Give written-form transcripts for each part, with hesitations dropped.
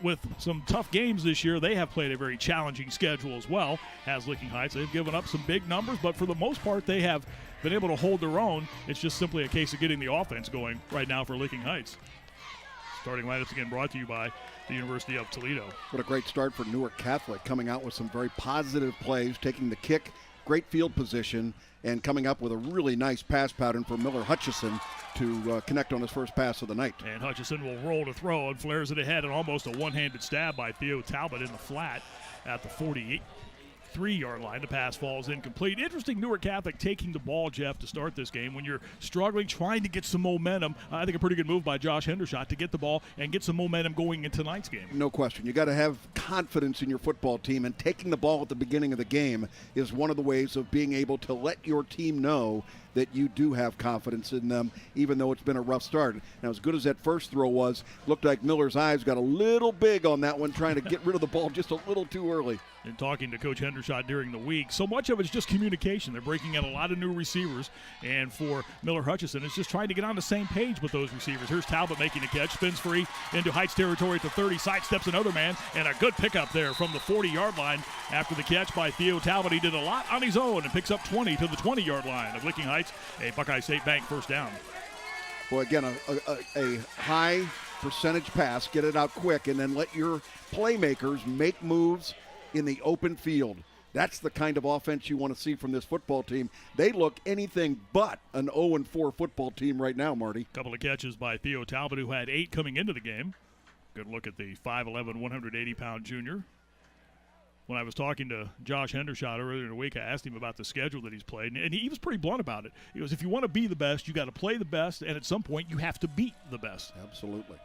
with some tough games this year, they have played a very challenging schedule as well as Licking Heights. They've given up some big numbers, but for the most part, they have been able to hold their own. It's just simply a case of getting the offense going right now for Licking Heights. Starting lineups again brought to you by the University of Toledo. What a great start for Newark Catholic, coming out with some very positive plays, taking the kick, great field position, and coming up with a really nice pass pattern for Miller Hutchison to connect on his first pass of the night. And Hutchison will roll to throw and flares it ahead, and almost a one-handed stab by Theo Talbot in the flat at the 43-yard line. The pass falls incomplete. Interesting, Newark Catholic taking the ball, Jeff, to start this game. When you're struggling, trying to get some momentum, I think a pretty good move by Josh Hendershot to get the ball and get some momentum going into tonight's game. No question. You got to have confidence in your football team, and taking the ball at the beginning of the game is one of the ways of being able to let your team know that you do have confidence in them, even though it's been a rough start. Now, as good as that first throw was, looked like Miller's eyes got a little big on that one, trying to get rid of the ball just a little too early. In talking to Coach Hendershot during the week, so much of it's just communication. They're breaking in a lot of new receivers, and for Miller Hutchison, it's just trying to get on the same page with those receivers. Here's Talbot making a catch, spins free into Heights territory at the 30, sidesteps another man, and a good pickup there from the 40-yard line after the catch by Theo Talbot. He did a lot on his own and picks up 20 to the 20-yard line of Licking Heights, a Buckeye State Bank first down. Well, again, a high percentage pass, get it out quick, and then let your playmakers make moves in the open field. That's the kind of offense you want to see from this football team. They look anything but an 0-4 football team right now, Marty. Couple of catches by Theo Talbot, who had 8 coming into the game. Good look at the 5'11", 180-pound junior. When I was talking to Josh Hendershot earlier in the week, I asked him about the schedule that he's played, and he was pretty blunt about it. He goes, if you want to be the best, you got to play the best, and at some point you have to beat the best. Absolutely.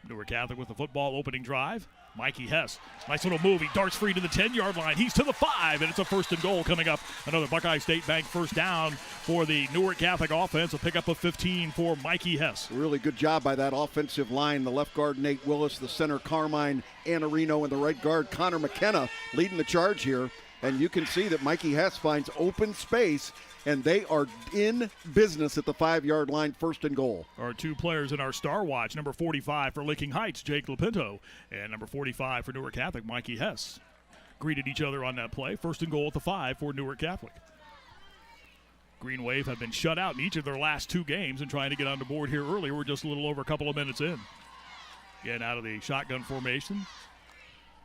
Newark Catholic with the football opening drive. Mikey Hess, nice little move. He darts free to the 10-yard line. He's to the 5, and it's a 1st and goal coming up. Another Buckeye State Bank first down for the Newark Catholic offense. A pickup of 15 for Mikey Hess. Really good job by that offensive line. The left guard, Nate Willis, the center, Carmine Anarino, and the right guard, Connor McKenna, leading the charge here. And you can see that Mikey Hess finds open space, and they are in business at the 5-yard line, 1st and goal. Our 2 players in our Star Watch, number 45 for Licking Heights, Jake Lapinto, and number 45 for Newark Catholic, Mikey Hess. Greeted each other on that play. 1st and goal at the 5 for Newark Catholic. Green Wave have been shut out in each of their last 2 games and trying to get on the board here early. We're just a little over a couple of minutes in. Again, out of the shotgun formation.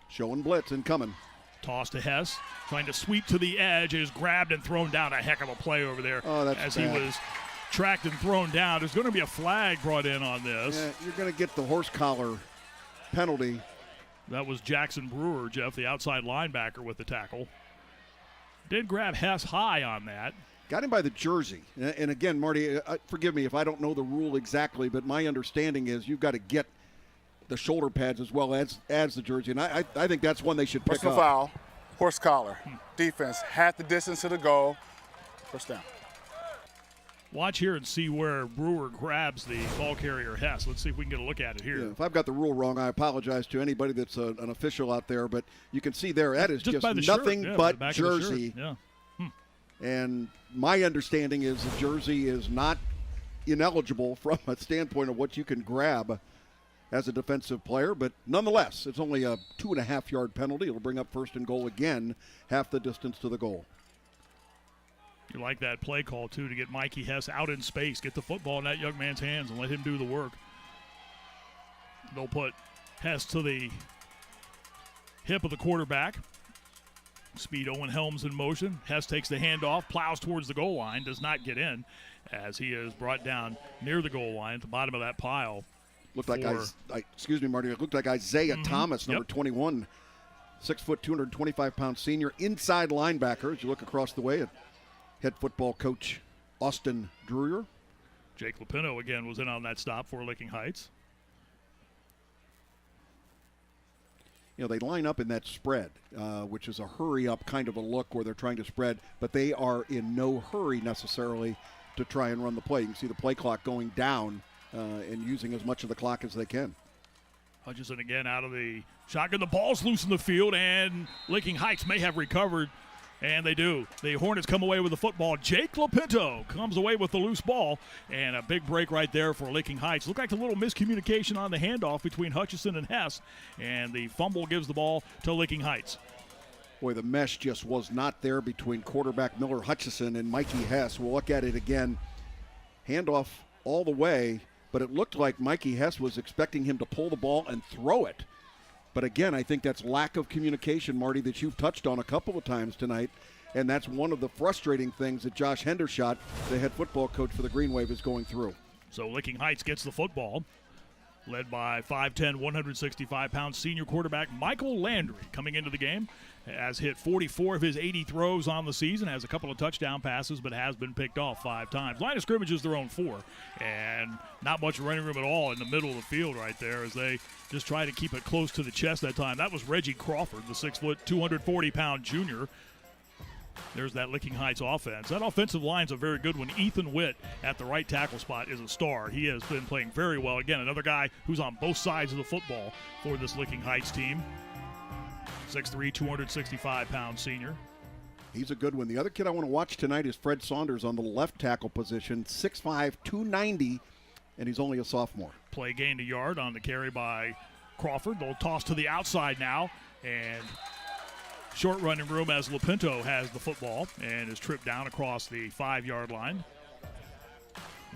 Showing blitz and coming. Toss to Hess, trying to sweep to the edge, is grabbed and thrown down. A heck of a play over there as bad. He was tracked and thrown down. There's going to be a flag brought in on this. Yeah, you're going to get the horse collar penalty. That was Jackson Brewer, Jeff, the outside linebacker with the tackle. Did grab Hess high on that. Got him by the jersey. And again, Marty, forgive me if I don't know the rule exactly, but my understanding is you've got to get the shoulder pads as well as the jersey, and I think that's one they should pick Personal up. Foul, horse collar. Defense had the distance to the goal. First down. Watch here and see where Brewer grabs the ball carrier Hess. Let's see if we can get a look at it here. Yeah, if I've got the rule wrong, I apologize to anybody that's an official out there, but you can see there that is just nothing but jersey. Yeah. And my understanding is the jersey is not ineligible from a standpoint of what you can grab as a defensive player, but nonetheless, it's only a 2.5-yard penalty. It'll bring up 1st and goal again, half the distance to the goal. You like that play call, too, to get Mikey Hess out in space, get the football in that young man's hands and let him do the work. They'll put Hess to the hip of the quarterback. Speed Owen Helms in motion. Hess takes the handoff, plows towards the goal line, does not get in as he is brought down near the goal line at the bottom of that pile. Looked like excuse me, Marty. It looked like Isaiah Thomas, number 21, 6 foot, 225-pound senior, inside linebacker. As you look across the way at head football coach Austin Drewer. Jake Lapinto again was in on that stop for Licking Heights. You know, they line up in that spread, which is a hurry-up kind of a look where they're trying to spread, but they are in no hurry necessarily to try and run the play. You can see the play clock going down and using as much of the clock as they can. Hutchison again out of the shotgun. The ball's loose in the field, and Licking Heights may have recovered And they do. The Hornets come away with the football. Jake Lapinto comes away with the loose ball. And a big break right there for Licking Heights. Looked like a little miscommunication on the handoff between Hutchison and Hess. And the fumble gives the ball to Licking Heights. Boy, the mesh just was not there between quarterback Miller Hutchison and Mikey Hess. We'll look at it again. Handoff all the way, but it looked like Mikey Hess was expecting him to pull the ball and throw it. But again, I think that's lack of communication, Marty, that you've touched on a couple of times tonight. And that's one of the frustrating things that Josh Hendershot, the head football coach for the Green Wave, is going through. So Licking Heights gets the football, led by 5'10", 165-pound senior quarterback Michael Landry coming into the game. Has hit 44 of his 80 throws on the season, has a couple of touchdown passes, but has been picked off 5 times. Line of scrimmage is their own 4, and not much running room at all in the middle of the field right there as they just try to keep it close to the chest that time. That was Reggie Crawford, the 6', 240-pound junior. There's that Licking Heights offense. That offensive line's a very good one. Ethan Witt at the right tackle spot is a star. He has been playing very well. Again, another guy who's on both sides of the football for this Licking Heights team. 6'3", 265-pound senior. He's a good one. The other kid I want to watch tonight is Fred Saunders on the left tackle position, 6'5", 290, and he's only a sophomore. Play gained a yard on the carry by Crawford. They'll toss to the outside now, and short running room as Lapinto has the football and is tripped down across the 5-yard line.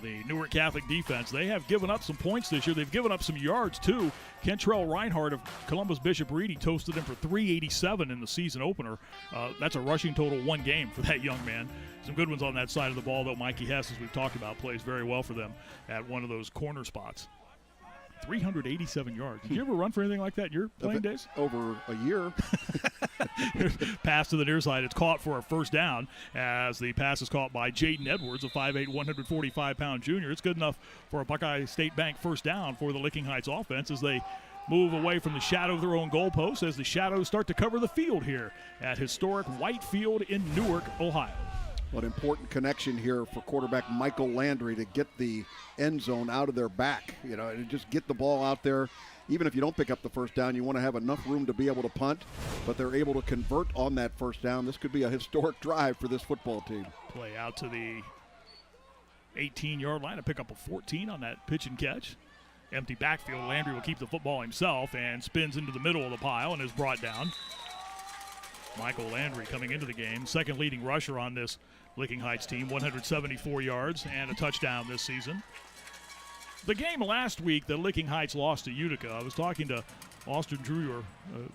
The Newark Catholic defense, they have given up some points this year. They've given up some yards, too. Kentrell Reinhardt of Columbus Bishop Reedy toasted him for 387 in the season opener. That's a rushing total 1 game for that young man. Some good ones on that side of the ball, though. Mikey Hess, as we've talked about, plays very well for them at one of those corner spots. 387 yards. Did you ever run for anything like that in your playing days? Over a year. Pass to the near side. It's caught for a first down as the pass is caught by Jaden Edwards, a 5'8", 145-pound junior. It's good enough for a Buckeye State Bank first down for the Licking Heights offense as they move away from the shadow of their own goalpost as the shadows start to cover the field here at historic White Field in Newark, Ohio. An important connection here for quarterback Michael Landry to get the end zone out of their back, and just get the ball out there. Even if you don't pick up the first down, you want to have enough room to be able to punt, but they're able to convert on that first down. This could be a historic drive for this football team. Play out to the 18-yard line to pick up a 14 on that pitch and catch. Empty backfield. Landry will keep the football himself and spins into the middle of the pile and is brought down. Michael Landry coming into the game, second leading rusher on this Licking Heights team, 174 yards and a touchdown this season. The game last week that Licking Heights lost to Utica, I was talking to Austin Drewer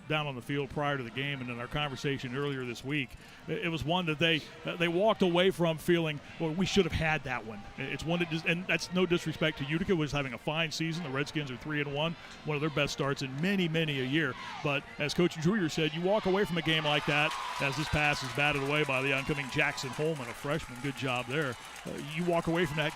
down on the field prior to the game, and in our conversation earlier this week, it was one that they walked away from feeling, well, we should have had that one. It's one that just, and that's no disrespect to Utica, was having a fine season. The Redskins are 3-1, one of their best starts in many, many a year. But as Coach Drewer said, you walk away from a game like that as this pass is batted away by the oncoming Jackson Holman, a freshman. Good job there. You walk away from that,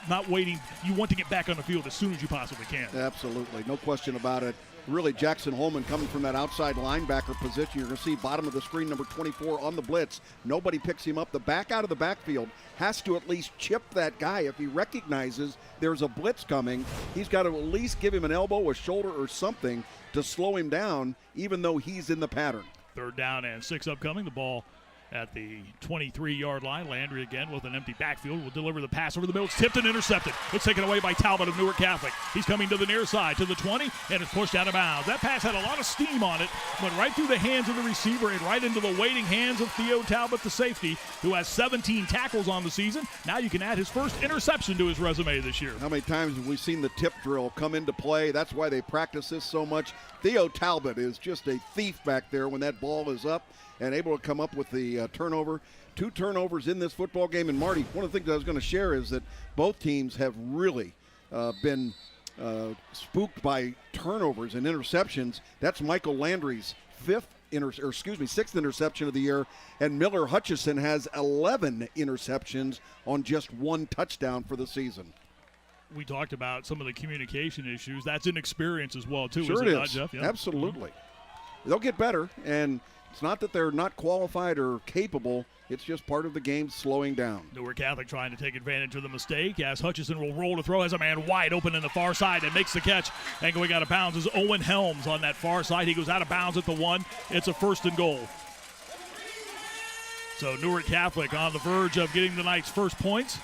not waiting. You want to get back on the field as soon as you possibly can. Absolutely, no question about it. Really, Jackson Holman coming from that outside linebacker position. You're going to see bottom of the screen, number 24 on the blitz. Nobody picks him up. The back out of the backfield has to at least chip that guy. If he recognizes there's a blitz coming, he's got to at least give him an elbow, a shoulder, or something to slow him down, even though he's in the pattern. 3rd down and 6 upcoming. The ball at the 23-yard line. Landry again with an empty backfield will deliver the pass over the middle. It's tipped and intercepted. It's taken away by Talbot of Newark Catholic. He's coming to the near side to the 20 and it's pushed out of bounds. That pass had a lot of steam on it. Went right through the hands of the receiver and right into the waiting hands of Theo Talbot, the safety, who has 17 tackles on the season. Now you can add his first interception to his resume this year. How many times have we seen the tip drill come into play? That's why they practice this so much. Theo Talbot is just a thief back there when that ball is up and able to come up with the turnover. 2 turnovers in this football game. And Marty, one of the things I was going to share is that both teams have really been spooked by turnovers and interceptions. That's Michael Landry's 6th interception of the year, and Miller Hutchison has 11 interceptions on just 1 touchdown for the season. We talked about some of the communication issues. That's inexperience as well, too. Sure is it is. not, Jeff? Yeah. Absolutely. They'll get better, and it's not that they're not qualified or capable. It's just part of the game slowing down. Newark Catholic trying to take advantage of the mistake as Hutchison will roll to throw. Has a man wide open in the far side and makes the catch. And going out of bounds is Owen Helms on that far side. He goes out of bounds at the 1. It's a 1st and goal. So Newark Catholic on the verge of getting the night's first points.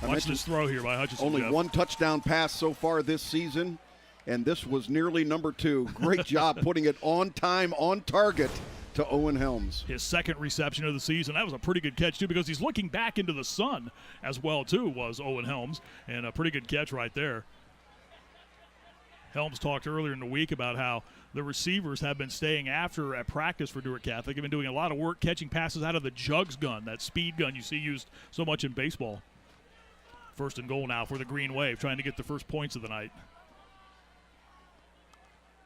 Watch this throw here by Hutchinson. Only Jeff. one touchdown pass so far this season, and this was nearly number 2. Great job putting it on time, on target to Owen Helms. His second reception of the season. That was a pretty good catch, too, because he's looking back into the sun as well, too, was Owen Helms, and a pretty good catch right there. Helms talked earlier in the week about how the receivers have been staying after at practice for Newark Catholic. They've been doing a lot of work catching passes out of the jugs gun, that speed gun you see used so much in baseball. First and goal now for the Green Wave, trying to get the first points of the night.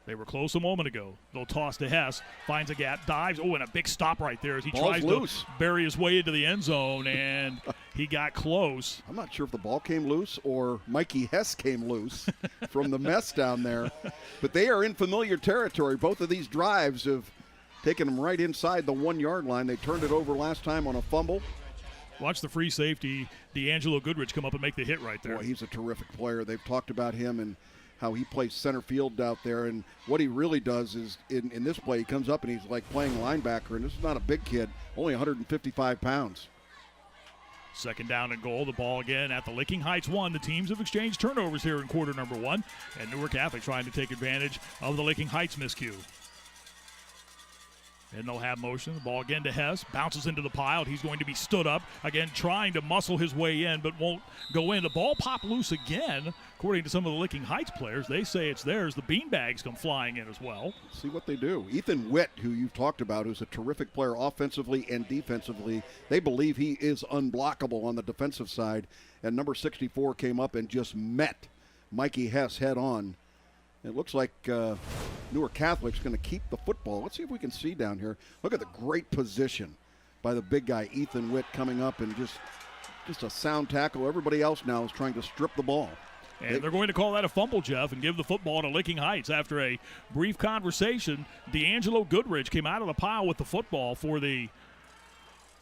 They were close a moment ago. They'll toss to Hess, finds a gap, dives. Oh, and a big stop right there as he tries to bury his way into the end zone, and he got close. I'm not sure if the ball came loose or Mikey Hess came loose from the mess down there. But they are in familiar territory. Both of these drives have taken them right inside the 1-yard line. They turned it over last time on a fumble. Watch the free safety, D'Angelo Goodrich, come up and make the hit right there. Boy, he's a terrific player. They've talked about him and how he plays center field out there. And what he really does is, in this play, he comes up and he's like playing linebacker. And this is not a big kid, only 155 pounds. Second down and goal. The ball again at the Licking Heights 1. The teams have exchanged turnovers here in quarter number 1. And Newark Catholic trying to take advantage of the Licking Heights miscue. And they'll have motion. The ball again to Hess. Bounces into the pile. He's going to be stood up. Again, trying to muscle his way in, but won't go in. The ball popped loose again. According to some of the Licking Heights players, they say it's theirs. The beanbags come flying in as well. See what they do. Ethan Witt, who you've talked about, who's a terrific player offensively and defensively. They believe he is unblockable on the defensive side. And number 64 came up and just met Mikey Hess head on. It looks like Newark Catholic's going to keep the football. Let's see if we can see down here. Look at the great position by the big guy, Ethan Witt, coming up and just a sound tackle. Everybody else now is trying to strip the ball. And they're going to call that a fumble, Jeff, and give the football to Licking Heights. After a brief conversation, D'Angelo Goodrich came out of the pile with the football for the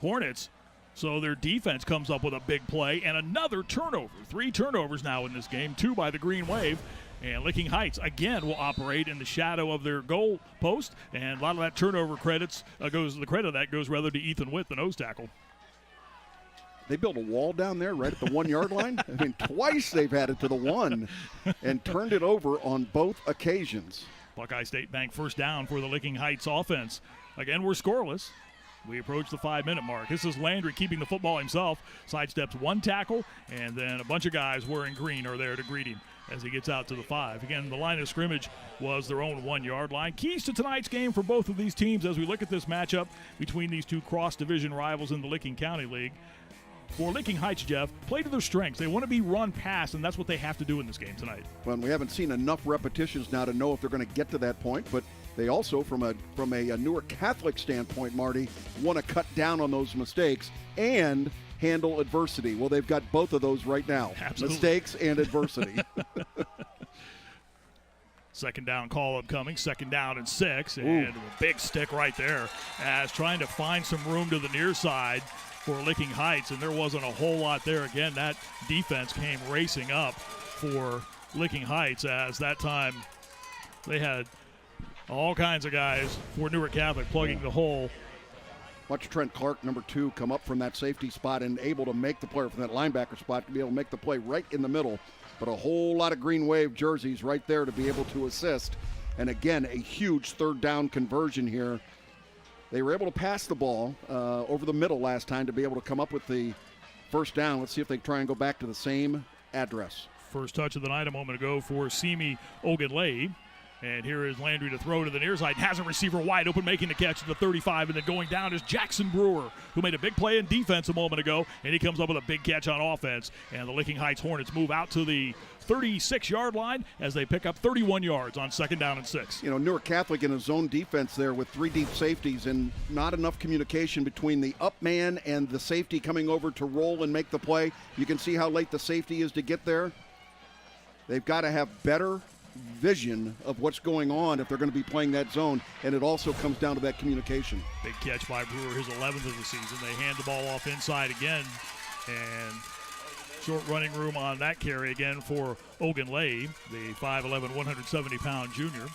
Hornets. So their defense comes up with a big play and another turnover. 3 turnovers now in this game, 2 by the Green Wave. And Licking Heights, again, will operate in the shadow of their goal post. And a lot of that turnover the credit of that goes rather to Ethan Witt, the nose tackle. They built a wall down there right at the 1-yard line. I mean, twice they've had it to the 1 and turned it over on both occasions. Buckeye State Bank first down for the Licking Heights offense. Again, we're scoreless. We approach the 5-minute mark. This is Landry keeping the football himself. Sidesteps 1 tackle, and then a bunch of guys wearing green are there to greet him as he gets out to the 5. Again, the line of scrimmage was their own 1-yard line. Keys to tonight's game for both of these teams as we look at this matchup between these two cross-division rivals in the Licking County League. For Licking Heights, Jeff, play to their strengths. They want to be run past, and that's what they have to do in this game tonight. Well, we haven't seen enough repetitions now to know if they're going to get to that point, but they also, from a Newark Catholic standpoint, Marty, want to cut down on those mistakes and handle adversity. Well, they've got both of those right now. Absolutely. Mistakes and adversity. Second down call upcoming, 2nd down and 6, and a big stick right there as trying to find some room to the near side for Licking Heights, and there wasn't a whole lot there. Again, that defense came racing up for Licking Heights as that time they had all kinds of guys for Newark Catholic plugging the hole. Watch Trent Clark, number 2, come up from that safety spot and able to make the player from that linebacker spot to be able to make the play right in the middle. But a whole lot of Green Wave jerseys right there to be able to assist. And again, a huge 3rd down conversion here. They were able to pass the ball over the middle last time to be able to come up with the first down. Let's see if they try and go back to the same address. First touch of the night a moment ago for Simi Ogunleye. And here is Landry to throw to the near side. Has a receiver wide open, making the catch at the 35. And then going down is Jackson Brewer, who made a big play in defense a moment ago. And he comes up with a big catch on offense. And the Licking Heights Hornets move out to the 36-yard line as they pick up 31 yards on 2nd down and 6. You know, Newark Catholic in a zone defense there with 3 deep safeties and not enough communication between the up man and the safety coming over to roll and make the play. You can see how late the safety is to get there. They've got to have better vision of what's going on if they're going to be playing that zone, and it also comes down to that communication. Big catch by Brewer, his 11th of the season. They hand the ball off inside again, and short running room on that carry again for Ogunleye, the 5'11", 170-pound junior.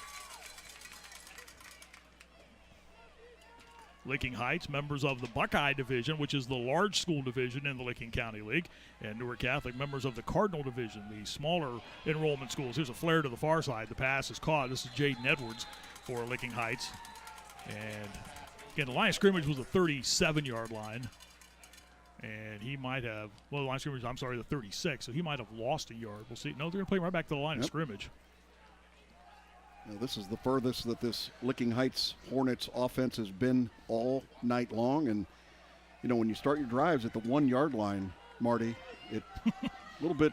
Licking Heights, members of the Buckeye Division, which is the large school division in the Licking County League, and Newark Catholic, members of the Cardinal Division, the smaller enrollment schools. Here's a flare to the far side. The pass is caught. This is Jaden Edwards for Licking Heights. And, again, the line of scrimmage was the 37-yard line. And he might have, well, the line of scrimmage, I'm sorry, the 36, so he might have lost a yard. We'll see. No, they're going to play right back to the line of scrimmage. Now, this is the furthest that this Licking Heights Hornets offense has been all night long. And, you know, when you start your drives at the 1-yard line, Marty, it a little bit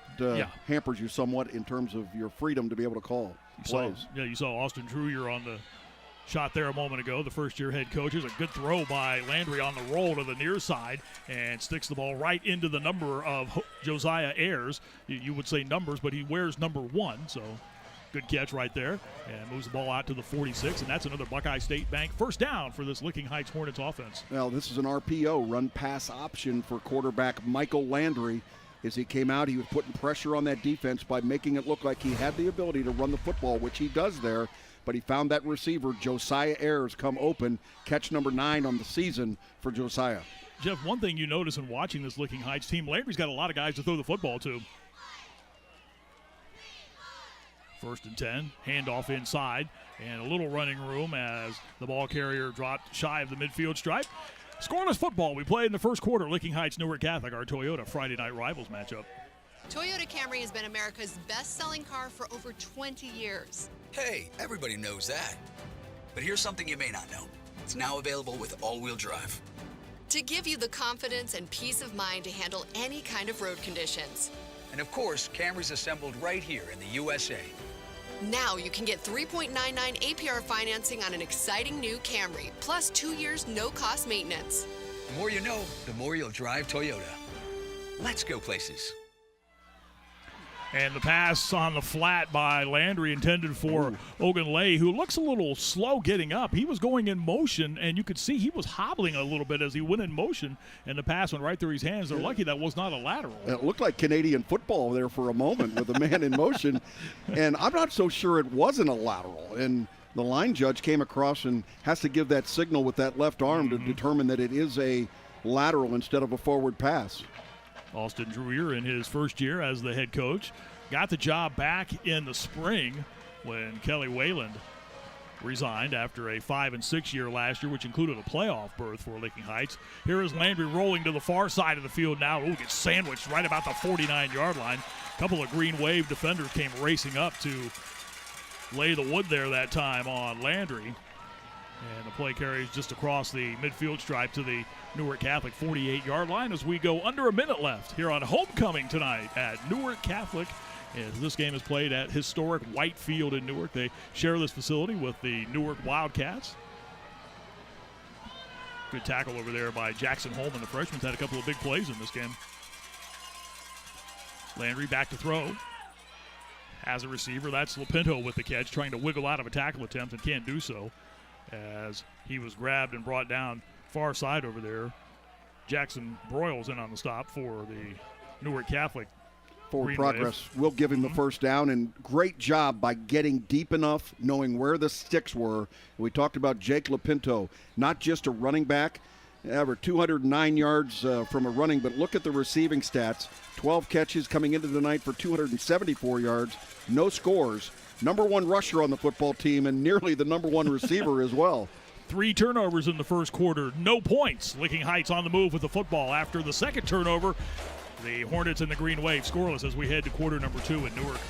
hampers you somewhat in terms of your freedom to be able to call plays. You saw Austin Truyer on the shot there a moment ago, the first-year head coach. Here's a good throw by Landry on the roll to the near side and sticks the ball right into the number of Josiah Ayers. You would say numbers, but he wears number 1, so good catch right there, and moves the ball out to the 46, and that's another Buckeye State Bank first down for this Licking Heights Hornets offense. Now, this is an RPO, run-pass option for quarterback Michael Landry. As he came out, he was putting pressure on that defense by making it look like he had the ability to run the football, which he does there, but he found that receiver, Josiah Ayers, come open, catch number 9 on the season for Josiah. Jeff, one thing you notice in watching this Licking Heights team, Landry's got a lot of guys to throw the football to. First and 10, handoff inside, and a little running room as the ball carrier dropped shy of the midfield stripe. Scoreless football we played in the first quarter. Licking Heights, Newark Catholic, our Toyota Friday night rivals matchup. Toyota Camry has been America's best-selling car for over 20 years. Hey, everybody knows that. But here's something you may not know. It's now available with all-wheel drive. To give you the confidence and peace of mind to handle any kind of road conditions. And of course, Camry's assembled right here in the USA. Now you can get 3.99 APR financing on an exciting new Camry, plus 2 years no-cost maintenance. The more you know, the more you'll drive Toyota. Let's go places. And the pass on the flat by Landry intended for Ogunleye, who looks a little slow getting up. He was going in motion, and you could see he was hobbling a little bit as he went in motion, and the pass went right through his hands. They're lucky that was not a lateral. It looked like Canadian football there for a moment with a man in motion, and I'm not so sure it wasn't a lateral. And the line judge came across and has to give that signal with that left arm to determine that it is a lateral instead of a forward pass. Austin Drewer, in his first year as the head coach, got the job back in the spring when Kelly Wayland resigned after a 5 and 6 year last year, which included a playoff berth for Licking Heights. Here is Landry rolling to the far side of the field now. Ooh, gets sandwiched right about the 49-yard line. A couple of Green Wave defenders came racing up to lay the wood there that time on Landry. And the play carries just across the midfield stripe to the Newark Catholic 48-yard line as we go under a minute left here on homecoming tonight at Newark Catholic. As this game is played at historic White Field in Newark. They share this facility with the Newark Wildcats. Good tackle over there by Jackson Holman. The freshman's had a couple of big plays in this game. Landry back to throw. Has a receiver. That's Lopinto with the catch, trying to wiggle out of a tackle attempt and can't do so as he was grabbed and brought down far side over there. Jackson Broyles in on the stop for the Newark Catholic. Forward progress will give him the first down, and great job by getting deep enough, knowing where the sticks were. We talked about Jake Lopinto, not just a running back, over 209 yards from a running, but look at the receiving stats. 12 catches coming into the night for 274 yards, no scores. Number 1 rusher on the football team and nearly the number 1 receiver as well. 3 turnovers in the first quarter, no points. Licking Heights on the move with the football after the second turnover. The Hornets and the Green Wave scoreless as we head to quarter number 2 in Newark.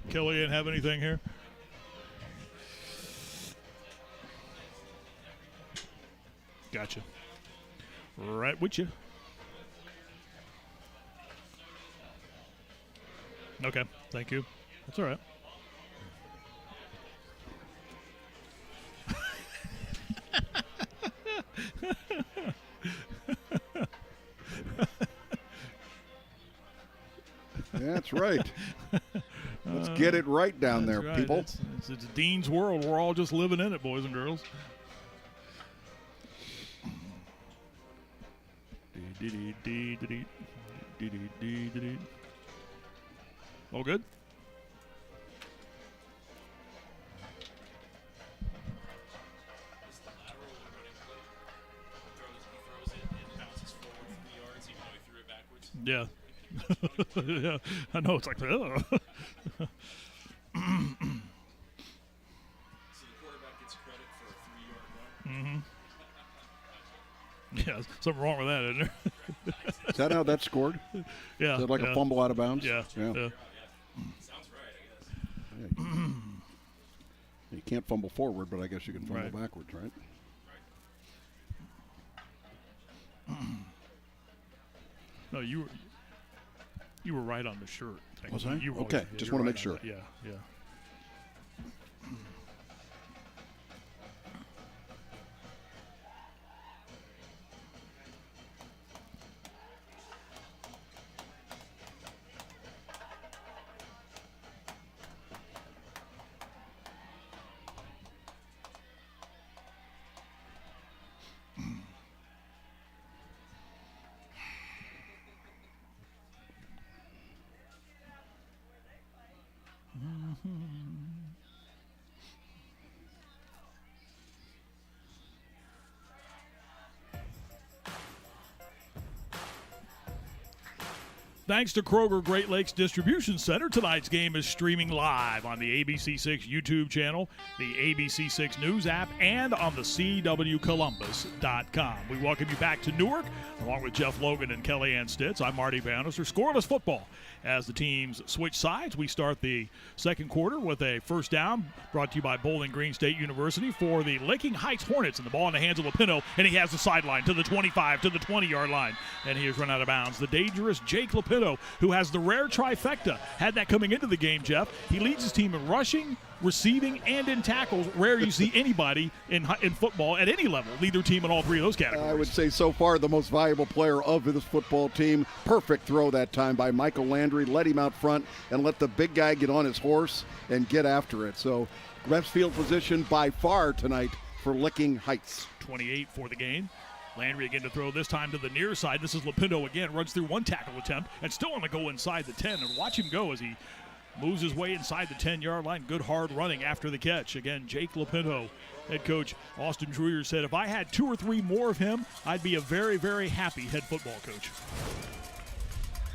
Kelly didn't have anything here? Gotcha. Right with you. Okay, thank you. That's all right. That's right. Let's get it right down there, right. people. It's Dean's world. We're all just living in it, boys and girls. All good? Yeah. Yeah. I know. It's like, So the quarterback gets credit for a 3-yard run. yeah, something wrong with that, isn't there? Is that how that scored? Yeah. Is that like yeah. a fumble out of bounds? Yeah. Yeah. Yeah. Sounds right, I guess. You can't fumble forward, but I guess you can fumble Right. backwards, right? No, you were right on the shirt thing. Was I? You were, Okay, yeah, just you're wanna right make on sure. that. Yeah, yeah. Thanks to Kroger Great Lakes Distribution Center, tonight's game is streaming live on the ABC6 YouTube channel, the ABC6 News app, and on the CWColumbus.com. We welcome you back to Newark, along with Jeff Logan and Kellyanne Stitz. I'm Marty Bannister. Scoreless football. As the teams switch sides, we start the second quarter with a first down brought to you by Bowling Green State University for the Licking Heights Hornets, and the ball in the hands of Lapino, and he has the sideline to the 25, to the 20-yard line, and he has run out of bounds. The dangerous Jake Lapino, who has the rare trifecta, had that coming into the game, Jeff. He leads his team in rushing, receiving, and in tackles. Rare you see anybody in football at any level lead their team in all three of those categories. I would say so far the most valuable player of this football team. Perfect throw that time by Michael Landry. Let him out front and let the big guy get on his horse and get after it. So best field position by far tonight for Licking Heights. 28 for the gain. Landry again to throw, this time to the near side. This is Lapino again, runs through one tackle attempt and still on the go inside the 10. And watch him go as he moves his way inside the 10-yard line. Good hard running after the catch. Again, Jake Lapino. Head coach Austin Dreyer said, if I had 2 or 3 more of him, I'd be a very, very happy head football coach.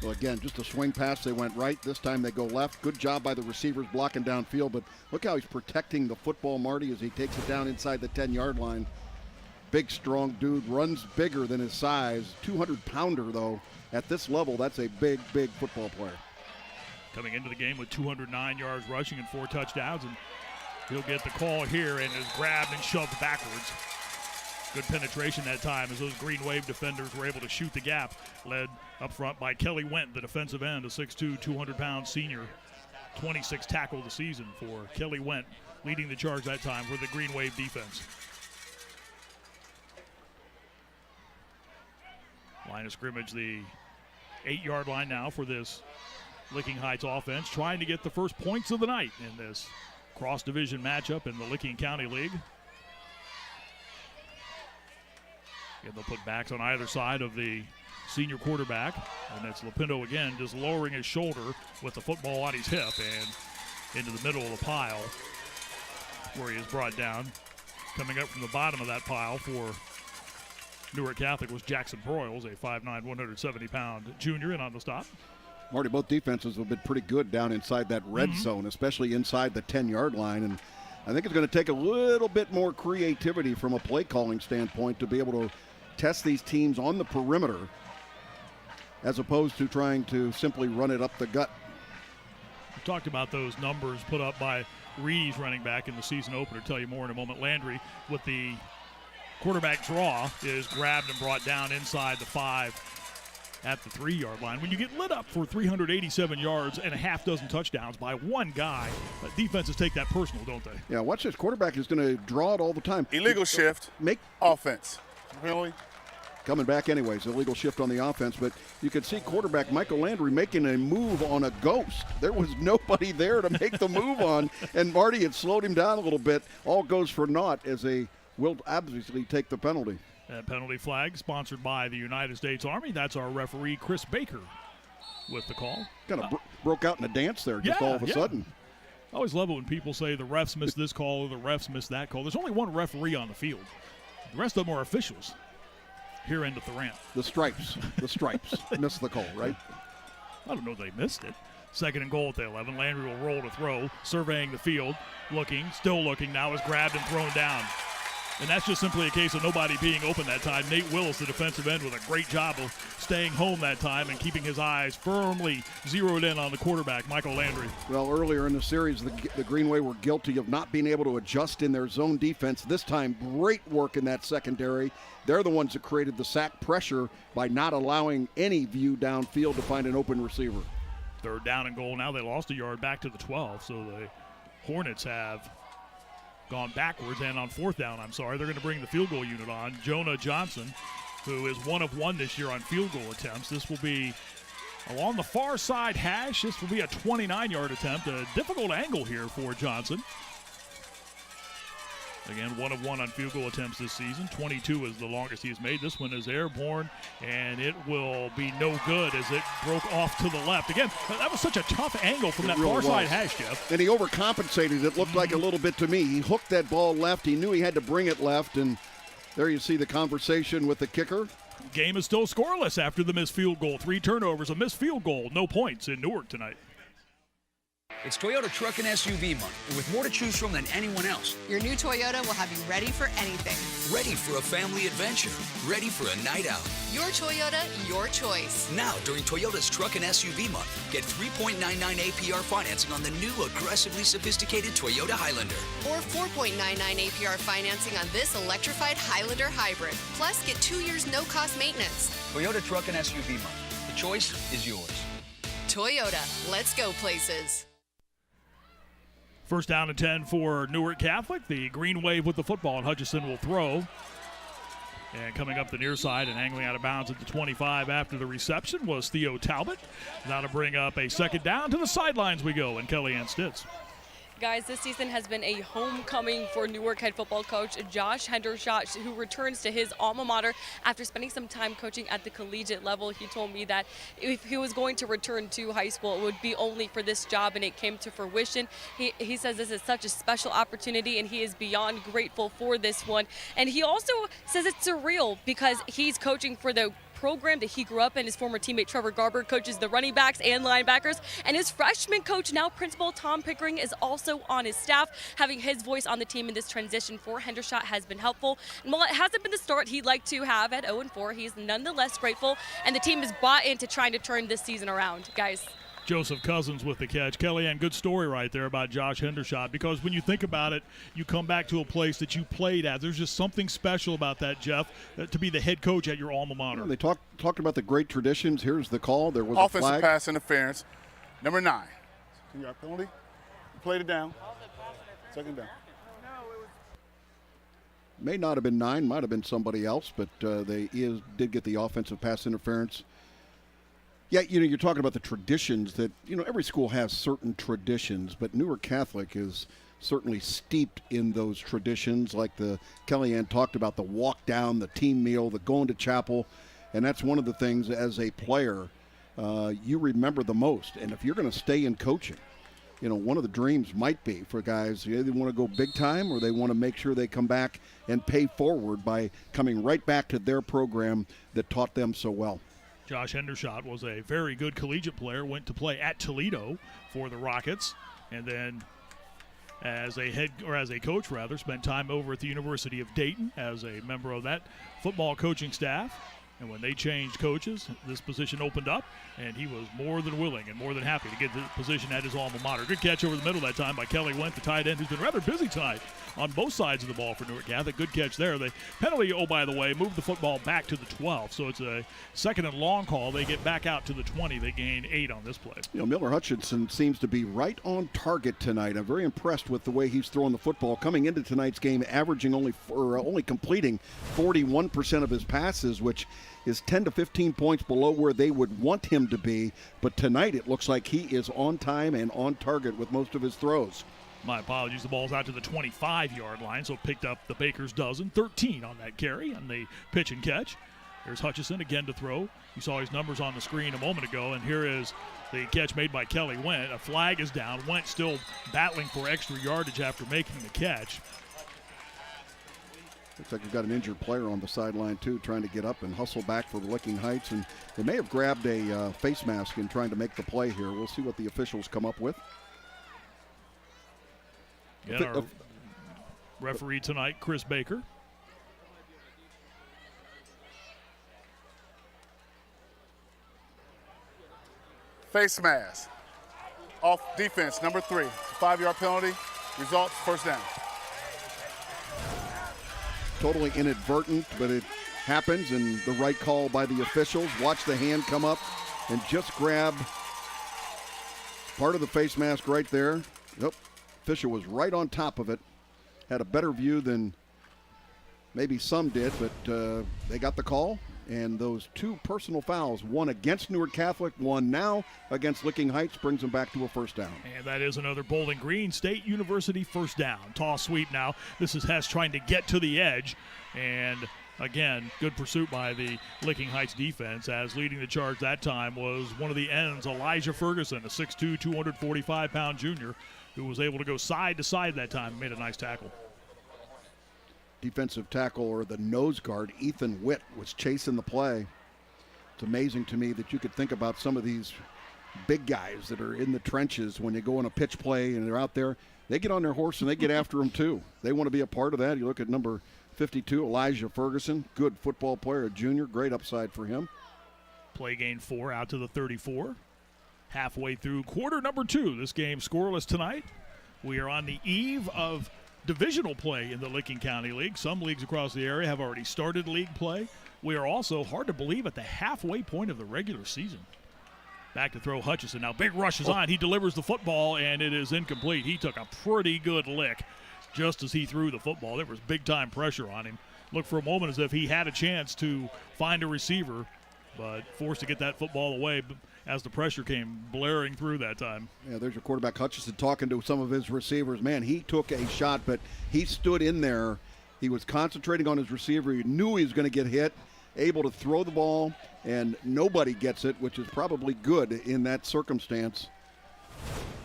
Well, again, just a swing pass. They went right. This time they go left. Good job by the receivers blocking downfield. But look how he's protecting the football, Marty, as he takes it down inside the 10-yard line. Big, strong dude, runs bigger than his size. 200-pounder, though. At this level, that's a big, big football player. Coming into the game with 209 yards rushing and 4 touchdowns, and he'll get the call here and is grabbed and shoved backwards. Good penetration that time as those Green Wave defenders were able to shoot the gap. Led up front by Kelly Went, the defensive end, a 6'2", 200-pound senior. 26 tackle of the season for Kelly Went, leading the charge that time for the Green Wave defense. Line of scrimmage, the 8-yard line now for this Licking Heights offense, trying to get the first points of the night in this cross-division matchup in the Licking County League. Again, they'll put backs on either side of the senior quarterback, and it's Lapino again just lowering his shoulder with the football on his hip and into the middle of the pile where he is brought down. Coming up from the bottom of that pile for Newark Catholic was Jackson Broyles, a 5'9", 170-pound junior, in on the stop. Marty, both defenses have been pretty good down inside that red zone, especially inside the 10-yard line. And I think it's going to take a little bit more creativity from a play calling standpoint to be able to test these teams on the perimeter as opposed to trying to simply run it up the gut. We talked about those numbers put up by Reedy's running back in the season opener. Tell you more in a moment. Landry with the quarterback draw is grabbed and brought down inside the 5 at the 3-yard line. When you get lit up for 387 yards and a half dozen touchdowns by one guy, defenses take that personal, don't they? Yeah, watch this. Quarterback is going to draw it all the time. Illegal shift. Make Offense. Really? coming back anyways. Illegal shift on the offense, but you could see quarterback Michael Landry making a move on a ghost. There was nobody there to make the move on, and Marty had slowed him down a little bit. All goes for naught as they will obviously take the penalty. That penalty flag sponsored by the United States Army. That's our referee, Chris Baker, with the call. Kind of broke out in a dance there just all of a sudden. I always love it when people say the refs missed this call or the refs missed that call. There's only one referee on the field. The rest of them are officials. Here end of the ramp. The stripes missed the call, right? I don't know if they missed it. 2nd and goal at the 11. Landry will roll to throw, surveying the field, still looking, now is grabbed and thrown down. And that's just simply a case of nobody being open that time. Nate Willis, the defensive end, with a great job of staying home that time and keeping his eyes firmly zeroed in on the quarterback, Michael Landry. Well, earlier in the series, the Green Wave were guilty of not being able to adjust in their zone defense. This time, great work in that secondary. They're the ones that created the sack pressure by not allowing any view downfield to find an open receiver. 3rd down and goal. Now they lost a yard back to the 12, so the Hornets have gone backwards, and on 4th down, they're going to bring the field goal unit on. Jonah Johnson, who is 1 of 1 this year on field goal attempts. This will be along the far side hash. This will be a 29-yard attempt. A difficult angle here for Johnson. Again, 1 of 1 on field goal attempts this season. 22 is the longest he's made. This one is airborne, and it will be no good as it broke off to the left. Again, that was such a tough angle from that far side hash, Jeff. And he overcompensated, it looked like a little bit to me. He hooked that ball left. He knew he had to bring it left, and there you see the conversation with the kicker. Game is still scoreless after the missed field goal. 3 turnovers, a missed field goal, no points in Newark tonight. It's Toyota Truck and SUV month, and with more to choose from than anyone else. Your new Toyota will have you ready for anything. Ready for a family adventure. Ready for a night out. Your Toyota, your choice. Now, during Toyota's Truck and SUV month, get 3.99 APR financing on the new aggressively sophisticated Toyota Highlander. Or 4.99 APR financing on this electrified Highlander hybrid. Plus, get 2 years no-cost maintenance. Toyota Truck and SUV month. The choice is yours. Toyota, let's go places. 1st down and 10 for Newark Catholic. The Green Wave with the football, and Hutchison will throw. And coming up the near side and angling out of bounds at the 25 after the reception was Theo Talbot. Now to bring up a 2nd down. To the sidelines we go, and Kellyanne Stitz. Guys, this season has been a homecoming for Newark head football coach Josh Hendershot, who returns to his alma mater after spending some time coaching at the collegiate level. He told me that if he was going to return to high school, it would be only for this job, and it came to fruition. He says this is such a special opportunity, and he is beyond grateful for this one. And he also says it's surreal because he's coaching for the program that he grew up in. His former teammate Trevor Garber coaches the running backs and linebackers, and his freshman coach, now principal Tom Pickering, is also on his staff. Having his voice on the team in this transition for Hendershot has been helpful. And while it hasn't been the start he'd like to have at 0-4, he's nonetheless grateful, and the team is bought into trying to turn this season around. Guys. Joseph Cousins with the catch. Kellyanne, good story right there about Josh Hendershot, because when you think about it, you come back to a place that you played at. There's just something special about that, Jeff, to be the head coach at your alma mater. Yeah, they talked about the great traditions. Here's the call. There was a flag. Offensive pass interference. Number 9. 2-yard penalty. Played it down. 2nd down. May not have been 9, might have been somebody else, but they did get the offensive pass interference. Yeah, you're talking about the traditions that, every school has certain traditions, but Newark Catholic is certainly steeped in those traditions, like the Kellyanne talked about, the walk down, the team meal, the going to chapel, and that's one of the things as a player you remember the most. And if you're going to stay in coaching, one of the dreams might be for guys, they want to go big time or they want to make sure they come back and pay forward by coming right back to their program that taught them so well. Josh Hendershot was a very good collegiate player, went to play at Toledo for the Rockets, and then as a coach, spent time over at the University of Dayton as a member of that football coaching staff. And when they changed coaches, this position opened up, and he was more than willing and more than happy to get the position at his alma mater. Good catch over the middle that time by Kelly Went, the tight end, who's been rather busy tonight on both sides of the ball for Newark Catholic. Good catch there. The penalty, oh, by the way, moved the football back to the 12, so it's a second and long call. They get back out to the 20. They gain 8 on this play. You know, Miller Hutchinson seems to be right on target tonight. I'm very impressed with the way he's throwing the football. Coming into tonight's game, averaging only completing 41% of his passes, which is 10 to 15 points below where they would want him to be. But tonight it looks like he is on time and on target with most of his throws. My apologies. The ball's out to the 25-yard line, so picked up the Baker's dozen. 13 on that carry on the pitch and catch. There's Hutchison again to throw. You saw his numbers on the screen a moment ago, and here is the catch made by Kelly Went. A flag is down. Went still battling for extra yardage after making the catch. Looks like you've got an injured player on the sideline, too, trying to get up and hustle back for Licking Heights. And they may have grabbed a face mask in trying to make the play here. We'll see what the officials come up with. Again, our referee tonight, Chris Baker. Face mask. Off defense, number 3. 5-yard penalty. Results, first down. Totally inadvertent, but it happens, and the right call by the officials. Watch the hand come up and just grab part of the face mask right there. Nope. Official was right on top of it. Had a better view than maybe some did, but they got the call. And those 2 personal fouls, one against Newark Catholic, one now against Licking Heights, brings them back to a first down. And that is another Bowling Green State University first down. Toss sweep now. This is Hess trying to get to the edge. And again, good pursuit by the Licking Heights defense, as leading the charge that time was one of the ends, Elijah Ferguson, a 6'2", 245-pound junior, who was able to go side to side that time and made a nice tackle. Defensive tackle, or the nose guard, Ethan Witt, was chasing the play. It's amazing to me that you could think about some of these big guys that are in the trenches when you go on a pitch play and they're out there. They get on their horse and they get after them too. They want to be a part of that. You look at number 52, Elijah Ferguson, good football player, a junior, great upside for him. Play gain 4 out to the 34. Halfway through quarter number 2. This game scoreless tonight. We are on the eve of divisional play in the Licking County League. Some leagues across the area have already started league play. We are also, hard to believe, at the halfway point of the regular season. Back to throw Hutchison. Now big rush is on. He delivers the football, and it is incomplete. He took a pretty good lick just as he threw the football. There was big-time pressure on him. Looked for a moment as if he had a chance to find a receiver, but forced to get that football away as the pressure came blaring through that time. Yeah, there's your quarterback Hutchison talking to some of his receivers. Man, he took a shot, but he stood in there. He was concentrating on his receiver. He knew he was going to get hit, able to throw the ball, and nobody gets it, which is probably good in that circumstance.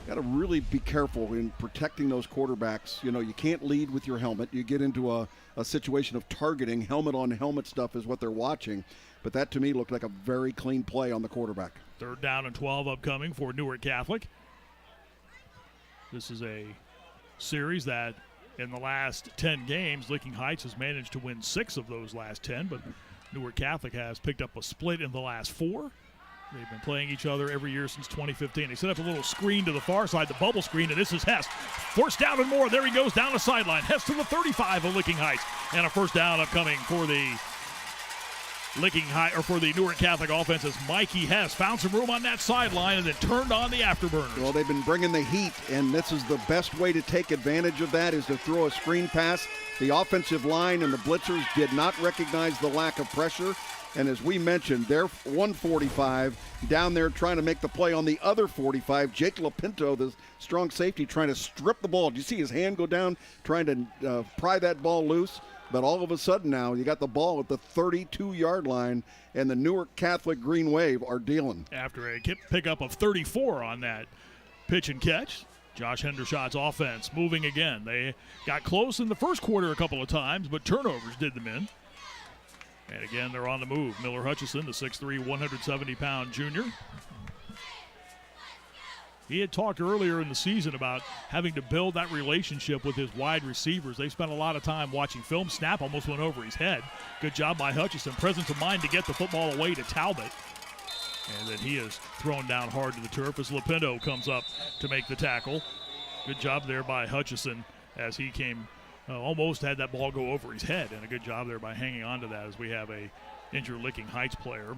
Got to really be careful in protecting those quarterbacks. You know, you can't lead with your helmet. You get into a situation of targeting. Helmet-on-helmet stuff is what they're watching. But that, to me, looked like a very clean play on the quarterback. 3rd down and 12 upcoming for Newark Catholic. This is a series that in the last 10 games, Licking Heights has managed to win 6 of those last 10, but Newark Catholic has picked up a split in the last 4. They've been playing each other every year since 2015. They set up a little screen to the far side, the bubble screen, and this is Hess. First down and more. There he goes down the sideline. Hess to the 35 of Licking Heights. And a first down upcoming for the for the Newark Catholic offense as Mikey Hess found some room on that sideline and then turned on the afterburners. Well, they've been bringing the heat, and this is the best way to take advantage of that, is to throw a screen pass. The offensive line and the blitzers did not recognize the lack of pressure. And as we mentioned, they're 145 down there trying to make the play on the other 45. Jake Lapinto, the strong safety, trying to strip the ball. Do you see his hand go down, trying to pry that ball loose? But all of a sudden now, you got the ball at the 32-yard line, and the Newark Catholic Green Wave are dealing. After a pickup of 34 on that pitch and catch, Josh Hendershot's offense moving again. They got close in the first quarter a couple of times, but turnovers did them in. And again, they're on the move. Miller Hutchison, the 6'3", 170-pound junior. He had talked earlier in the season about having to build that relationship with his wide receivers. They spent a lot of time watching film. Snap almost went over his head. Good job by Hutchison. Presence of mind to get the football away to Talbot. And then he is thrown down hard to the turf as Lopinto comes up to make the tackle. Good job there by Hutchison as he came, almost had that ball go over his head. And a good job there by hanging on to that as we have a injured Licking Heights player.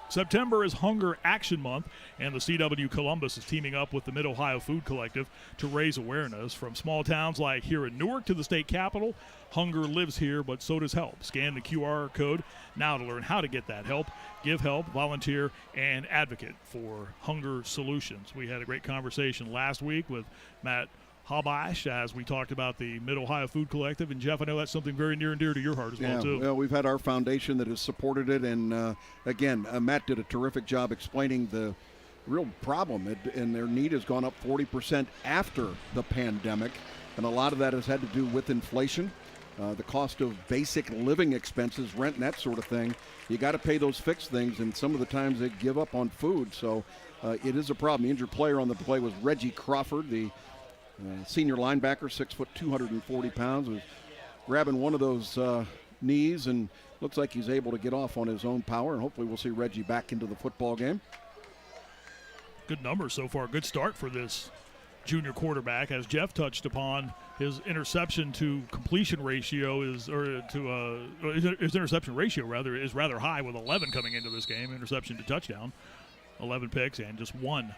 September is Hunger Action Month, and the CW Columbus is teaming up with the Mid-Ohio Food Collective to raise awareness. From small towns like here in Newark to the state capitol, hunger lives here, but so does help. Scan the QR code now to learn how to get that help. Give help, volunteer, and advocate for hunger solutions. We had a great conversation last week with Matt Habash as we talked about the Mid-Ohio Food Collective. And, Jeff, I know that's something very near and dear to your heart as well, too. Well, we've had our foundation that has supported it. And, again, Matt did a terrific job explaining the real problem. And their need has gone up 40% after the pandemic. And a lot of that has had to do with inflation, the cost of basic living expenses, rent and that sort of thing. You got to pay those fixed things, and some of the times they give up on food. So it is a problem. The injured player on the play was Reggie Crawford, the senior linebacker, 6 foot, 240 pounds, was grabbing one of those knees, and looks like he's able to get off on his own power, and hopefully we'll see Reggie back into the football game. Good numbers so far. Good start for this junior quarterback. As Jeff touched upon, his interception to completion ratio his interception ratio is rather high, with 11 coming into this game. Interception to touchdown, 11 picks, and just one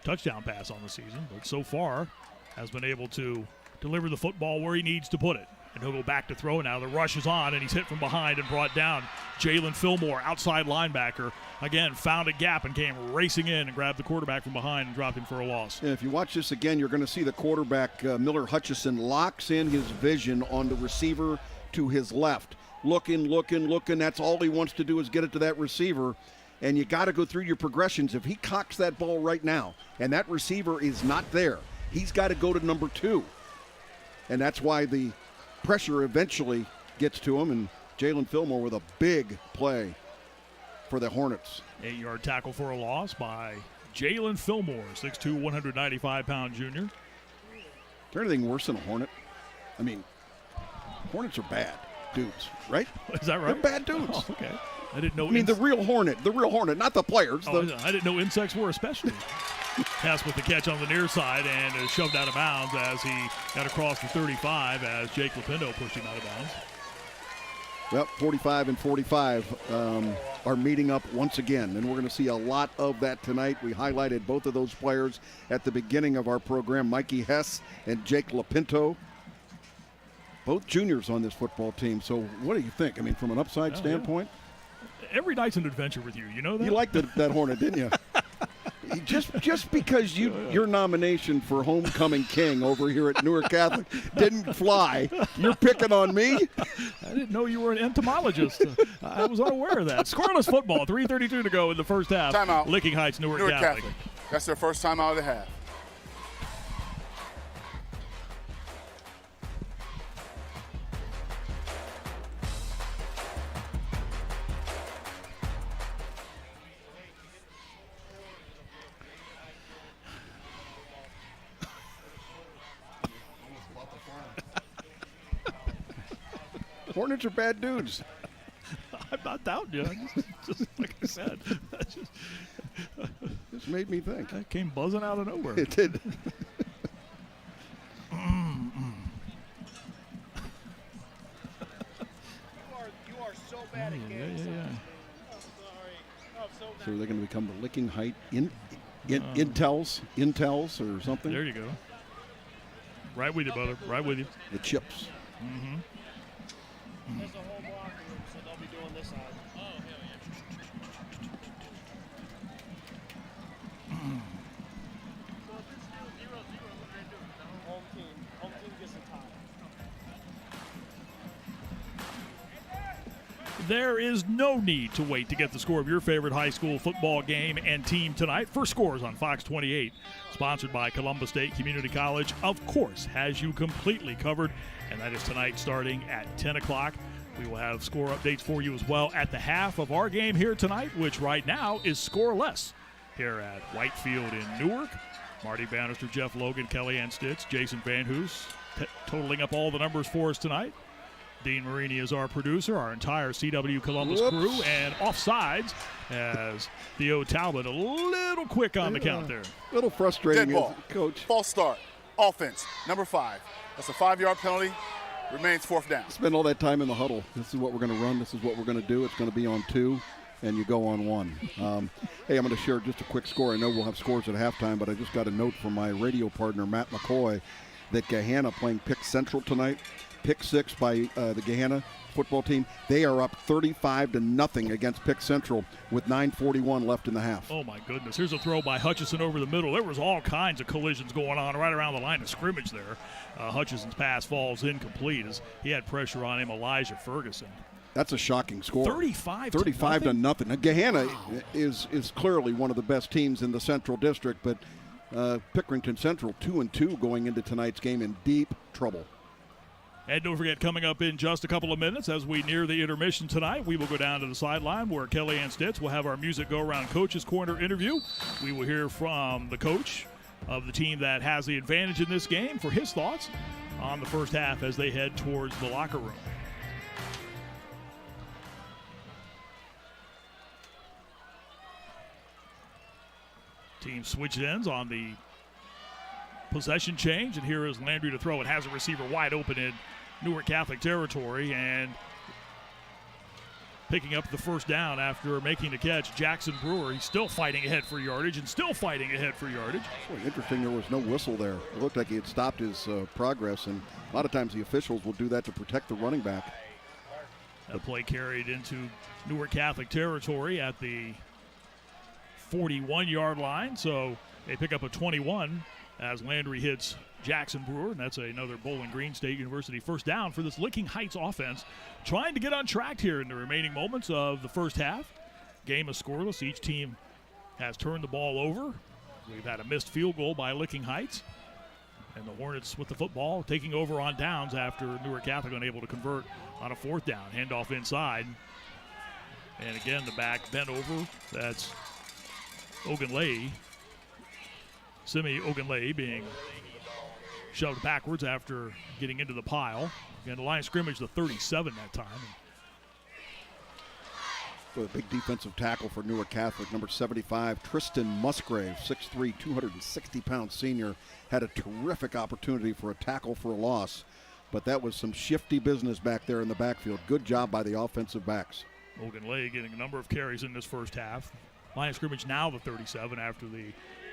touchdown pass on the season. But so far has been able to deliver the football where he needs to put it. And he'll go back to throw now. The rush is on, and he's hit from behind and brought down. Jalen Fillmore, outside linebacker, again, found a gap and came racing in and grabbed the quarterback from behind and dropped him for a loss. Yeah, if you watch this again, you're going to see the quarterback, Miller Hutchison, locks in his vision on the receiver to his left. Looking. That's all he wants to do is get it to that receiver. And you got to go through your progressions. If he cocks that ball right now and that receiver is not there, he's got to go to number 2. And that's why the pressure eventually gets to him. And Jalen Fillmore with a big play for the Hornets. 8-yard tackle for a loss by Jalen Fillmore, 6'2", 195-pound junior. Is there anything worse than a Hornet? I mean, Hornets are bad dudes, right? Is that right? They're bad dudes. Oh, okay. I didn't know. I mean, the real Hornet, not the players. I didn't know insects were especially. Pass with the catch on the near side and is shoved out of bounds as he got across the 35 as Jake Lopinto pushed him out of bounds. Well, 45 and 45 are meeting up once again, and we're going to see a lot of that tonight. We highlighted both of those players at the beginning of our program, Mikey Hess and Jake Lopinto. Both juniors on this football team. So what do you think? I mean, from an upside standpoint? Yeah. Every night's an adventure with you. You know that? You liked that Hornet, didn't you? Just because your nomination for homecoming king over here at Newark Catholic didn't fly, you're picking on me? I didn't know you were an entomologist. I was unaware of that. Scoreless football, 3:32 to go in the first half. Timeout. Licking Heights, Newark Catholic. That's their first time out of the half. Hornets are bad dudes. I'm not doubting you. Just like I said. This made me think. That came buzzing out of nowhere. It did. You are so bad at games. Yeah. I'm sorry. I'm so bad. So they're going to become the Licking Height Intels or something? There you go. Right with you, brother. Right with you. The Chips. Mm-hmm. There's a whole locker room, so they'll be doing this on. Oh, hell yeah. So if it's still 0-0, what are they doing? Home team gets the tie. There is no need to wait to get the score of your favorite high school football game and team tonight. First Scores on Fox 28, sponsored by Columbus State Community College, of course, has you completely covered, and that is tonight starting at 10 o'clock. We will have score updates for you as well at the half of our game here tonight, which right now is scoreless here at Whitefield in Newark. Marty Bannister, Jeff Logan, Kellyanne Stitz, Jason Van Hoos, totaling up all the numbers for us tonight. Dean Marini is our producer, our entire CW Columbus crew, and offsides as Theo Talbot a little quick on the count there. A little frustrating, Dead ball. Coach. False start. Offense, number 5. That's a 5-yard penalty. Remains 4th down. Spend all that time in the huddle. This is what we're going to run. This is what we're going to do. It's going to be on 2, and you go on 1. Hey, I'm going to share just a quick score. I know we'll have scores at halftime, but I just got a note from my radio partner, Matt McCoy, that Gahanna playing Pick Central tonight. Pick 6 by the Gahanna football team. They are up 35-0 against Pick Central with 9:41 left in the half. Oh, my goodness. Here's a throw by Hutchison over the middle. There was all kinds of collisions going on right around the line of scrimmage there. Hutchison's pass falls incomplete as he had pressure on him, Elijah Ferguson. That's a shocking score. 35 to nothing. Now, Gahanna is clearly one of the best teams in the Central District, but Pickerington Central 2-2 going into tonight's game in deep trouble. And don't forget, coming up in just a couple of minutes as we near the intermission tonight, we will go down to the sideline where Kellyanne Stitz will have our Music Go Around Coach's Corner interview. We will hear from the coach of the team that has the advantage in this game for his thoughts on the first half as they head towards the locker room. Team switched ends on the possession change, and here is Landry to throw. It has a receiver wide open in Newark Catholic territory, and picking up the first down after making the catch, Jackson Brewer. He's still fighting ahead for yardage and still fighting ahead for yardage. It's really interesting there was no whistle there. It looked like he had stopped his progress, and a lot of times the officials will do that to protect the running back. That play carried into Newark Catholic territory at the 41-yard line, so they pick up a 21 as Landry hits Jackson Brewer, and that's another Bowling Green State University first down for this Licking Heights offense, trying to get on track here in the remaining moments of the first half. Game is scoreless. Each team has turned the ball over. We've had a missed field goal by Licking Heights, and the Hornets with the football taking over on downs after Newark Catholic unable to convert on a 4th down. Handoff inside, and again the back bent over. That's Ogunleye. Simi Ogunleye being shoved backwards after getting into the pile. Again, the line of scrimmage, the 37 that time. For a big defensive tackle for Newark Catholic, number 75, Tristan Musgrave, 6'3", 260-pound senior, had a terrific opportunity for a tackle for a loss, but that was some shifty business back there in the backfield. Good job by the offensive backs. Ogunleye getting a number of carries in this first half. Line of scrimmage now the 37 after the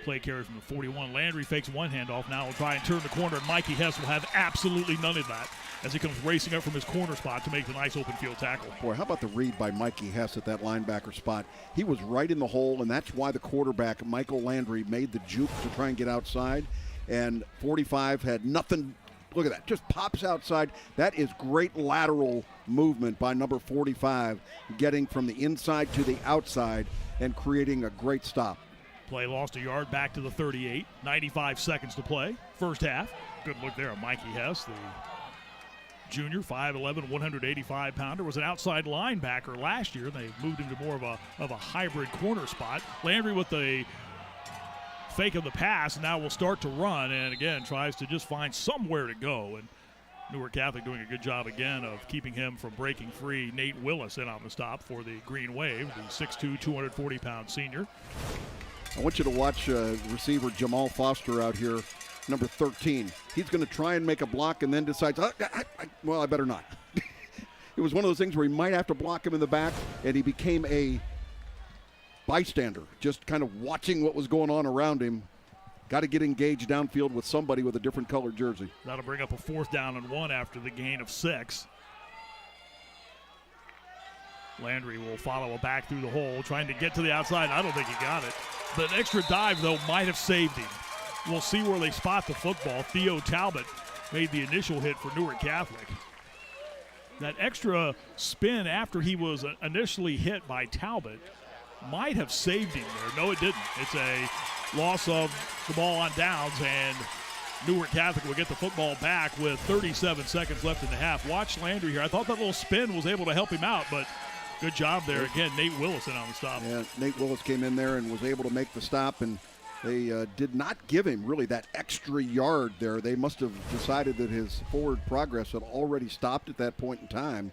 play carries from the 41. Landry fakes one handoff. Now will try and turn the corner, and Mikey Hess will have absolutely none of that as he comes racing up from his corner spot to make the nice open field tackle. Boy, how about the read by Mikey Hess at that linebacker spot? He was right in the hole, and that's why the quarterback, Michael Landry, made the juke to try and get outside, and 45 had nothing. Look at that, just pops outside. That is great lateral movement by number 45, getting from the inside to the outside and creating a great stop. Play lost a yard back to the 38. 95 seconds to play. First half. Good look there on Mikey Hess, the junior, 5'11", 185-pounder. Was an outside linebacker last year. They moved him to more of a hybrid corner spot. Landry with the fake of the pass, and now will start to run, and again tries to just find somewhere to go. And Newark Catholic doing a good job again of keeping him from breaking free. Nate Willis in on the stop for the Green Wave, the 6'2", 240-pound senior. I want you to watch receiver Jamal Foster out here, number 13. He's going to try and make a block and then decides, I better not. It was one of those things where he might have to block him in the back, and he became a bystander, just kind of watching what was going on around him. Got to get engaged downfield with somebody with a different colored jersey. That'll bring up a 4th down and 1 after the gain of 6. Landry will follow a back through the hole, trying to get to the outside. I don't think he got it. But an extra dive, though, might have saved him. We'll see where they spot the football. Theo Talbot made the initial hit for Newark Catholic. That extra spin after he was initially hit by Talbot might have saved him there. No, it didn't. It's a loss of the ball on downs, and Newark Catholic will get the football back with 37 seconds left in the half. Watch Landry here. I thought that little spin was able to help him out, but good job there. Again, Nate Willis in on the stop. Yeah, Nate Willis came in there and was able to make the stop, and They did not give him really that extra yard there. They must have decided that his forward progress had already stopped at that point in time.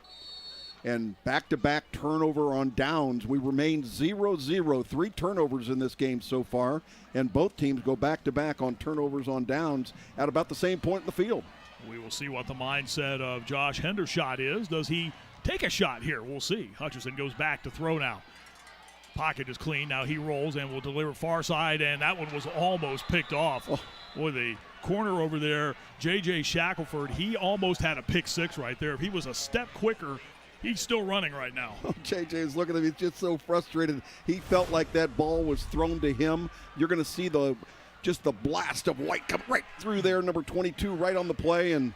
And back-to-back turnover on downs. We remain 0-0. 3 turnovers in this game so far, and both teams go back-to-back on turnovers on downs at about the same point in the field. We will see what the mindset of Josh Hendershot is. Does he take a shot here? We'll see. Hutchison goes back to throw now. Pocket is clean. Now he rolls and will deliver far side, and that one was almost picked off. Oh. Boy, the corner over there, J.J. Shackelford, he almost had a pick six right there. If he was a step quicker, he's still running right now. J.J. is looking at him. He's just so frustrated. He felt like that ball was thrown to him. You're going to see just the blast of white come right through there, number 22, right on the play, and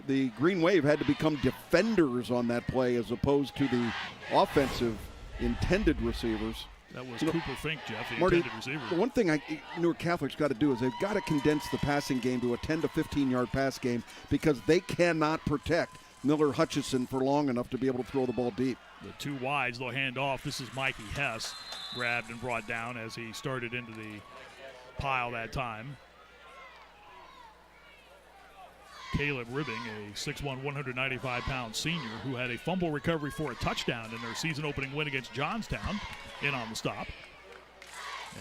the Green Wave had to become defenders on that play as opposed to the offensive intended receivers. That was Cooper Fink, Jeff, the Marty, intended receiver. The one thing Newark Catholic's got to do is they've got to condense the passing game to a 10 to 15-yard pass game because they cannot protect Miller Hutchison for long enough to be able to throw the ball deep. The 2 wides, they'll hand off. This is Mikey Hess, grabbed and brought down as he started into the pile that time. Caleb Ribbing, a 6'1", 195-pound senior who had a fumble recovery for a touchdown in their season-opening win against Johnstown, in on the stop.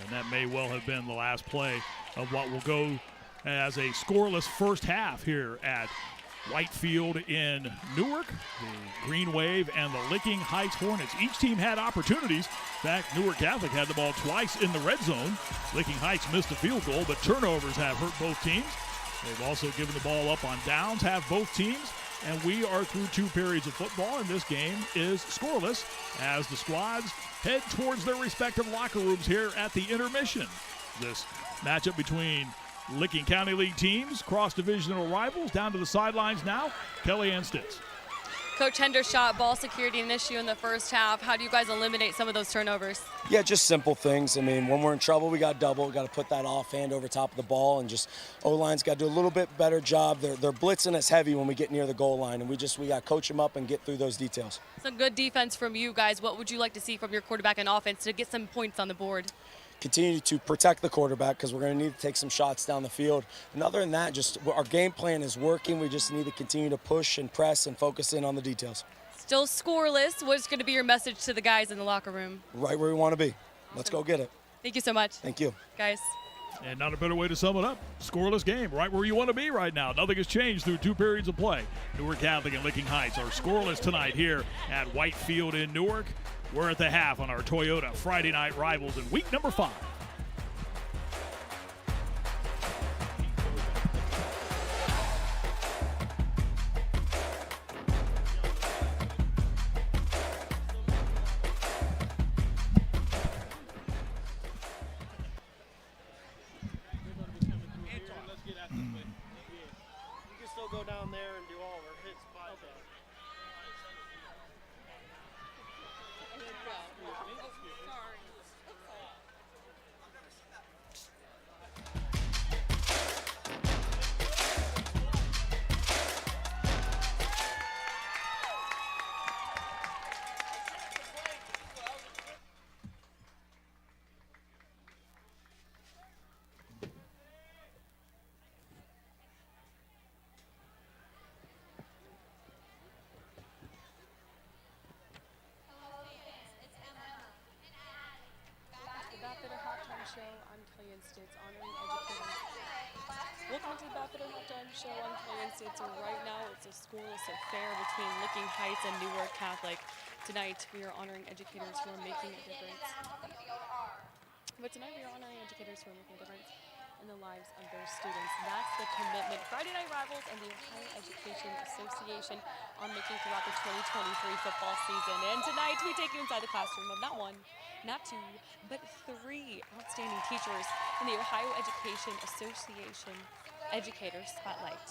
And that may well have been the last play of what will go as a scoreless first half here at Whitefield in Newark. The Green Wave and the Licking Heights Hornets. Each team had opportunities. In fact, Newark Catholic had the ball twice in the red zone. Licking Heights missed a field goal, but turnovers have hurt both teams. They've also given the ball up on downs, have both teams. And we are through 2 periods of football, and this game is scoreless as the squads head towards their respective locker rooms here at the intermission. This matchup between Licking County League teams, cross-divisional rivals, down to the sidelines now. Kellyanne Stitz. Coach Hendershot, ball security an issue in the first half. How do you guys eliminate some of those turnovers? Yeah, just simple things. I mean, when we're in trouble, we got double. We got to put that offhand over top of the ball, and just O-line's got to do a little bit better job. They're blitzing us heavy when we get near the goal line, and we got to coach them up and get through those details. Some good defense from you guys. What would you like to see from your quarterback and offense to get some points on the board? Continue to protect the quarterback because we're going to need to take some shots down the field. And other than that, just our game plan is working. We just need to continue to push and press and focus in on the details. Still scoreless. What's going to be your message to the guys in the locker room? Right where we want to be. Let's go get it. Thank you so much. Thank you. Guys. And not a better way to sum it up. Scoreless game, right where you want to be right now. Nothing has changed through 2 periods of play. Newark Catholic and Licking Heights are scoreless tonight here at Whitefield in Newark. We're at the half on our Toyota Friday Night Rivals in week number 5. Go down there and do all our hits by Welcome to the Baphomet Halftime Show on Kellyanne Stitz. Right now, it's a scoreless affair between Licking Heights and Newark Catholic. Tonight, we are honoring educators who are making a difference. But tonight, we are honoring educators who are making a difference in the lives of their students. That's the commitment Friday Night Rivals and the Ohio Education Association are making throughout the 2023 football season. And tonight, we take you inside the classroom of not 1, not 2, but 3 outstanding teachers in the Ohio Education Association Educator Spotlight.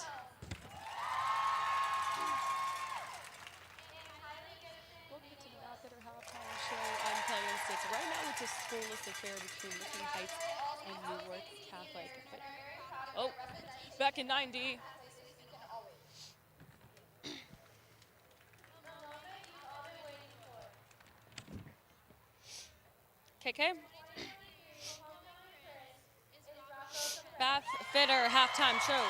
Welcome to the Baphomet Halftime Show on Kellyanne Stitz. Right now, it's a scoreless affair between Licking Heights and Newark Catholic. Oh, back in 90. KK? Bath Fitter halftime show.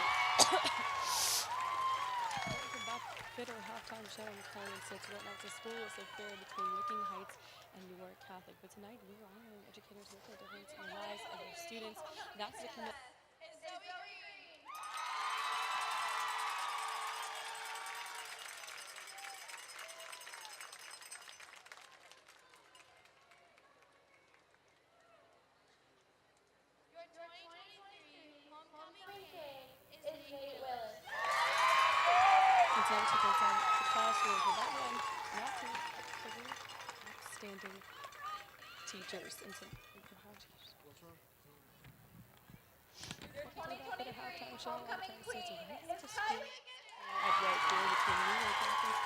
Fitter halftime show in Kelly 6 right now. It's a scoreless affair between Licking Heights and Newark Catholic. But tonight we are honoring educators making a difference in the lives of their students. That's the commitment. To go down the classroom for that one, not to three outstanding teachers and some how teachers. What's wrong? Welcome to the halftime show. I'm trying to say it's right to school. Up right there between Newark Catholic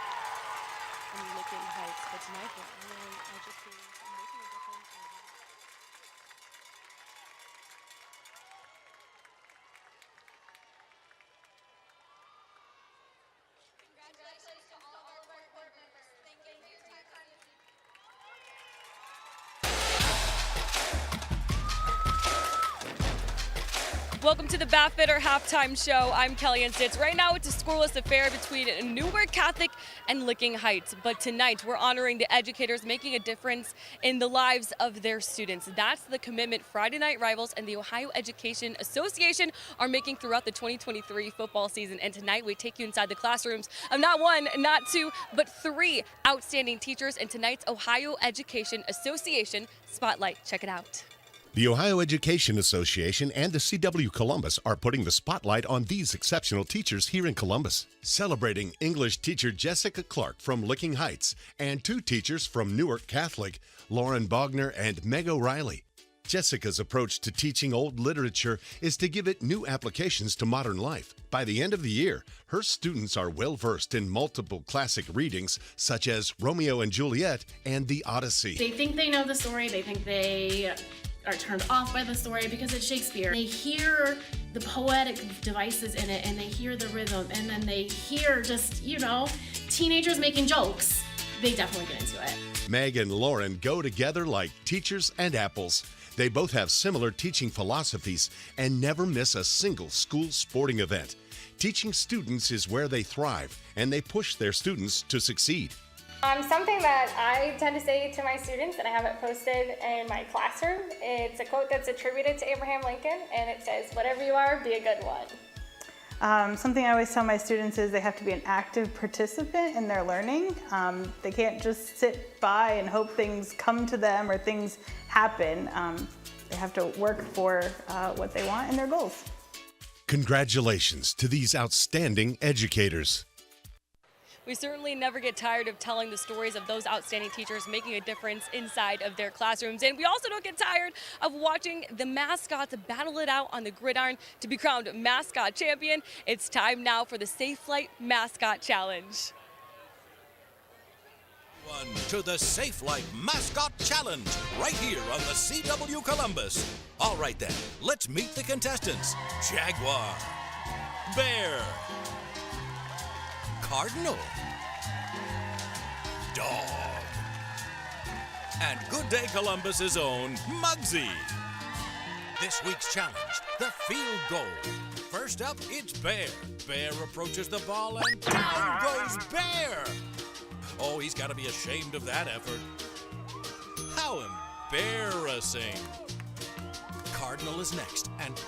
and Licking Heights. But tonight we're honoring educators and making a difference. Welcome to the Bath Fitter halftime show. I'm Kelly and Stitz. Right now it's a scoreless affair between Newark Catholic and Licking Heights. But tonight we're honoring the educators making a difference in the lives of their students. That's the commitment Friday Night Rivals and the Ohio Education Association are making throughout the 2023 football season. And tonight we take you inside the classrooms of not one, not two, but three outstanding teachers in tonight's Ohio Education Association Spotlight. Check it out. The Ohio Education Association and the CW Columbus are putting the spotlight on these exceptional teachers here in Columbus. Celebrating English teacher Jessica Clark from Licking Heights and two teachers from Newark Catholic, Lauren Bogner and Meg O'Reilly. Jessica's approach to teaching old literature is to give it new applications to modern life. By the end of the year, her students are well-versed in multiple classic readings such as Romeo and Juliet and The Odyssey. They think they know the story. They think they are turned off by the story because it's Shakespeare. They hear the poetic devices in it and they hear the rhythm and then they hear just, teenagers making jokes. They definitely get into it. Meg and Lauren go together like teachers and apples. They both have similar teaching philosophies and never miss a single school sporting event. Teaching students is where they thrive and they push their students to succeed. Something that I tend to say to my students, and I have it posted in my classroom, it's a quote that's attributed to Abraham Lincoln, and it says, "Whatever you are, be a good one." Something I always tell my students is they have to be an active participant in their learning. They can't just sit by and hope things come to them or things happen. They have to work for what they want and their goals. Congratulations to these outstanding educators. We certainly never get tired of telling the stories of those outstanding teachers making a difference inside of their classrooms. And we also don't get tired of watching the mascots battle it out on the gridiron to be crowned mascot champion. It's time now for the Safe Flight Mascot Challenge. To the Safe Flight Mascot Challenge, right here on the CW Columbus. All right then, let's meet the contestants. Jaguar, Bear, Cardinal, Dog, and Good Day Columbus's own Muggsy. This week's challenge, the field goal. First up, it's Bear. Bear approaches the ball and down goes Bear. Oh, he's got to be ashamed of that effort. How embarrassing. Cardinal is next, and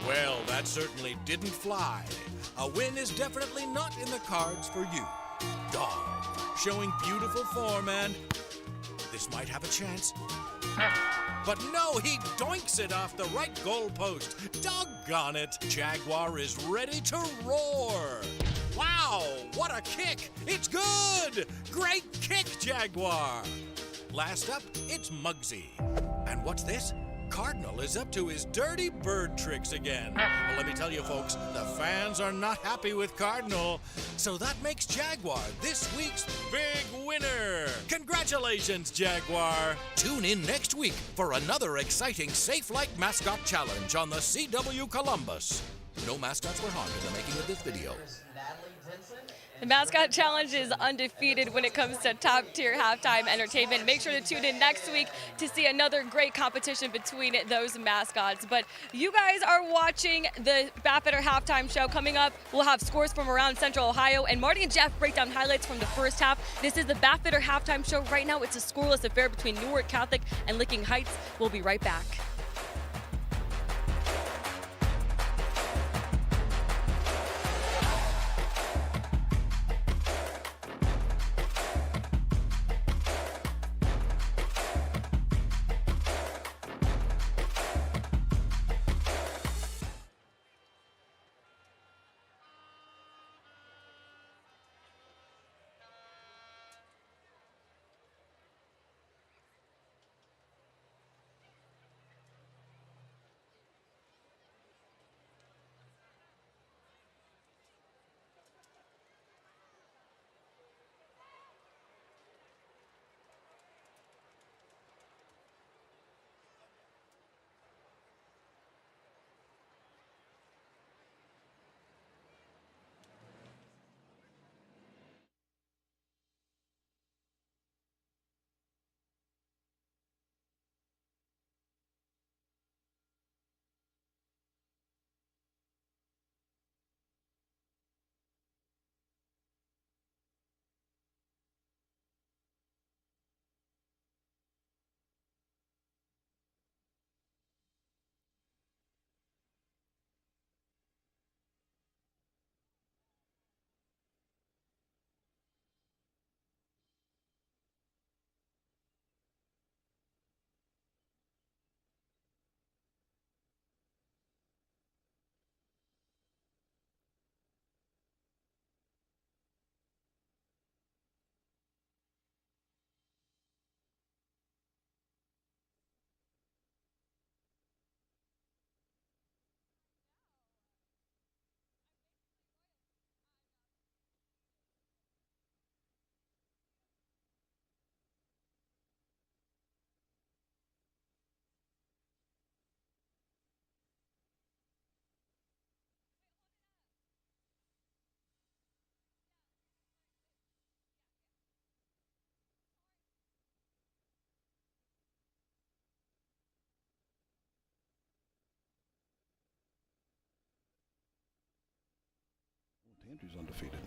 well, that certainly didn't fly. A win is definitely not in the cards for you. Dog, showing beautiful form, and this might have a chance. But no, he doinks it off the right goal post. Doggone it, Jaguar is ready to roar. Wow, what a kick! It's good! Great kick, Jaguar! Last up, it's Muggsy. And what's this? Cardinal is up to his dirty bird tricks again. Well, let me tell you folks, the fans are not happy with Cardinal, so that makes Jaguar this week's big winner. Congratulations, Jaguar. Tune in next week for another exciting Safe Flight Mascot Challenge on the CW Columbus. No mascots were harmed in the making of this video. The Mascot Challenge is undefeated when it comes to top-tier halftime entertainment. Make sure to tune in next week to see another great competition between those mascots. But you guys are watching the Baffetter Halftime Show. Coming up, we'll have scores from around Central Ohio, and Marty and Jeff break down highlights from the first half. This is the Baffetter Halftime Show. Right now, it's a scoreless affair between Newark Catholic and Licking Heights. We'll be right back. Andrew's undefeated.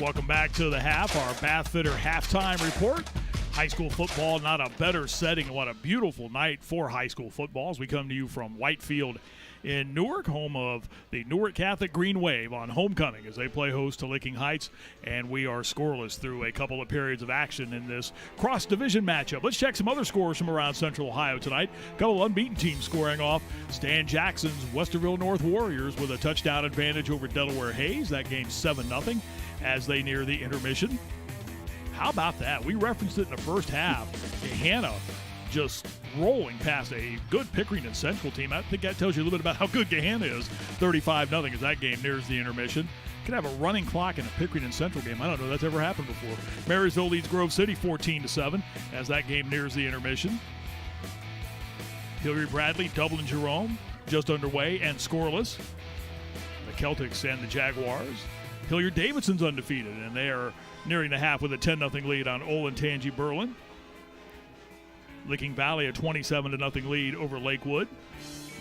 Welcome back to the half, our Baffetter halftime report. High school football, not a better setting. What a beautiful night for high school football as we come to you from Whitefield in Newark, home of the Newark Catholic Green Wave on homecoming as they play host to Licking Heights, and we are scoreless through a couple of periods of action in this cross-division matchup. Let's check some other scores from around Central Ohio tonight. A couple of unbeaten teams scoring off. Stan Jackson's Westerville North Warriors with a touchdown advantage over Delaware Hayes. That game 7-0 as they near the intermission. How about that? We referenced it in the first half. Gahanna just rolling past a good Pickering and Central team. I think that tells you a little bit about how good Gahanna is. 35-0 as that game nears the intermission. Could have a running clock in a Pickering and Central game. I don't know if that's ever happened before. Marysville leads Grove City 14-7 as that game nears the intermission. Hilliard Bradley, Dublin Jerome just underway and scoreless. The Celtics and the Jaguars. Hilliard Davidson's undefeated, and they are nearing the half with a 10-0 lead on Olentangy Berlin. Licking Valley a 27-0 lead over Lakewood.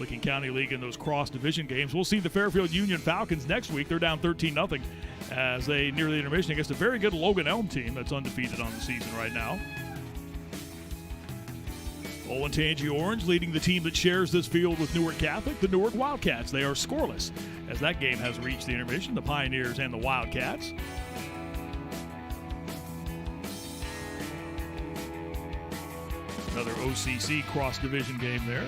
Licking County League in those cross-division games. We'll see the Fairfield Union Falcons next week. They're down 13-0 as they near the intermission against a very good Logan Elm team that's undefeated on the season right now. Olentangy Orange leading the team that shares this field with Newark Catholic, the Newark Wildcats. They are scoreless as that game has reached the intermission, the Pioneers and the Wildcats. Another OCC cross-division game there.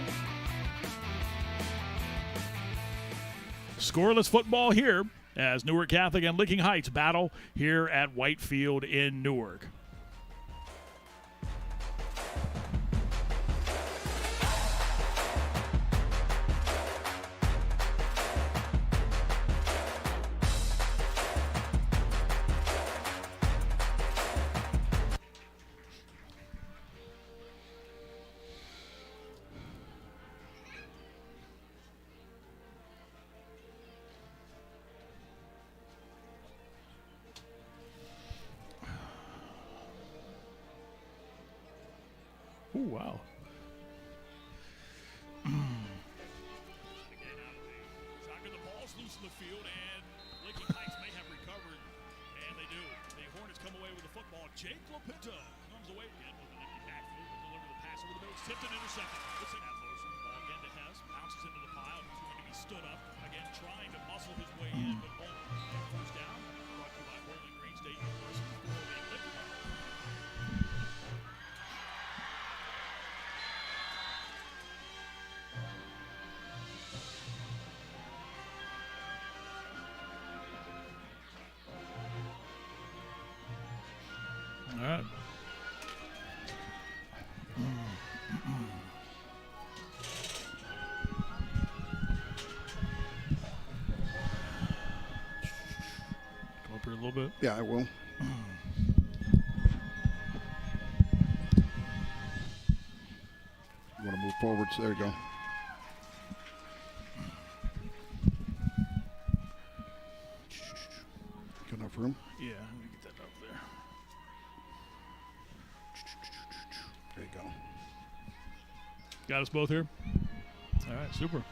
Scoreless football here as Newark Catholic and Licking Heights battle here at Whitefield in Newark. Ooh, wow. Soccer, the ball's loose in the field, and Licking Heights may have recovered, and they do. The Hornets come away with the football. Jake LaPinta comes away again with an empty backfield, but deliver the pass over the middle. It's tipped and intercepted. It's in that motion. Ball again to Hess. Bounces into the pile. He's going to be stood up. Again, trying to muscle his way in, but won't. And first down. Brought to you by Bowling Green State University. All right. Come up here a little bit. Yeah, I will. You want to move forward? So there you go. Got enough room? Yeah, let me get that up there. There you go. Got us both here? All right, super.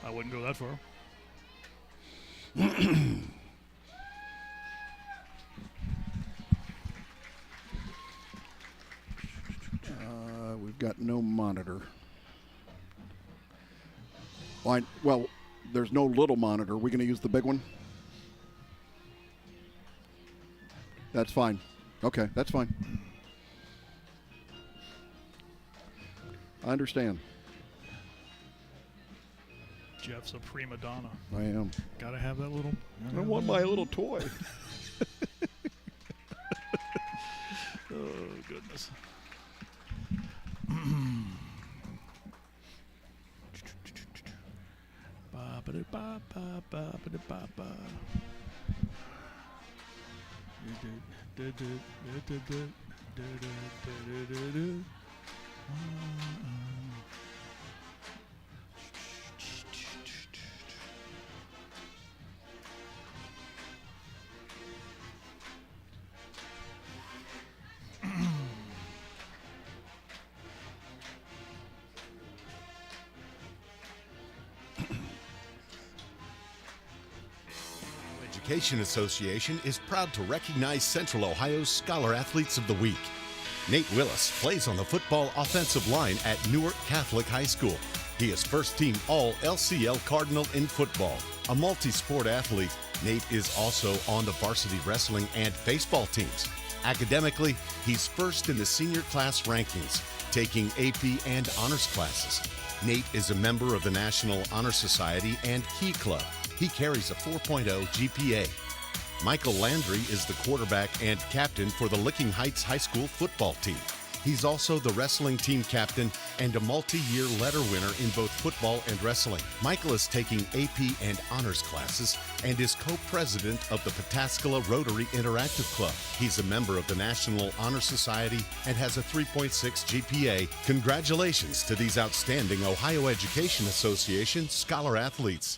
I wouldn't go that far. We've got no monitor. Well, there's no little monitor. Are we going to use the big one? That's fine. Okay, that's fine. I understand. Jeff's a prima donna. I am. Gotta have that little. I want my little toy. Oh, goodness. Education Association is proud to recognize Central Ohio's Scholar Athletes of the Week. Nate Willis plays on the football offensive line at Newark Catholic High School. He is first-team All-LCL Cardinal in football. A multi-sport athlete, Nate is also on the varsity wrestling and baseball teams. Academically, he's first in the senior class rankings, taking AP and honors classes. Nate is a member of the National Honor Society and Key Club. He carries a 4.0 GPA. Michael Landry is the quarterback and captain for the Licking Heights High School football team. He's also the wrestling team captain and a multi-year letter winner in both football and wrestling. Michael is taking AP and honors classes and is co-president of the Pataskala Rotary Interactive Club. He's a member of the National Honor Society and has a 3.6 GPA. Congratulations to these outstanding Ohio Education Association Scholar Athletes.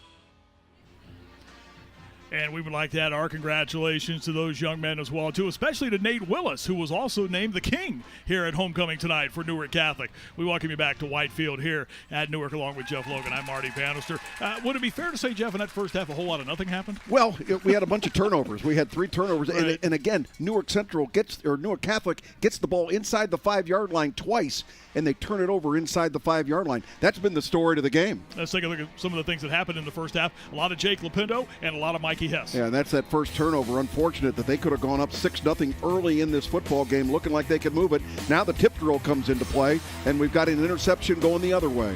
And we would like to add our congratulations to those young men as well, too, especially to Nate Willis, who was also named the king here at homecoming tonight for Newark Catholic. We welcome you back to Whitefield here at Newark along with Jeff Logan. I'm Marty Bannister. Would it be fair to say, Jeff, in that first half a whole lot of nothing happened? Well, we had a bunch of turnovers. We had 3 turnovers. Right. And again, Newark Catholic gets the ball inside the 5-yard line twice, and they turn it over inside the 5-yard line. That's been the story to the game. Let's take a look at some of the things that happened in the first half. A lot of Jake Lapinto and a lot of Mikey Hess. Yeah, and that's that first turnover. Unfortunate that they could have gone up 6-0 early in this football game, looking like they could move it. Now the tip drill comes into play, and we've got an interception going the other way.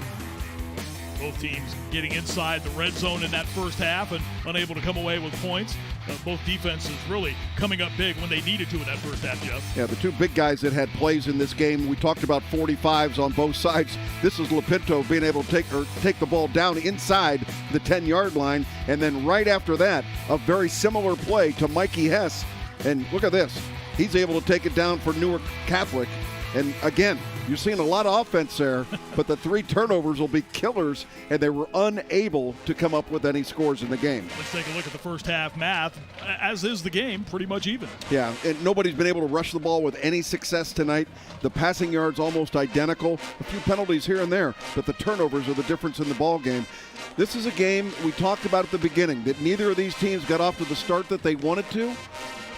Both teams getting inside the red zone in that first half and unable to come away with points. Both defenses really coming up big when they needed to in that first half, Jeff. Yeah, the 2 big guys that had plays in this game, we talked about 45s on both sides. This is Lapinto being able to take the ball down inside the 10-yard line, and then right after that, a very similar play to Mikey Hess. And look at this. He's able to take it down for Newark Catholic. And again, you're seeing a lot of offense there, but the 3 turnovers will be killers, and they were unable to come up with any scores in the game. Let's take a look at the first half math. As is the game, pretty much even. Yeah, and nobody's been able to rush the ball with any success tonight. The passing yards almost identical. A few penalties here and there, but the turnovers are the difference in the ball game. This is a game we talked about at the beginning, that neither of these teams got off to the start that they wanted to.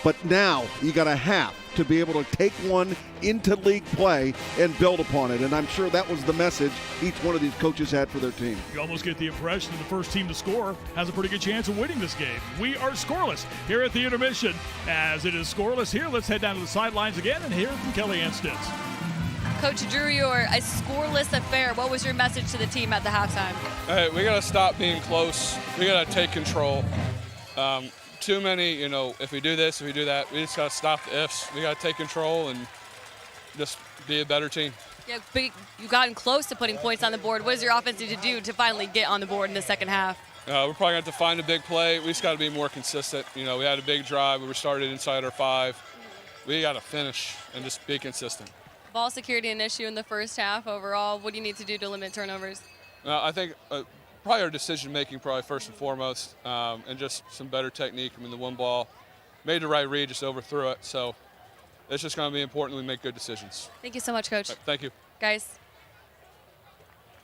But now you got to have to be able to take one into league play and build upon it. And I'm sure that was the message each one of these coaches had for their team. You almost get the impression that the first team to score has a pretty good chance of winning this game. We are scoreless here at the intermission. As it is scoreless here, let's head down to the sidelines again and hear from Kelly Ann Stitz. Coach Drew, you're a scoreless affair. What was your message to the team at the halftime? Hey, we got to stop being close. We got to take control. Too many, if we do this, if we do that, we just got to stop the ifs. We got to take control and just be a better team. Yeah, but you've gotten close to putting points on the board. What does your offense need to do to finally get on the board in the second half? We're probably going to have to find a big play. We just got to be more consistent. We had a big drive. We started inside our 5. We got to finish and just be consistent. Ball security an issue in the first half overall. What do you need to do to limit turnovers? I think probably our decision-making probably first and foremost, and just some better technique. The one ball made the right read, just overthrew it. So it's just going to be important we make good decisions. Thank you so much, Coach. Right, thank you. Guys.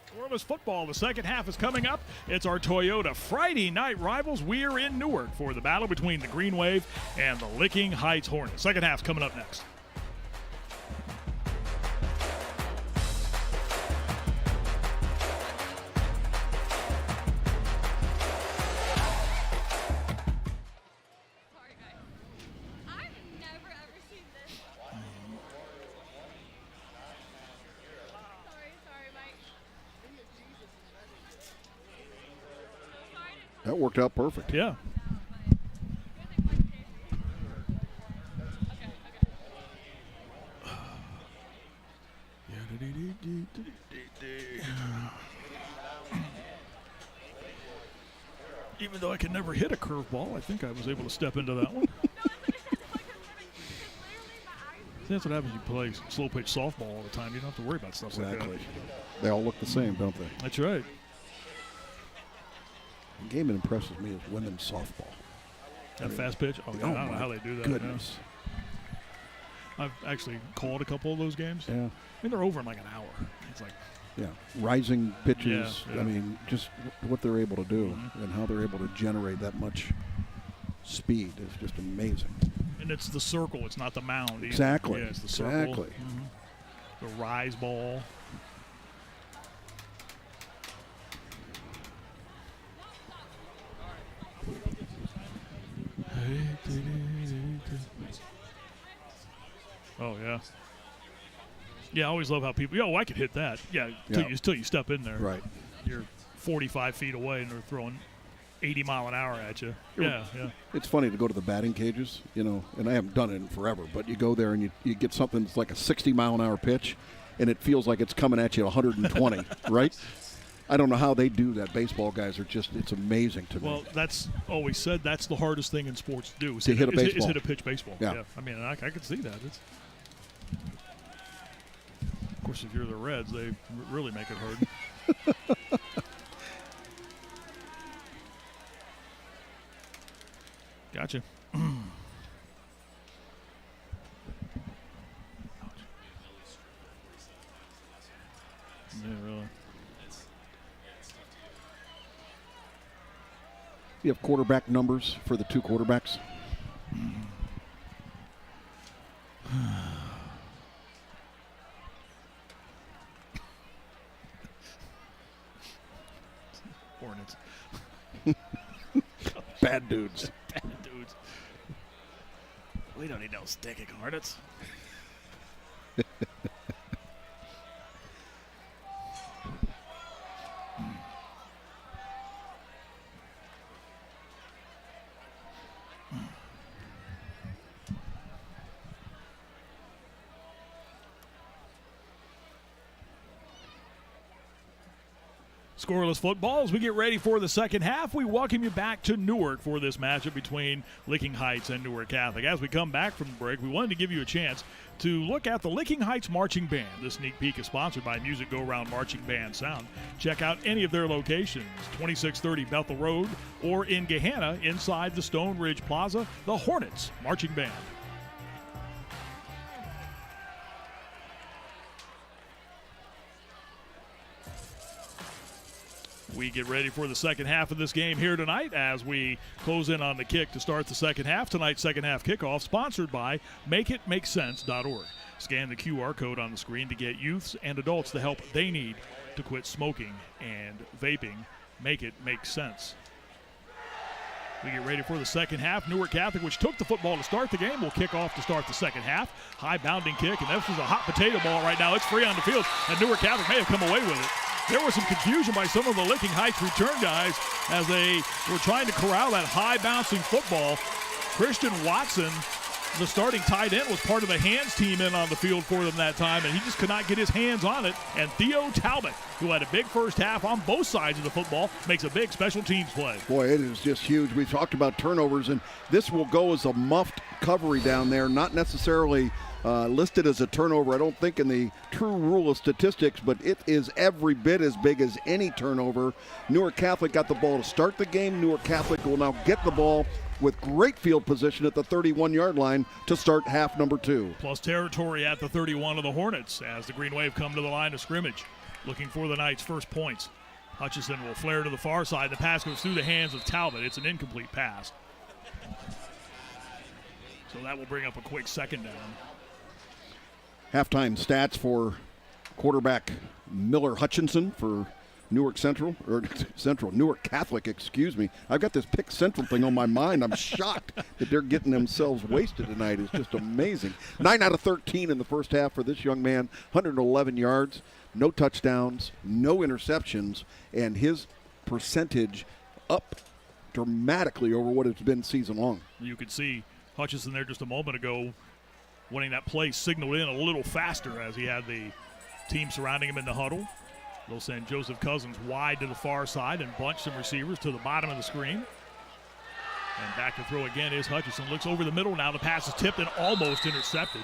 Scoreless football. The second half is coming up. It's our Toyota Friday night rivals. We're in Newark for the battle between the Green Wave and the Licking Heights Hornets. Second half's coming up next. That worked out perfect. Yeah. Even though I can never hit a curveball, I think I was able to step into that one. That's what happens when you play slow pitch softball all the time. You don't have to worry about stuff like that. They all look the same, don't they? That's right. The game that impresses me is women's softball. That fast pitch? Oh, I don't know how they do that. Goodness. I've actually called a couple of those games. Yeah. They're over in like an hour. It's like, yeah, rising pitches. Yeah. Just what they're able to do and how they're able to generate that much speed is just amazing. And it's the circle. It's not the mound either. Exactly. Yeah, it's the circle. Exactly. The rise ball. Oh, yeah. Yeah, I always love how people, I could hit that. Yeah, till you step in there. Right. You're 45 feet away and they're throwing 80 mile an hour at you. Yeah. It's funny to go to the batting cages, and I haven't done it in forever, but you go there and you get something that's like a 60 mile an hour pitch and it feels like it's coming at you at 120, right? I don't know how they do that. Baseball guys are it's amazing to me. Well, that's always said that's the hardest thing in sports to do. To hit a baseball. Is hit a pitch baseball. Yeah. I mean, I can see that. Of course, if you're the Reds, they really make it hard. Gotcha. Yeah, really. You have quarterback numbers for the two quarterbacks? Hornets. Bad dudes. Bad dudes. We don't need no stinking Hornets. Scoreless football as we get ready for the second half. We welcome you back to Newark for this matchup between Licking Heights and Newark Catholic. As we come back from the break, we wanted to give you a chance to look at the Licking Heights Marching Band. This sneak peek is sponsored by Music Go Round Marching Band Sound. Check out any of their locations, 2630 Bethel Road or in Gahanna inside the Stone Ridge Plaza, the Hornets Marching Band. We get ready for the second half of this game here tonight as we close in on the kick to start the second half. Tonight's second half kickoff sponsored by MakeItMakeSense.org. Scan the QR code on the screen to get youths and adults the help they need to quit smoking and vaping. Make it make sense. We get ready for the second half. Newark Catholic, which took the football to start the game, will kick off to start the second half. High bounding kick, and this is a hot potato ball right now. It's free on the field, and Newark Catholic may have come away with it. There was some confusion by some of the Licking Heights return guys as they were trying to corral that high bouncing football. Christian Watson, the starting tight end, was part of the hands team in on the field for them that time, and he just could not get his hands on it. And Theo Talbot, who had a big first half on both sides of the football, makes a big special teams play. Boy, it is just huge. We've talked about turnovers, and this will go as a muffed recovery down there, not necessarily listed as a turnover, I don't think, in the true rule of statistics, but it is every bit as big as any turnover. Newark Catholic got the ball to start the game. Newark Catholic will now get the ball with great field position at the 31-yard line to start half number 2. Plus territory at the 31 of the Hornets as the Green Wave come to the line of scrimmage, looking for the Knights' first points. Hutchison will flare to the far side. The pass goes through the hands of Talbot. It's an incomplete pass. So that will bring up a quick second down. Halftime stats for quarterback Miller Hutchinson for Newark Newark Catholic, excuse me. I've got this Pick Central thing on my mind. I'm shocked that they're getting themselves wasted tonight. It's just amazing. 9 out of 13 in the first half for this young man. 111 yards, no touchdowns, no interceptions, and his percentage up dramatically over what it's been season long. You could see Hutchison there just a moment ago wanting that play signaled in a little faster as he had the team surrounding him in the huddle. They'll send Joseph Cousins wide to the far side and bunch some receivers to the bottom of the screen. And back to throw again is Hutchison. Looks over the middle now. The pass is tipped and almost intercepted.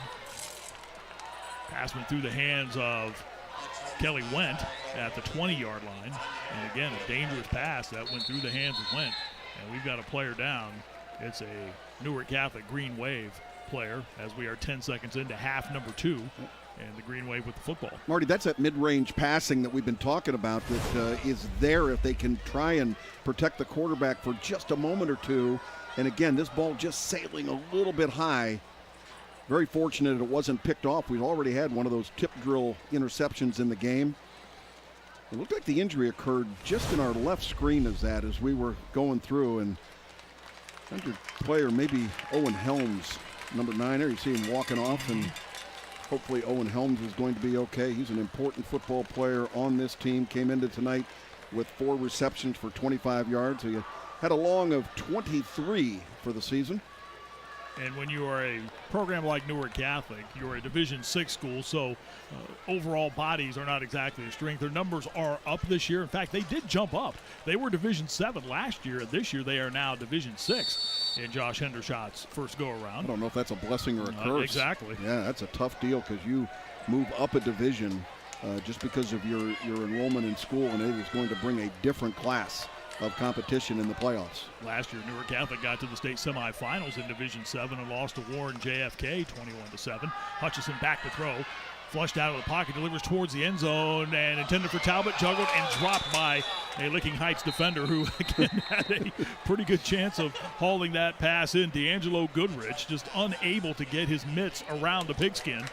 Pass went through the hands of Kelly Went at the 20-yard line. And again, a dangerous pass that went through the hands of Went. And we've got a player down. It's a Newark Catholic Green Wave player as we are 10 seconds into half number 2. And the Green Wave with the football. Marty, that's that mid-range passing that we've been talking about that is there if they can try and protect the quarterback for just a moment or two. And again, this ball just sailing a little bit high. Very fortunate it wasn't picked off. We've already had one of those tip drill interceptions in the game. It looked like the injury occurred just in our left screen as we were going through. And injured player, maybe Owen Helms, number 9 there. You see him walking off, and hopefully Owen Helms is going to be okay. He's an important football player on this team. Came into tonight with 4 receptions for 25 yards. He had a long of 23 for the season. And when you are a program like Newark Catholic, you're a Division 6 school, so overall bodies are not exactly a strength. Their numbers are up this year. In fact, they did jump up. They were Division 7 last year. This year they are now Division 6 in Josh Hendershot's first go-around. I don't know if that's a blessing or a curse. Exactly. Yeah, that's a tough deal because you move up a division just because of your enrollment in school, and it is going to bring a different class of competition in the playoffs. Last year, Newark Catholic got to the state semifinals in Division 7 and lost to Warren JFK 21-7. Hutchison back to throw. Flushed out of the pocket, delivers towards the end zone, and intended for Talbot, juggled and dropped by a Licking Heights defender who, again, had a pretty good chance of hauling that pass in. D'Angelo Goodrich just unable to get his mitts around the pigskin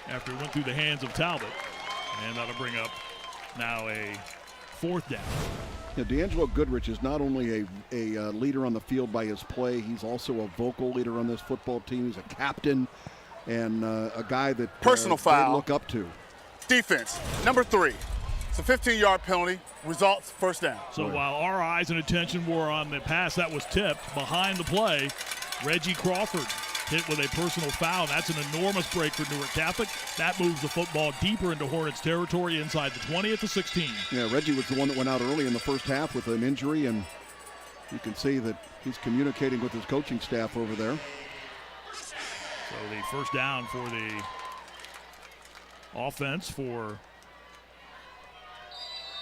after it went through the hands of Talbot. And that'll bring up now a 4th down. Yeah, D'Angelo Goodrich is not only a leader on the field by his play, he's also a vocal leader on this football team. He's a captain. And a guy that personal foul they look up to. Defense, number 3. It's a 15-yard penalty. Results, first down. So while our eyes and attention were on the pass that was tipped, behind the play, Reggie Crawford hit with a personal foul. That's an enormous break for Newark Catholic. That moves the football deeper into Hornets territory inside the 20 at the 16. Yeah, Reggie was the one that went out early in the first half with an injury, and you can see that he's communicating with his coaching staff over there. So the first down for the offense for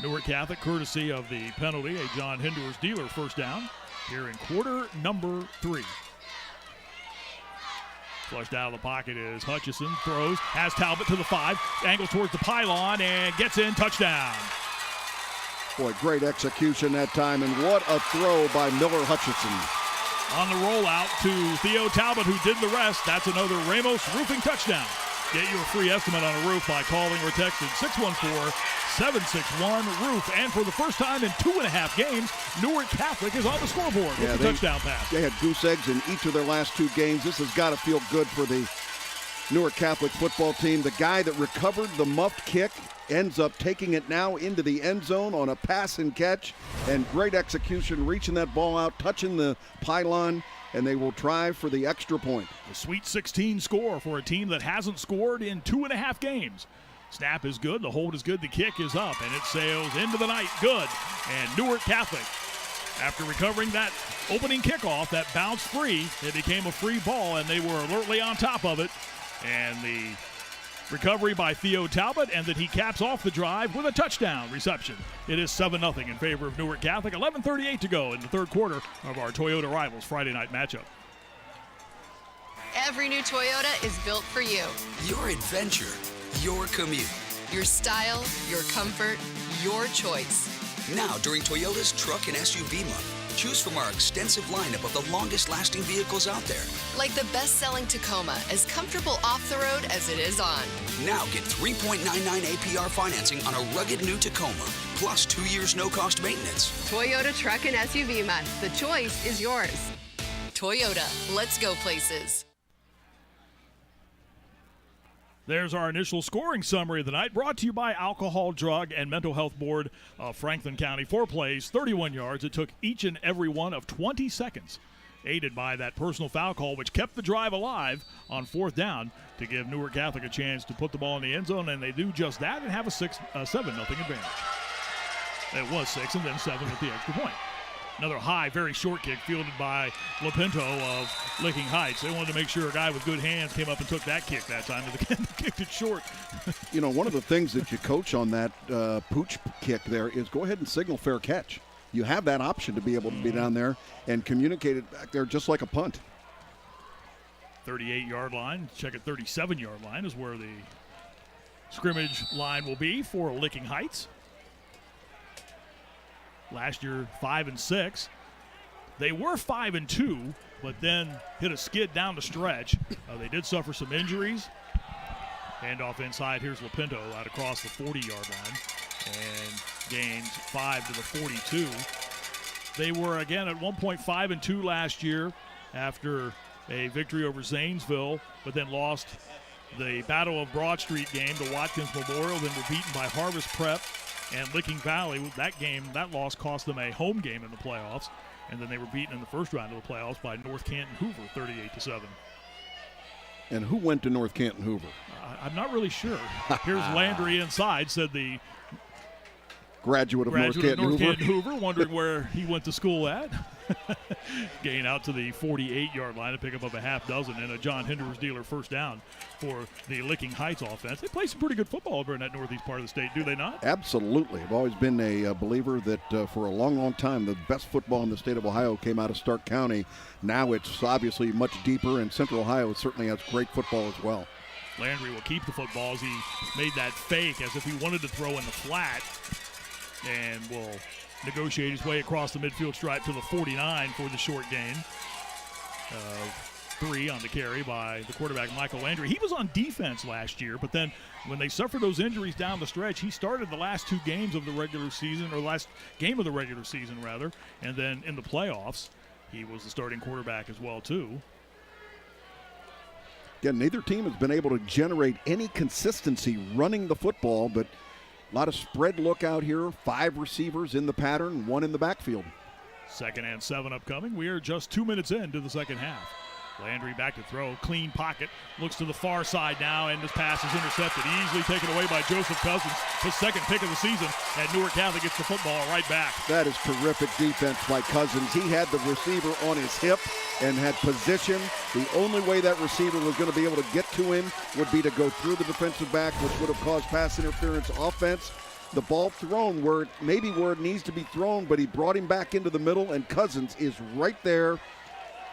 Newark Catholic, courtesy of the penalty, a John Hindor's dealer first down here in quarter number 3. Flushed out of the pocket is Hutchison, throws, has Talbot to the 5, angles towards the pylon, and gets in, touchdown. Boy, great execution that time, and what a throw by Miller Hutchison. On the rollout to Theo Talbot, who did the rest. That's another Ramos Roofing touchdown. Get your free estimate on a roof by calling or texting 614-761-ROOF. And for the first time in 2.5 games, Newark Catholic is on the scoreboard with a touchdown pass. They had goose eggs in each of their last 2 games. This has got to feel good for the Newark Catholic football team. The guy that recovered the muffed kick ends up taking it now into the end zone on a pass and catch, and great execution, reaching that ball out, touching the pylon, and they will try for the extra point. The Sweet 16 score for a team that hasn't scored in 2.5 games. Snap is good, the hold is good, the kick is up, and it sails into the night good. And Newark Catholic, after recovering that opening kickoff, that bounced free, it became a free ball, and they were alertly on top of it. And the recovery by Theo Talbot, and that he caps off the drive with a touchdown reception. It is 7-0 in favor of Newark Catholic. 11:38 to go in the third quarter of our Toyota Rivals Friday night matchup. Every new Toyota is built for you. Your adventure, your commute. Your style, your comfort, your choice. Now during Toyota's Truck and SUV Month, choose from our extensive lineup of the longest-lasting vehicles out there. Like the best-selling Tacoma, as comfortable off the road as it is on. Now get 3.99 APR financing on a rugged new Tacoma, plus 2 years no-cost maintenance. Toyota Truck and SUV Month. The choice is yours. Toyota, let's go places. There's our initial scoring summary of the night, brought to you by Alcohol, Drug, and Mental Health Board of Franklin County. 4 plays, 31 yards. It took each and every one of 20 seconds, aided by that personal foul call, which kept the drive alive on 4th down to give Newark Catholic a chance to put the ball in the end zone, and they do just that and have a 7-0 advantage. It was 6 and then 7 with the extra point. Another high, very short kick fielded by Lapinto of Licking Heights. They wanted to make sure a guy with good hands came up and took that kick that time. They kicked it short. You know, one of the things that you coach on that pooch kick there is go ahead and signal fair catch. You have that option to be able to be down there and communicate it back there just like a punt. 38-yard line. Check it, 37-yard line is where the scrimmage line will be for Licking Heights. Last year, 5-6. They were 5-2, but then hit a skid down the stretch. They did suffer some injuries. Handoff inside. Here's Lapinto out across the 40-yard line and gains 5 to the 42. They were, again, at 1.5-2 last year after a victory over Zanesville, but then lost the Battle of Broad Street game to Watkins Memorial, then were beaten by Harvest Prep and Licking Valley. That loss cost them a home game in the playoffs, and then they were beaten in the first round of the playoffs by North Canton Hoover 38-7. And who went to North Canton Hoover? I'm not really sure. Here's Landry inside, said the graduate of North Canton Hoover, wondering where he went to school at. Gain out to the 48-yard line to pick up a half dozen, and a John Hinderers dealer first down for the Licking Heights offense. They play some pretty good football over in that northeast part of the state, do they not? Absolutely. I've always been a believer that for a long, long time, the best football in the state of Ohio came out of Stark County. Now it's obviously much deeper, and Central Ohio certainly has great football as well. Landry will keep the football as he made that fake as if he wanted to throw in the flat, and will negotiate his way across the midfield stripe to the 49 for the short gain. 3 on the carry by the quarterback, Michael Landry. He was on defense last year, but then when they suffered those injuries down the stretch, he started the last 2 games of the regular season, or last game of the regular season, rather, and then in the playoffs, he was the starting quarterback as well, too. Again, neither team has been able to generate any consistency running the football, but a lot of spread look out here. 5 receivers in the pattern, 1 in the backfield. 2nd and 7 upcoming. We are just 2 minutes into the second half. Landry back to throw, clean pocket, looks to the far side now, and this pass is intercepted. Easily taken away by Joseph Cousins, his 2nd pick of the season, and Newark Catholic gets the football right back. That is terrific defense by Cousins. He had the receiver on his hip and had position. The only way that receiver was going to be able to get to him would be to go through the defensive back, which would have caused pass interference offense. The ball thrown where it needs to be thrown, but he brought him back into the middle, and Cousins is right there.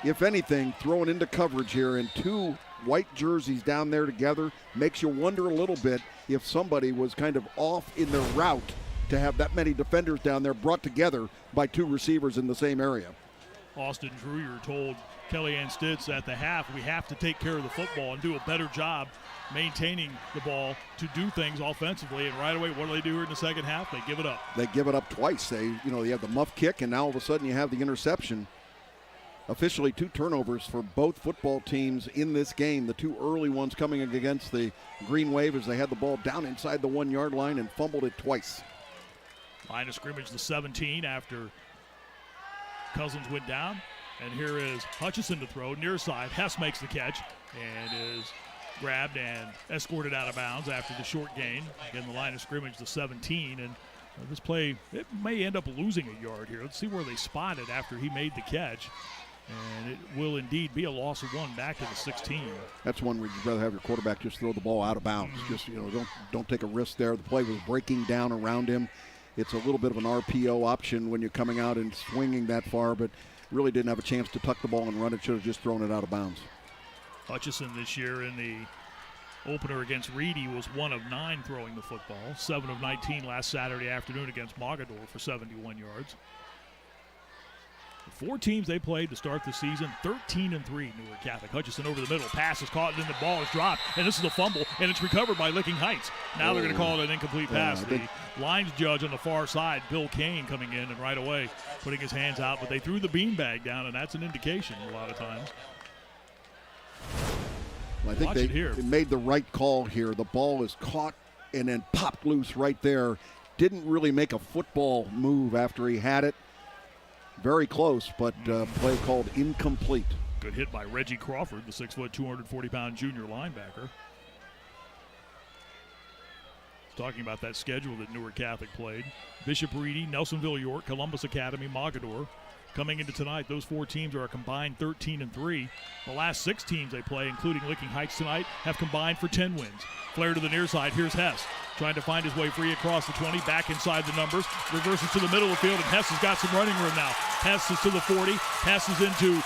If anything, thrown into coverage here, and 2 white jerseys down there together makes you wonder a little bit if somebody was kind of off in their route to have that many defenders down there brought together by 2 receivers in the same area. Austin Dreyer told Kellyanne Stitz at the half, we have to take care of the football and do a better job maintaining the ball to do things offensively. And right away, what do they do here in the second half? They give it up. They give it up twice. They have the muff kick, and now all of a sudden you have the interception. Officially 2 turnovers for both football teams in this game. The 2 early ones coming against the Green Wave as they had the ball down inside the 1-yard line and fumbled it twice. Line of scrimmage, the 17 after Cousins went down. And here is Hutchison to throw, near side. Hess makes the catch and is grabbed and escorted out of bounds after the short gain. Again, the line of scrimmage, the 17. And this play, it may end up losing a yard here. Let's see where they spot it after he made the catch. And it will indeed be a loss of 1 back to the 16. That's one where you'd rather have your quarterback just throw the ball out of bounds. Just, don't take a risk there. The play was breaking down around him. It's a little bit of an RPO option when you're coming out and swinging that far, but really didn't have a chance to tuck the ball and run it. Should have just thrown it out of bounds. Hutchison this year in the opener against Reedy was 1 of 9 throwing the football. 7 of 19 last Saturday afternoon against Mogador for 71 yards. The 4 teams they played to start the season, 13-3 Newark Catholic. Hutchison over the middle, pass is caught, and then the ball is dropped, and this is a fumble, and it's recovered by Licking Heights. Now they're going to call it an incomplete pass. The lines judge on the far side, Bill Kane, coming in and right away putting his hands out, but they threw the beanbag down, and that's an indication a lot of times. Well, I think they made the right call here. The ball is caught and then popped loose right there. Didn't really make a football move after he had it. Very close, but play called incomplete. Good hit by Reggie Crawford, the 6', 240-pound junior linebacker. Talking about that schedule that Newark Catholic played. Bishop Reedy, Nelsonville York, Columbus Academy, Mogador. Coming into tonight, those 4 teams are a combined 13-3. The last 6 teams they play, including Licking Heights tonight, have combined for 10 wins. Flare to the near side. Here's Hess trying to find his way free across the 20, back inside the numbers, reverses to the middle of the field, and Hess has got some running room now. Hess is to the 40, Hess is into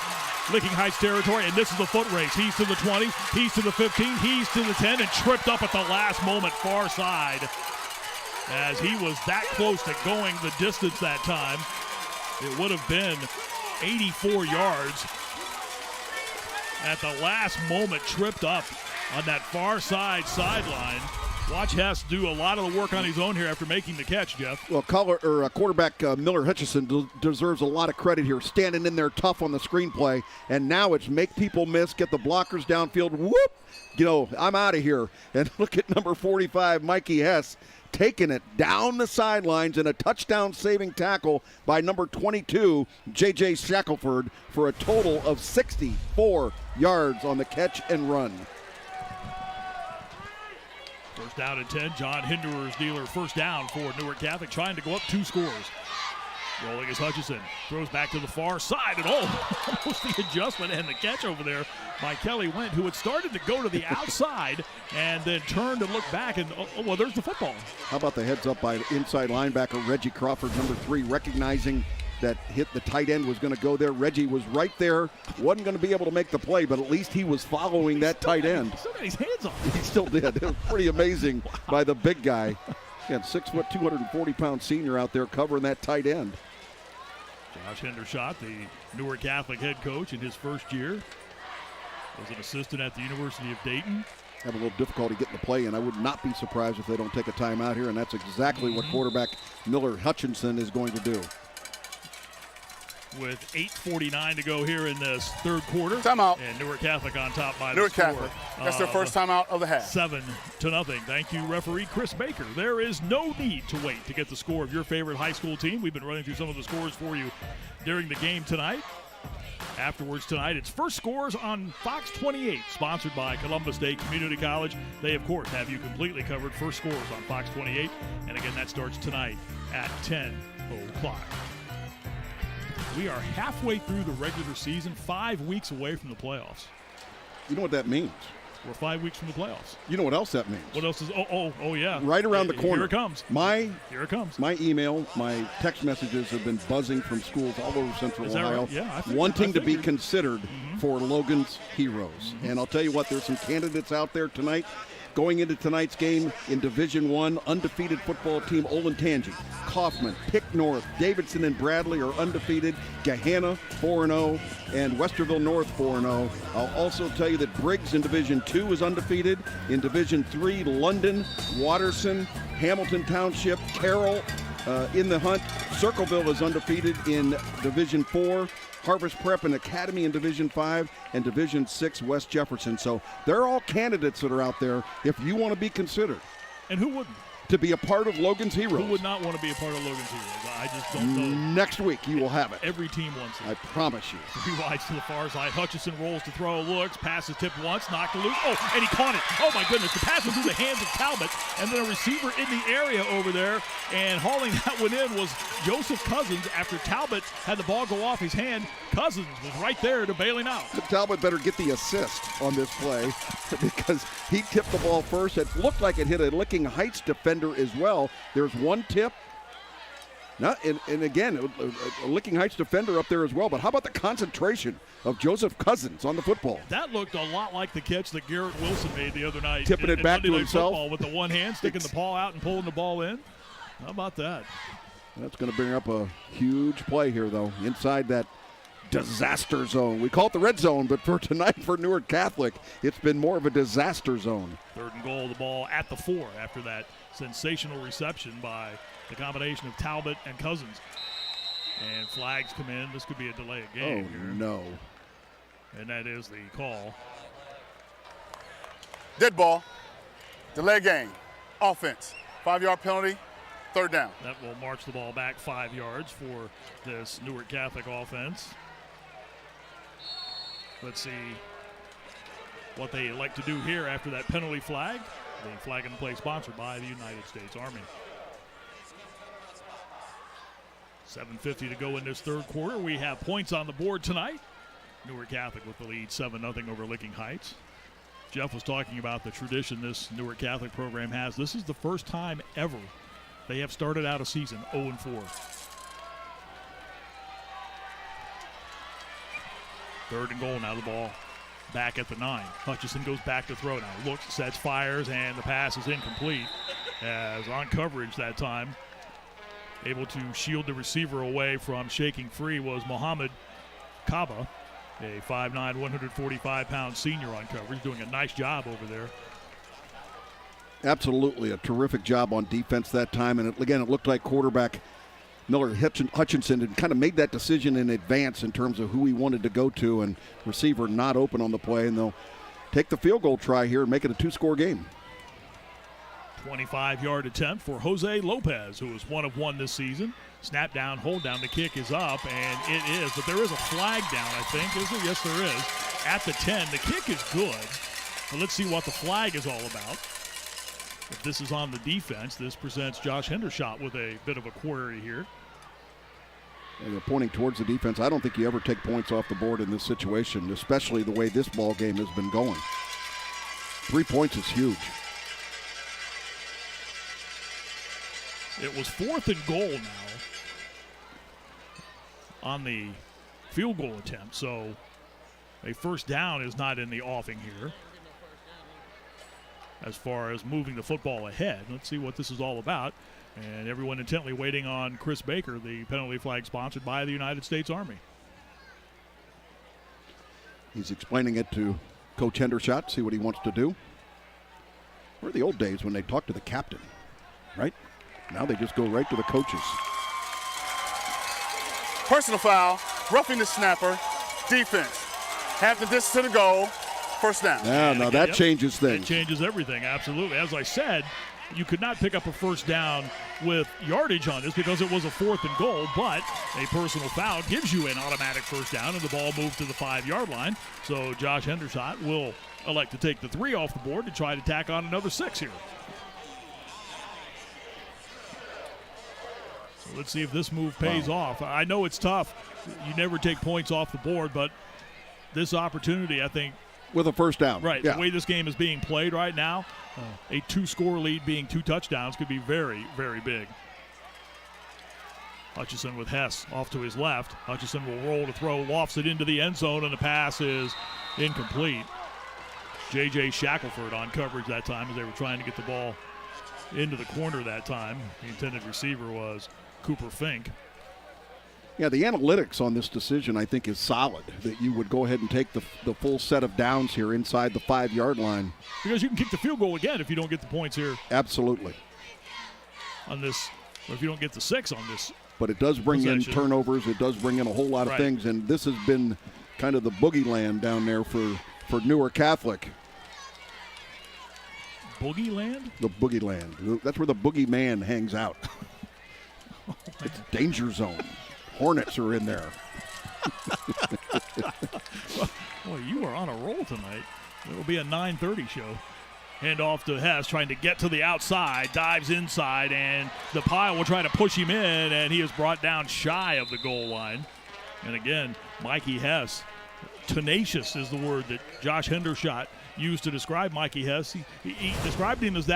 Licking Heights territory, and this is a foot race. He's to the 20, he's to the 15, he's to the 10, and tripped up at the last moment far side as he was that close to going the distance that time. It would have been 84 yards. At the last moment, tripped up on that far sideline. Watch Hess do a lot of the work on his own here after making the catch, Jeff. Well, quarterback Miller Hutchison deserves a lot of credit here, standing in there tough on the screenplay. And now it's make people miss, get the blockers downfield. Whoop! I'm out of here. And look at number 45, Mikey Hess, taking it down the sidelines in a touchdown-saving tackle by number 22, J.J. Shackelford, for a total of 64 yards on the catch and run. First down and 10. John Hinderers dealer first down for Newark Catholic, trying to go up 2 scores. Rolling is Hutchinson. Throws back to the far side, and almost the adjustment and the catch over there by Kelly Wendt, who had started to go to the outside and then turned and looked back, and well, there's the football. How about the heads up by inside linebacker Reggie Crawford, number 3, recognizing that the tight end was going to go there. Reggie was right there, wasn't going to be able to make the play, but at least he was following that tight end. He still got his hands on it. He still did. It was pretty amazing by the big guy. Yeah, 6 foot, 240-pound senior out there covering that tight end. Josh Hendershot, the Newark Catholic head coach in his first year, was an assistant at the University of Dayton. Have a little difficulty getting the play in. I would not be surprised if they don't take a timeout here, and that's exactly what quarterback Miller Hutchinson is going to do. With 8:49 to go here in this third quarter. Timeout. And Newark Catholic on top by Newark the score. Catholic. That's their first timeout of the half. 7-0. Thank you, referee Chris Baker. There is no need to wait to get the score of your favorite high school team. We've been running through some of the scores for you during the game tonight. Afterwards tonight, it's First Scores on Fox 28, sponsored by Columbus State Community College. They, of course, have you completely covered. First Scores on Fox 28. And again, that starts tonight at 10 o'clock. We are halfway through the regular season, 5 weeks away from the playoffs. You know what that means? We're 5 weeks from the playoffs. You know what else that means? What else is? Oh, yeah. Right around the corner. Here it comes. Here it comes. My email, my text messages have been buzzing from schools all over Central Ohio, right? Yeah, wanting to be considered for Logan's Heroes. And I'll tell you what, there's some candidates out there tonight. Going into tonight's game in Division I, undefeated football team Olentangy, Kaufman, Pick North, Davidson, and Bradley are undefeated. Gahanna 4-0, and Westerville North 4-0. I'll also tell you that Briggs in Division II is undefeated. In Division III, London, Watterson, Hamilton Township, Carroll in the hunt. Circleville is undefeated in Division IV. Harvest Prep and Academy in Division 5, and Division 6 West Jefferson. So they're all candidates that are out there if you want to be considered. And who wouldn't? To be a part of Logan's Heroes. Who would not want to be a part of Logan's Heroes? I just don't know. Next week you will have it. Every team wants it. I promise you. 3 wides to the far side. Hutchinson rolls to throw, looks, passes tipped once, knocked it loose. Oh, and he caught it. Oh, my goodness. The pass was through the hands of Talbot, and then a receiver in the area over there, and hauling that one in was Joseph Cousins. After Talbot had the ball go off his hand, Cousins was right there to bailing out. Talbot better get the assist on this play because he tipped the ball first. It looked like it hit a Licking Heights defender as well. There's one tip. And again, a Licking Heights defender up there as well. But how about the concentration of Joseph Cousins on the football? That looked a lot like the catch that Garrett Wilson made the other night. Tipping it back to himself. Football with the one hand, sticking the ball out and pulling the ball in. How about that? That's going to bring up a huge play here, though, inside that disaster zone. We call it the red zone, but for tonight for Newark Catholic, it's been more of a disaster zone. 3rd and goal, the ball at the 4 after that sensational reception by the combination of Talbot and Cousins. And flags come in. This could be a delay of game here. No. And that is the call. Dead ball. Delay game. Offense. 5-yard penalty. 3rd down. That will march the ball back 5 yards for this Newark Catholic offense. Let's see what they elect to do here after that penalty flag. The flag and play sponsored by the United States Army. 7:50 to go in this 3rd quarter. We have points on the board tonight. Newark Catholic with the lead 7-0 over Licking Heights. Jeff was talking about the tradition this Newark Catholic program has. This is the first time ever they have started out a season 0-4. 3rd and goal, now the ball back at the 9. Hutchinson goes back to throw now. Looks, sets, fires, and the pass is incomplete. As on coverage that time, able to shield the receiver away from shaking free was Mohammed Kaba, a 5'9", 145-pound senior on coverage, doing a nice job over there. Absolutely a terrific job on defense that time. And again, it looked like quarterback Miller Hutchinson had kind of made that decision in advance in terms of who he wanted to go to, and receiver not open on the play, and they'll take the field goal try here and make it a 2-score game. 25-yard attempt for Jose Lopez, who is 1 of 1 this season. Snap down, hold down, the kick is up, and it is, but there is a flag down, I think, is there? Yes, there is. At the 10, the kick is good, but let's see what the flag is all about. If this is on the defense, this presents Josh Hendershot with a bit of a query here. And they're pointing towards the defense. I don't think you ever take points off the board in this situation, especially the way this ball game has been going. 3 points is huge. It was 4th and goal now on the field goal attempt, so a first down is not in the offing here as far as moving the football ahead. Let's see what this is all about. And everyone intently waiting on Chris Baker, the penalty flag sponsored by the United States Army. He's explaining it to Coach Hendershot, see what he wants to do. Where are the old days when they talked to the captain, right? Now they just go right to the coaches. Personal foul, roughing the snapper, defense. Half the distance to the goal, first down. Yeah, now that changes things. It changes everything, absolutely. As I said, you could not pick up a first down with yardage on this because it was a 4th and goal, but a personal foul gives you an automatic first down, and the ball moved to the 5-yard line. So Josh Hendershot will elect to take the 3 off the board to try to tack on another 6 here. So let's see if this move pays off. I know it's tough. You never take points off the board, but this opportunity, I think, with a first down. Right. Yeah. The way this game is being played right now, a 2-score lead being 2 touchdowns could be very, very big. Hutchison with Hess off to his left. Hutchison will roll to throw, lofts it into the end zone, and the pass is incomplete. J.J. Shackelford on coverage that time as they were trying to get the ball into the corner that time. The intended receiver was Cooper Fink. Yeah, the analytics on this decision, I think, is solid, that you would go ahead and take the full set of downs here inside the 5-yard line. Because you can kick the field goal again if you don't get the points here. Absolutely. On this, or if you don't get the 6 on this. But it does bring in turnovers. It does bring in a whole lot of things, and this has been kind of the boogie land down there for Newark Catholic. Boogie land? The boogie land. That's where the boogie man hangs out. It's danger zone. Hornets are in there. Boy, you are on a roll tonight. It will be a 9:30 show. Hand off to Hess, trying to get to the outside, dives inside, and the pile will try to push him in, and he is brought down shy of the goal line. And again, Mikey Hess, tenacious is the word that Josh Hendershot used to describe Mikey Hess. He described him as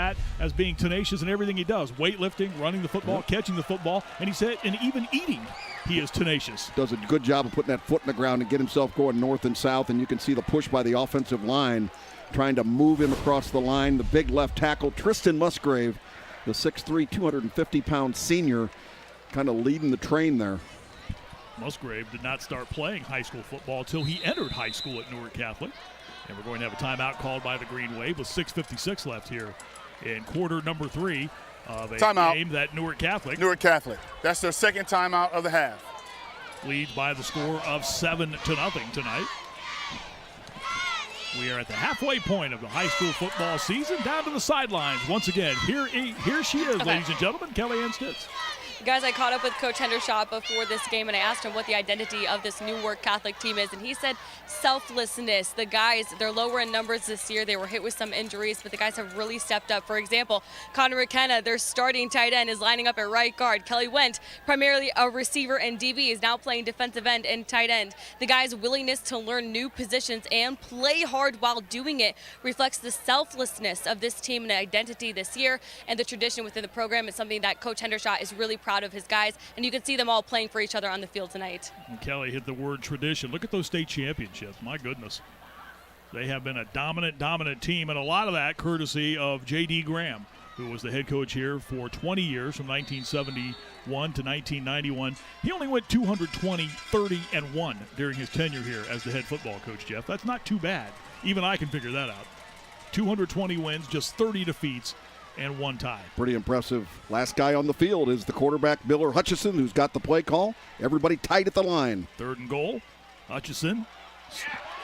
being tenacious in everything he does, weightlifting, running the football, catching the football, and he said, and even eating, he is tenacious. Does a good job of putting that foot in the ground and get himself going north and south, and you can see the push by the offensive line trying to move him across the line. The big left tackle, Tristan Musgrave, the 6'3", 250-pound senior, kind of leading the train there. Musgrave did not start playing high school football until he entered high school at Newark Catholic. And we're going to have a timeout called by the Green Wave with 6:56 left here in quarter number 3 of a game that Newark Catholic. That's their second timeout of the half. Leads by the score of 7-0 tonight. We are at the halfway point of the high school football season, down to the sidelines. Once again, here she is, ladies and gentlemen, Kellyanne Stitz. Guys, I caught up with Coach Hendershot before this game, and I asked him what the identity of this Newark Catholic team is, and he said selflessness. The guys, they're lower in numbers this year. They were hit with some injuries, but the guys have really stepped up. For example, Connor McKenna, their starting tight end, is lining up at right guard. Kelly Wendt, primarily a receiver and DB, is now playing defensive end and tight end. The guys' willingness to learn new positions and play hard while doing it reflects the selflessness of this team and identity this year, and the tradition within the program is something that Coach Hendershot is really proud of his guys, and you can see them all playing for each other on the field tonight. And Kelly hit the word tradition. Look at those state championships. My goodness. They have been a dominant team, and a lot of that courtesy of J.D. Graham, who was the head coach here for 20 years, from 1971 to 1991. He only went 220, 30-1 during his tenure here as the head football coach, Jeff. That's not too bad. Even I can figure that out. 220 wins, just 30 defeats, and 1 tie. Pretty impressive. Last guy on the field is the quarterback, Miller Hutchison, who's got the play call. Everybody tight at the line. 3rd and goal. Hutchison,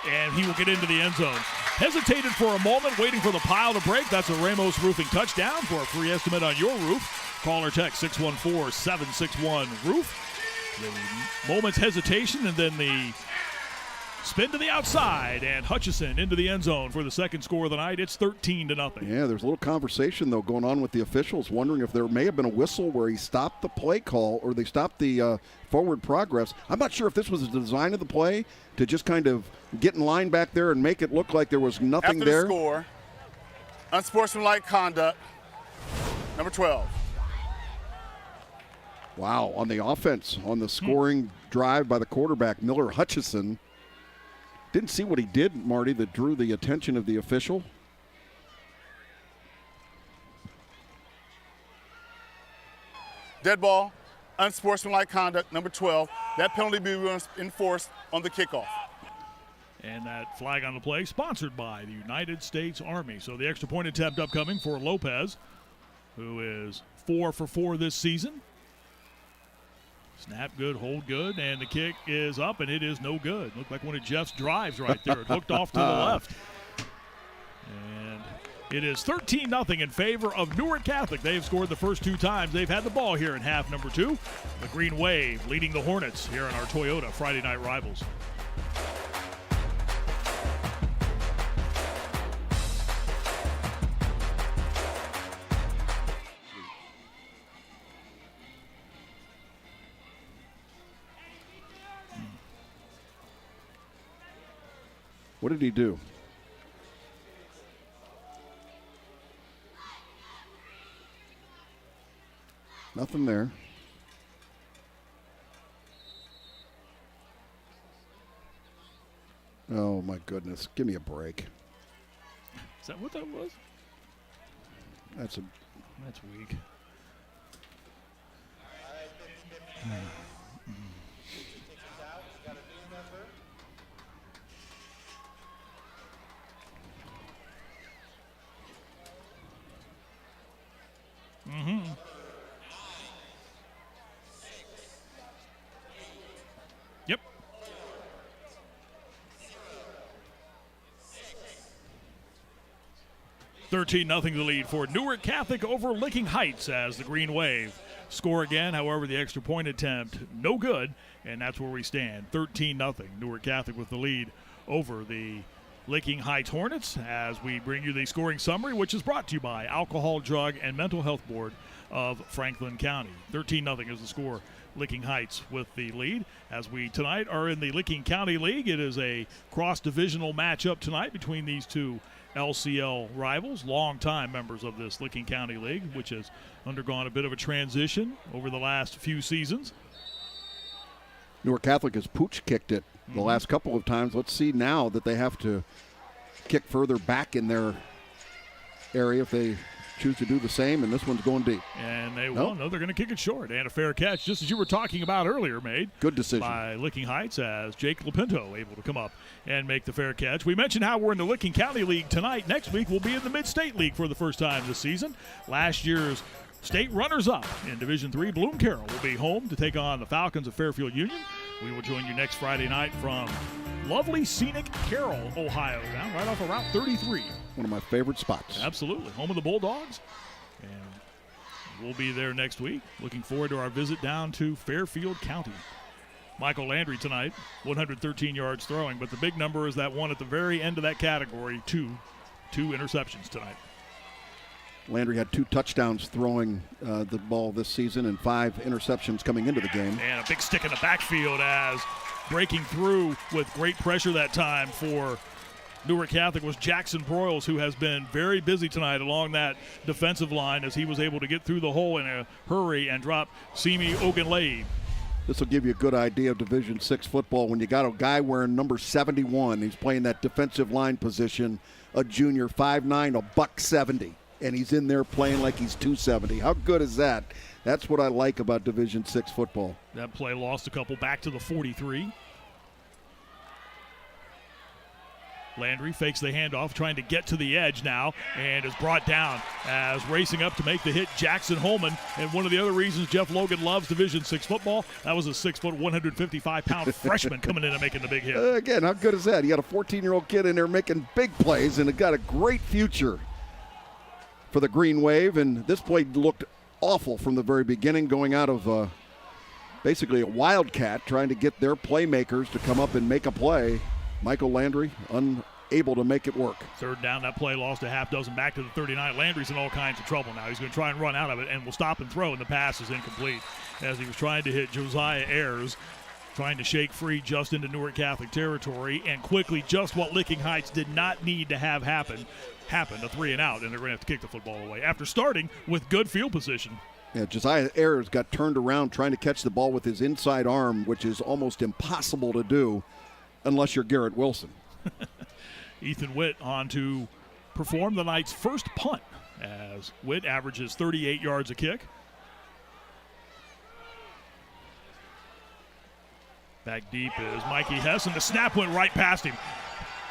and he will get into the end zone. Hesitated for a moment, waiting for the pile to break. That's a Ramos Roofing touchdown. For a free estimate on your roof, call or text 614-761-ROOF. The moment's hesitation, and then the Spin to the outside, and Hutchison into the end zone for the second score of the night. It's 13-0. Yeah, there's a little conversation, though, going on with the officials, wondering if there may have been a whistle where he stopped the play call or they stopped the forward progress. I'm not sure if this was the design of the play to just kind of get in line back there and make it look like there was nothing there. After the score, unsportsmanlike conduct, number 12. Wow, on the offense, on the scoring drive by the quarterback, Miller Hutchison. Didn't see what he did, Marty, that drew the attention of the official. Dead ball, unsportsmanlike conduct, number 12. That penalty be enforced on the kickoff. And that flag on the play sponsored by the United States Army. So the extra point attempt upcoming for Lopez, who is 4 for 4 this season. Snap good, hold good, and the kick is up, and it is no good. Looked like one of Jeff's drives right there. It hooked off to the left. And it is 13-0 in favor of Newark Catholic. They've scored the first 2 times they've had the ball here in half number 2. The Green Wave leading the Hornets here in our Toyota Friday Night Rivals. What did he do? Nothing there. Oh, my goodness. Give me a break. Is that what that was? That's weak. Mm-hmm. Yep. $13-0 the lead for Newark Catholic over Licking Heights as the Green Wave score again. However, the extra point attempt, no good, and that's where we stand. 13-0. Newark Catholic with the lead over the Licking Heights Hornets as we bring you the scoring summary, which is brought to you by Alcohol, Drug, and Mental Health Board of Franklin County. 13-0 is the score. Licking Heights with the lead. As we tonight are in the Licking County League, it is a cross-divisional matchup tonight between these two LCL rivals, longtime members of this Licking County League, which has undergone a bit of a transition over the last few seasons. Newark Catholic has pooch kicked it the last couple of times. Let's see now that they have to kick further back in their area if they choose to do the same, and this one's going deep. And they will. No, they're going to kick it short. And a fair catch, just as you were talking about earlier, made. Good decision. By Licking Heights as Jake Lapinto able to come up and make the fair catch. We mentioned how we're in the Licking County League tonight. Next week we'll be in the Mid-State League for the first time this season. Last year's state runners-up in Division III, Bloom Carroll, will be home to take on the Falcons of Fairfield Union. We will join you next Friday night from lovely, scenic Carroll, Ohio, down right off of Route 33. One of my favorite spots. Absolutely. Home of the Bulldogs. And we'll be there next week. Looking forward to our visit down to Fairfield County. Michael Landry tonight, 113 yards throwing, but the big number is that one at the very end of that category, two interceptions tonight. Landry had 2 touchdowns throwing the ball this season and 5 interceptions coming into the game. And a big stick in the backfield as breaking through with great pressure that time for Newark Catholic was Jackson Broyles, who has been very busy tonight along that defensive line as he was able to get through the hole in a hurry and drop Simi Ogunleye. This will give you a good idea of Division VI football when you got a guy wearing number 71. He's playing that defensive line position, a junior, 5'9", $170. And he's in there playing like he's 270. How good is that? That's what I like about Division VI football. That play lost a couple back to the 43. Landry fakes the handoff, trying to get to the edge now, and is brought down as racing up to make the hit, Jackson Holman. And one of the other reasons Jeff Logan loves Division VI football, that was a 6', 155-pound freshman coming in and making the big hit. Again, how good is that? You got a 14-year-old kid in there making big plays, and it got a great future for the Green Wave. And this play looked awful from the very beginning, going out of basically a wildcat, trying to get their playmakers to come up and make a play. Michael Landry unable to make it work. Third down, that play lost a half dozen back to the 39. Landry's in all kinds of trouble now. He's going to try and run out of it and will stop and throw, and the pass is incomplete as he was trying to hit Josiah Ayers, trying to shake free just into Newark Catholic territory, and quickly just what Licking Heights did not need to have happened, a 3 and out, and they're going to have to kick the football away after starting with good field position. Yeah, Josiah Ayers got turned around trying to catch the ball with his inside arm, which is almost impossible to do unless you're Garrett Wilson. Ethan Witt on to perform the night's first punt as Witt averages 38 yards a kick. Back deep is Mikey Hess, and the snap went right past him.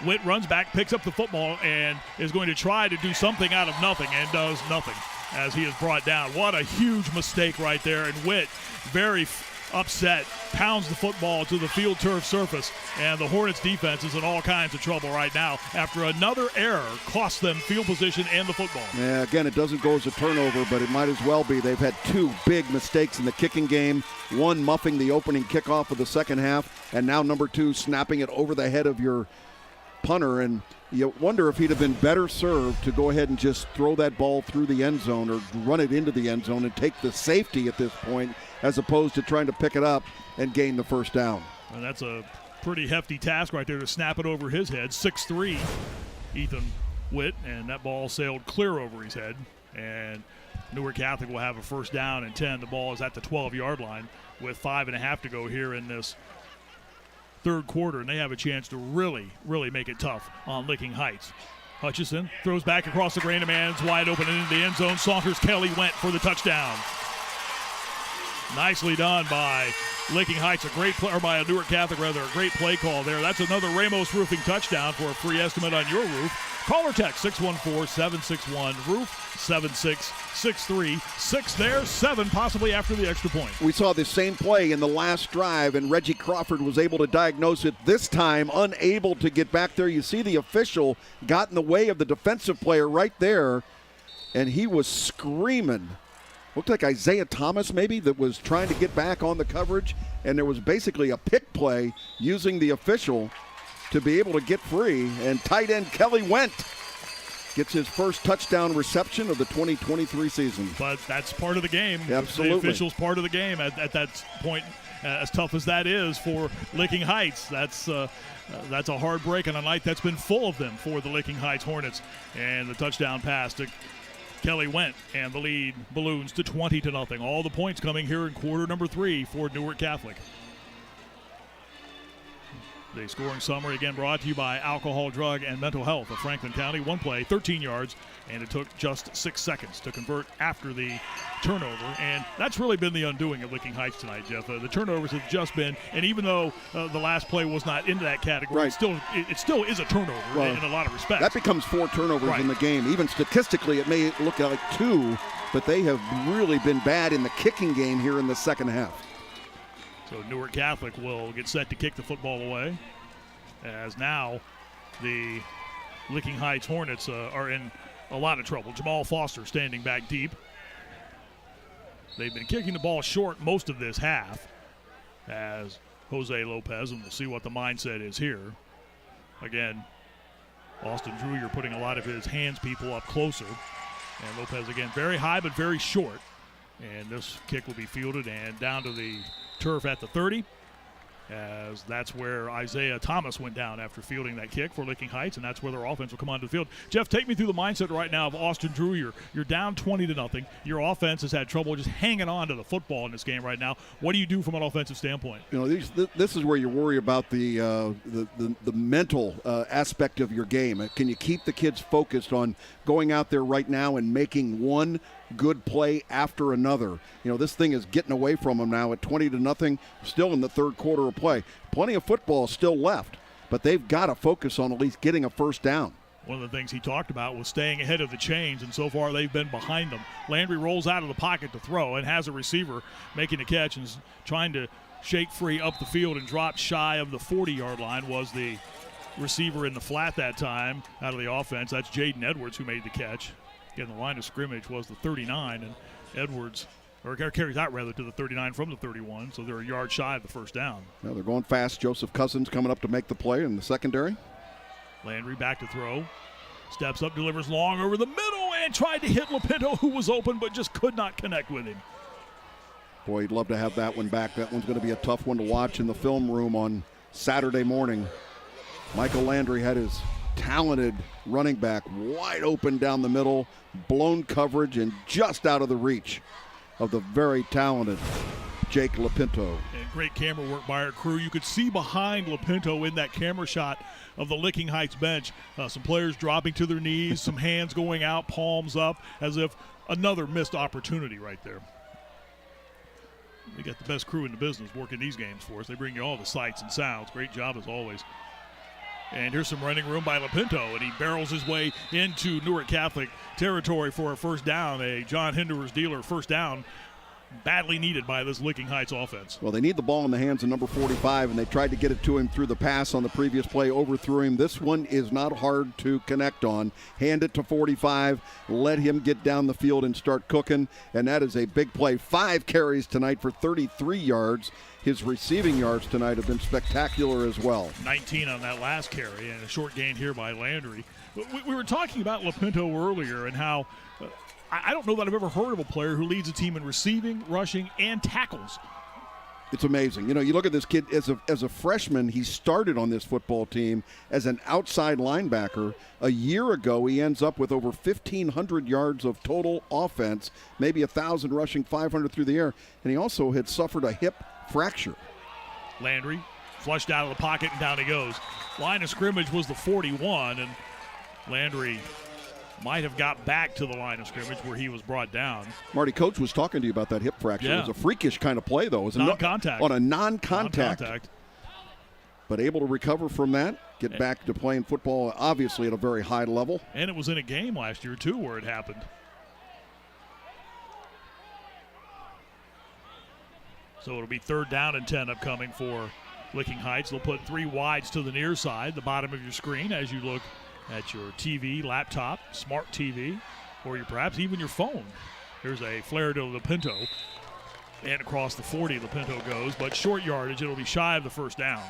Witt runs back, picks up the football, and is going to try to do something out of nothing, and does nothing as he is brought down. What a huge mistake right there, and Witt very upset, pounds the football to the field turf surface, and the Hornets defense is in all kinds of trouble right now after another error cost them field position and the football. Yeah, again, it doesn't go as a turnover, but it might as well be. They've had 2 big mistakes in the kicking game, one muffing the opening kickoff of the second half, and now number 2 snapping it over the head of your punter, and you wonder if he'd have been better served to go ahead and just throw that ball through the end zone or run it into the end zone and take the safety at this point, as opposed to trying to pick it up and gain the first down. And that's a pretty hefty task right there to snap it over his head. 6'3", Ethan Witt, and that ball sailed clear over his head. And Newark Catholic will have a first down and 10. The ball is at the 12-yard line with 5.5 to go here in this third quarter, and they have a chance to really, really make it tough on Licking Heights. Hutchison throws back across the grain, a man's wide open and into the end zone. Saunders Kelly went for the touchdown. Nicely done by Licking Heights, a great play, or by Newark Catholic rather, a great play call there. That's another Ramos Roofing touchdown for a free estimate on your roof. Call or text 614-761-ROOF, 7663. 6 there, 7 possibly after the extra point. We saw the same play in the last drive, and Reggie Crawford was able to diagnose it this time, unable to get back there. You see the official got in the way of the defensive player right there, and he was screaming. Looked like Isaiah Thomas maybe that was trying to get back on the coverage, and there was basically a pick play using the official to be able to get free, and tight end Kelly Went gets his first touchdown reception of the 2023 season. But that's part of the game. Absolutely. The official's part of the game at that point, as tough as that is for Licking Heights. That's a hard break on a night that's been full of them for the Licking Heights Hornets. And the touchdown pass to Kelly Went, and the lead balloons to 20-0. All the points coming here in quarter number 3 for Newark Catholic. The scoring summary again brought to you by Alcohol, Drug, and Mental Health of Franklin County. One play, 13 yards, and it took just 6 seconds to convert after the turnover. And that's really been the undoing of Licking Heights tonight, Jeff. The turnovers have just been, and even though the last play was not into that category, right, it still is a turnover in a lot of respects. That becomes 4 turnovers in the game. Even statistically, it may look like 2, but they have really been bad in the kicking game here in the second half. So Newark Catholic will get set to kick the football away, as now the Licking Heights Hornets are in a lot of trouble. Jamal Foster standing back deep. They've been kicking the ball short most of this half, as Jose Lopez, and we'll see what the mindset is here. Again, Austin Drew, you're putting a lot of his hands people up closer. And Lopez, again, very high but very short. And this kick will be fielded and down to the turf at the 30, as that's where Isaiah Thomas went down after fielding that kick for Licking Heights, and that's where their offense will come onto the field. Jeff, take me through the mindset right now of Austin Drew. You're down 20-0. Your offense has had trouble just hanging on to the football in this game right now. What do you do from an offensive standpoint? You know, this is where you worry about the mental aspect of your game. Can you keep the kids focused on going out there right now and making one good play after another? You know, this thing is getting away from them now at 20-0, still in the third quarter of play. Plenty of football still left, but they've got to focus on at least getting a first down. One of the things he talked about was staying ahead of the chains, and so far they've been behind them. Landry rolls out of the pocket to throw and has a receiver making a catch and trying to shake free up the field, and dropped shy of the 40-yard line was the receiver in the flat that time out of the offense. That's Jaden Edwards who made the catch. Again, the line of scrimmage was the 39, and or carries out rather to the 39 from the 31, so they're a yard shy of the first down. Now they're going fast. Joseph Cousins coming up to make the play in the secondary. Landry back to throw. Steps up, delivers long over the middle, and tried to hit Lopinto, who was open, but just could not connect with him. Boy, you'd love to have that one back. That one's going to be a tough one to watch in the film room on Saturday morning. Michael Landry had his talented running back wide open down the middle, blown coverage, and just out of the reach of the very talented Jake Lopinto. And great camera work by our crew. You could see behind Lopinto in that camera shot of the Licking Heights bench, some players dropping to their knees, some hands going out, palms up, as if another missed opportunity right there. We got the best crew in the business working these games for us. They bring you all the sights and sounds. Great job as always. And here's some running room by Lopinto, and he barrels his way into Newark Catholic territory for a first down. A John Hinderer's dealer first down, badly needed by this Licking Heights offense. Well, they need the ball in the hands of number 45, and they tried to get it to him through the pass on the previous play, overthrew him. This one is not hard to connect on. Hand it to 45, let him get down the field and start cooking, and that is a big play. 5 carries tonight for 33 yards. His receiving yards tonight have been spectacular as well. 19 on that last carry, and a short gain here by Landry. We were talking about Lopinto earlier and how I don't know that I've ever heard of a player who leads a team in receiving, rushing, and tackles. It's amazing. You know, you look at this kid as a freshman, he started on this football team as an outside linebacker. A year ago, he ends up with over 1,500 yards of total offense, maybe 1,000 rushing, 500 through the air, and he also had suffered a hip fracture. Landry flushed out of the pocket, and down he goes. Line of scrimmage was the 41, and Landry might have got back to the line of scrimmage where he was brought down. Marty, Coach was talking to you about that hip fracture. Yeah. It was a freakish kind of play, though. It was non-contact. On a non-contact. But able to recover from that, get back to playing football, obviously at a very high level. And it was in a game last year, too, where it happened. So it'll be 3rd down and 10 upcoming for Licking Heights. They'll put 3 wides to the near side, the bottom of your screen, as you look at your TV, laptop, smart TV, or perhaps even your phone. Here's a flare to Lopinto, and across the 40 Lopinto goes, but short yardage, it'll be shy of the first down.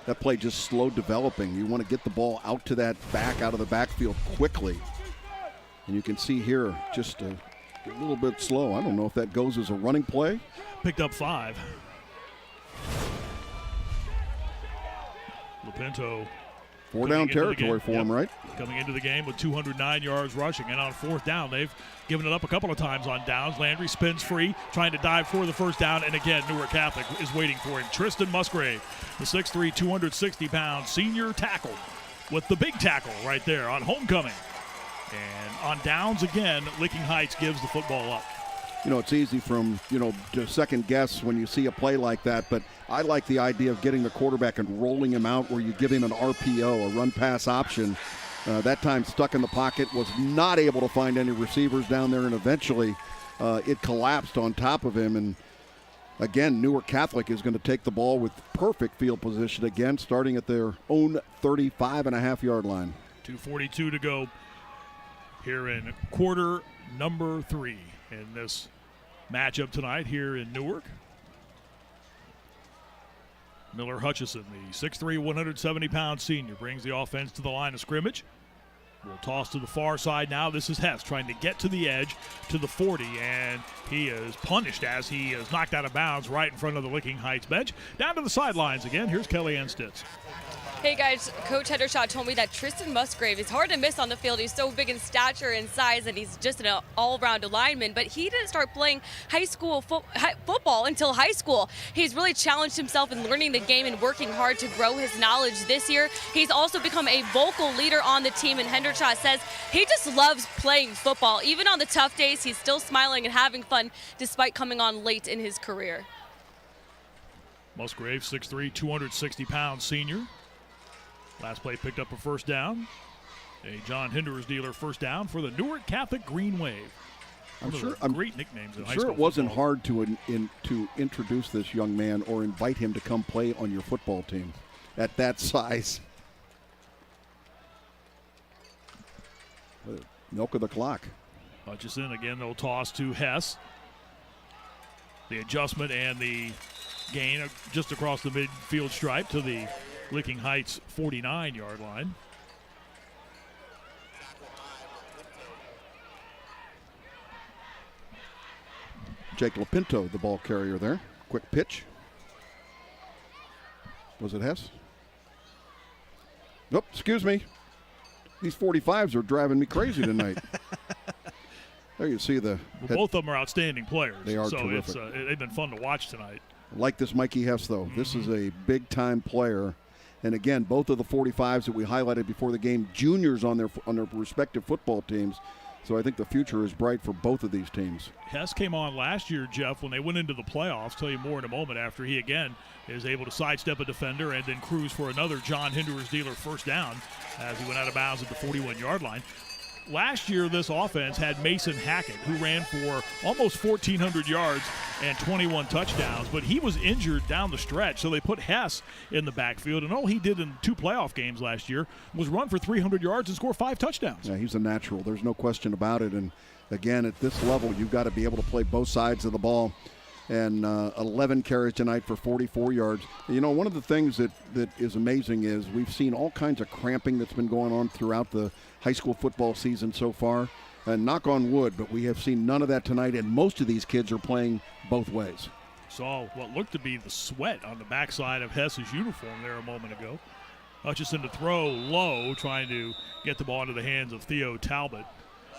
That play just slow developing. You want to get the ball out to that back, out of the backfield quickly. And you can see here just a little bit slow. I don't know if that goes as a running play. Picked up 5. Lopinto 4 down territory for him, right? Coming into the game with 209 yards rushing, and on 4th down, they've given it up a couple of times on downs. Landry spins free, trying to dive for the first down, and again, Newark Catholic is waiting for him. Tristan Musgrave, the 6'3", 260-pound senior tackle with the big tackle right there on homecoming. And on downs again, Licking Heights gives the football up. You know, it's easy to second guess when you see a play like that, but I like the idea of getting the quarterback and rolling him out where you give him an RPO, a run-pass option. That time stuck in the pocket, was not able to find any receivers down there, and eventually it collapsed on top of him. And again, Newark Catholic is going to take the ball with perfect field position again, starting at their own 35.5-yard line. 2:42 to go here in quarter number 3 in this matchup tonight here in Newark. Miller Hutchison, the 6'3", 170-pound senior, brings the offense to the line of scrimmage. We'll toss to the far side now. This is Hess trying to get to the edge to the 40, and he is punished as he is knocked out of bounds right in front of the Licking Heights bench. Down to the sidelines again. Here's Kellyanne Stitz. Hey guys, Coach Hendershot told me that Tristan Musgrave is hard to miss on the field. He's so big in stature and size, and he's just an all-around lineman. But he didn't start playing high school football until high school. He's really challenged himself in learning the game and working hard to grow his knowledge this year. He's also become a vocal leader on the team, and Hendershot says he just loves playing football. Even on the tough days, he's still smiling and having fun despite coming on late in his career. Musgrave, 6'3", 260-pound senior. Last play picked up a first down. A John Hinderer's dealer first down for the Newark Catholic Green Wave. I'm sure great nicknames in high sure school it wasn't football. hard to introduce this young man or invite him to come play on your football team at that size. Milk of the clock. Hutchison again, they'll toss to Hess. The adjustment and the gain just across the midfield stripe to the Licking Heights 49-yard line. Jake Lapinto, the ball carrier there. Quick pitch. Was it Hess? Nope, excuse me. These 45s are driving me crazy tonight. There you see the... Both of them are outstanding players. They are so terrific. They've been fun to watch tonight. Like this Mikey Hess, though. This is a big-time player. And again, both of the 45s that we highlighted before the game, juniors on their respective football teams. So I think the future is bright for both of these teams. Hess came on last year, Jeff, when they went into the playoffs. Tell you more in a moment after he, again, is able to sidestep a defender and then cruise for another John Hinderers dealer first down as he went out of bounds at the 41-yard line. Last year, this offense had Mason Hackett, who ran for almost 1,400 yards and 21 touchdowns, but he was injured down the stretch, so they put Hess in the backfield, and all he did in 2 playoff games last year was run for 300 yards and score 5 touchdowns. Yeah, he's a natural. There's no question about it, and again, at this level, you've got to be able to play both sides of the ball, and 11 carries tonight for 44 yards. You know, one of the things that is amazing is we've seen all kinds of cramping that's been going on throughout the high school football season so far. And knock on wood, but we have seen none of that tonight, and most of these kids are playing both ways. Saw what looked to be the sweat on the backside of Hess's uniform there a moment ago. Hutchison to throw low, trying to get the ball into the hands of Theo Talbot,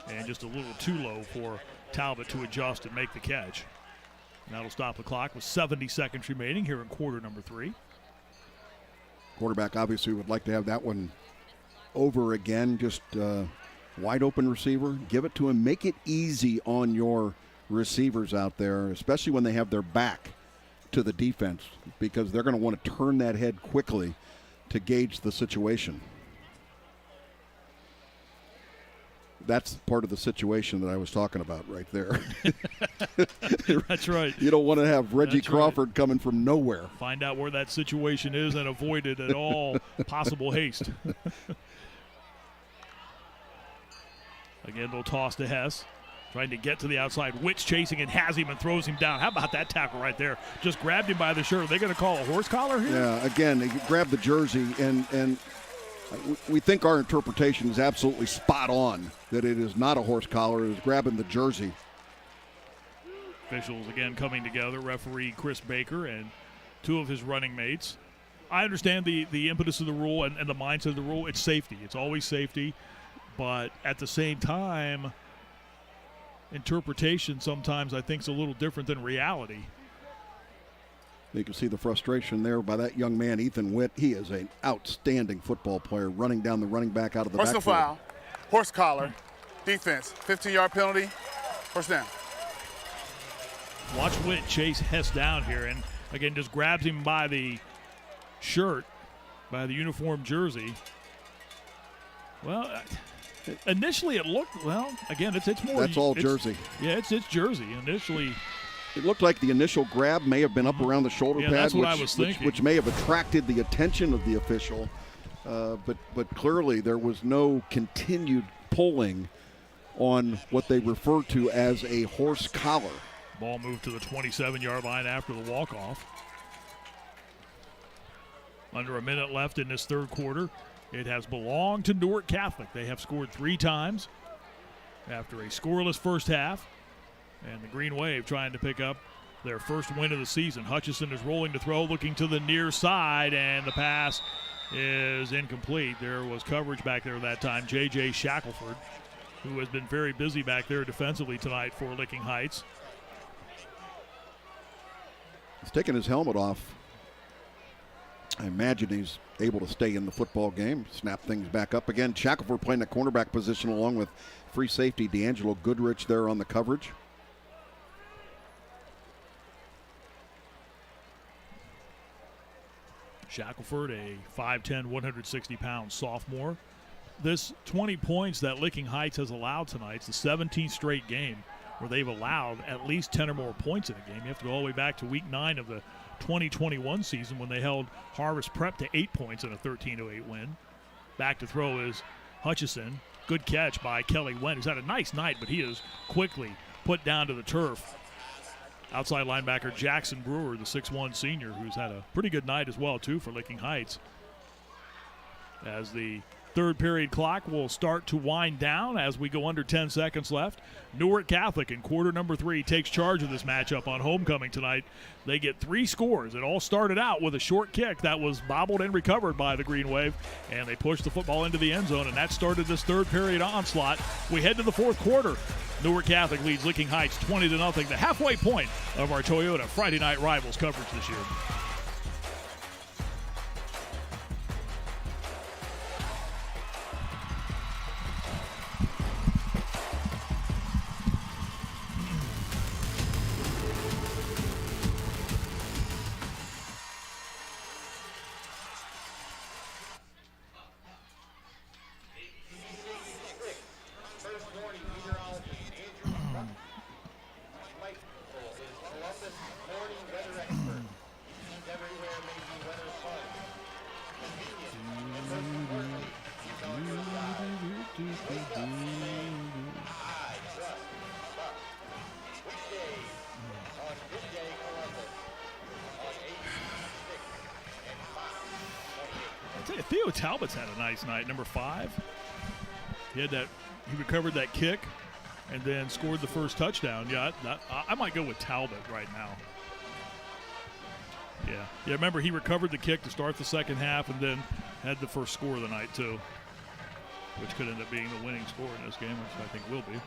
and just a little too low for Talbot to adjust and make the catch. And that'll stop the clock with 70 seconds remaining here in quarter number 3. Quarterback obviously would like to have that one over again, just wide open receiver. Give it to him. Make it easy on your receivers out there, especially when they have their back to the defense, because they're going to want to turn that head quickly to gauge the situation. That's part of the situation that I was talking about right there. That's right. You don't want to have Reggie Crawford coming from nowhere. Find out where that situation is and avoid it at all possible haste. Again, they'll toss to Hess, trying to get to the outside. Witz chasing and has him and throws him down. How about that tackle right there? Just grabbed him by the shirt. Are they going to call a horse collar here? Yeah, again, they grabbed the jersey, and we think our interpretation is absolutely spot on, that it is not a horse collar. It is grabbing the jersey. Officials again coming together. Referee Chris Baker and 2 of his running mates. I understand the impetus of the rule and the mindset of the rule. It's safety. It's always safety. But at the same time, interpretation sometimes I think is a little different than reality. You can see the frustration there by that young man, Ethan Witt. He is an outstanding football player, running down the running back out of the backfield. Personal foul, horse collar, defense, 15-yard penalty, first down. Watch Witt chase Hess down here, and again just grabs him by the shirt, by the uniform jersey. Well, initially it looked, well, again, it's more. That's all jersey. Yeah, it's jersey. Initially, it looked like the initial grab may have been up around the shoulder pad, that's what I was thinking. Which may have attracted the attention of the official. But clearly there was no continued pulling on what they refer to as a horse collar. Ball moved to the 27-yard line after the walk-off. Under a minute left in this third quarter. It has belonged to Newark Catholic. They have scored 3 times after a scoreless first half. And the Green Wave trying to pick up their first win of the season. Hutchison is rolling to throw, looking to the near side, and the pass is incomplete. There was coverage back there that time. J.J. Shackelford, who has been very busy back there defensively tonight for Licking Heights. He's taking his helmet off. I imagine he's able to stay in the football game, snap things back up again. Shackelford playing the cornerback position along with free safety D'Angelo Goodrich there on the coverage. Shackelford, a 5'10", 160-pound sophomore. This 20 points that Licking Heights has allowed tonight, it's the 17th straight game where they've allowed at least 10 or more points in a game. You have to go all the way back to week 9 of the 2021 season when they held Harvest Prep to 8 points in a 13-8 win. Back to throw is Hutchison. Good catch by Kelly Wendt, who's had a nice night, but he is quickly put down to the turf. Outside linebacker Jackson Brewer, the 6'1 senior, who's had a pretty good night as well, too, for Licking Heights. As the third period clock will start to wind down as we go under 10 seconds left. Newark Catholic in quarter number 3 takes charge of this matchup on homecoming tonight. They get 3 scores. It all started out with a short kick that was bobbled and recovered by the Green Wave, and they pushed the football into the end zone, and that started this third period onslaught. We head to the fourth quarter. Newark Catholic leads Licking Heights 20-0, the halfway point of our Toyota Friday Night Rivals coverage this year. Theo Talbot's had a nice night, number 5. He recovered that kick and then scored the first touchdown. Yeah, I might go with Talbot right now. Yeah, remember he recovered the kick to start the second half and then had the first score of the night too, which could end up being the winning score in this game, which I think will be.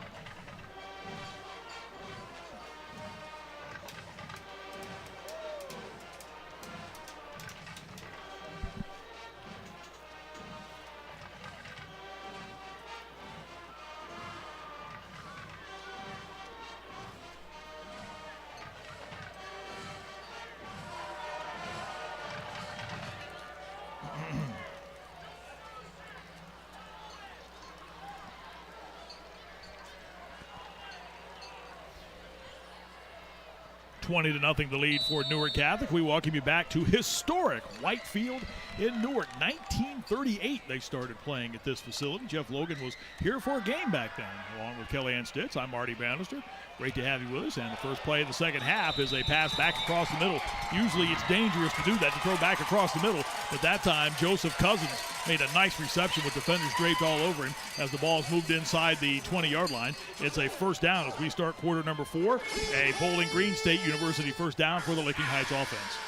$20-0 the lead for Newark Catholic. We welcome you back to historic Whitefield in Newark. 1938 they started playing at this facility. Jeff Logan was here for a game back then, along with Kellyanne Stitz. I'm Marty Bannister. Great to have you with us. And the first play of the second half is a pass back across the middle. Usually it's dangerous to do that, to throw back across the middle. But that time, Joseph Cousins made a nice reception with defenders draped all over him as the ball's moved inside the 20-yard line. It's a first down as we start quarter number 4. A Bowling Green State University first down for the Licking Heights offense.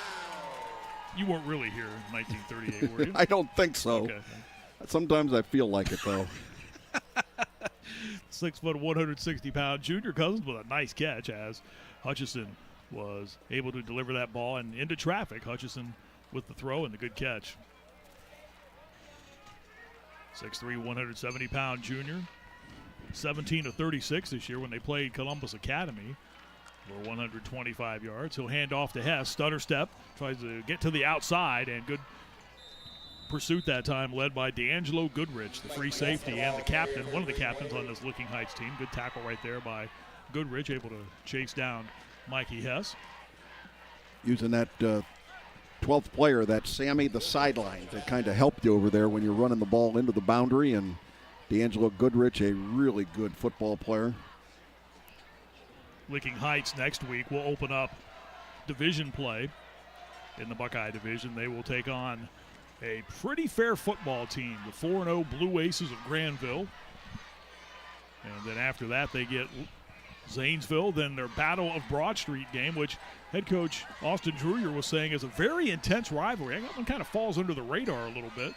You weren't really here in 1938, were you? I don't think so. Okay. Sometimes I feel like it, though. 6 foot, 160-pound junior Cousins with a nice catch as Hutchison was able to deliver that ball and into traffic. Hutchison with the throw and the good catch. 6'3", 170-pound junior. 17 of 36 this year when they played Columbus Academy for 125 yards. He'll hand off to Hess. Stutter step. Tries to get to the outside, and good pursuit that time led by D'Angelo Goodrich, the free safety and the captain, one of the captains on this Licking Heights team. Good tackle right there by Goodrich, able to chase down Mikey Hess. Using that 12th player, that Sammy the sideline, to kind of help you over there when you're running the ball into the boundary. And D'Angelo Goodrich, a really good football player. Licking Heights next week will open up division play in the Buckeye division. They will take on a pretty fair football team, the 4-0 Blue Aces of Granville. And then after that, they get Zanesville, then their Battle of Broad Street game, which head coach Austin Dreyer was saying is a very intense rivalry. That one kind of falls under the radar a little bit,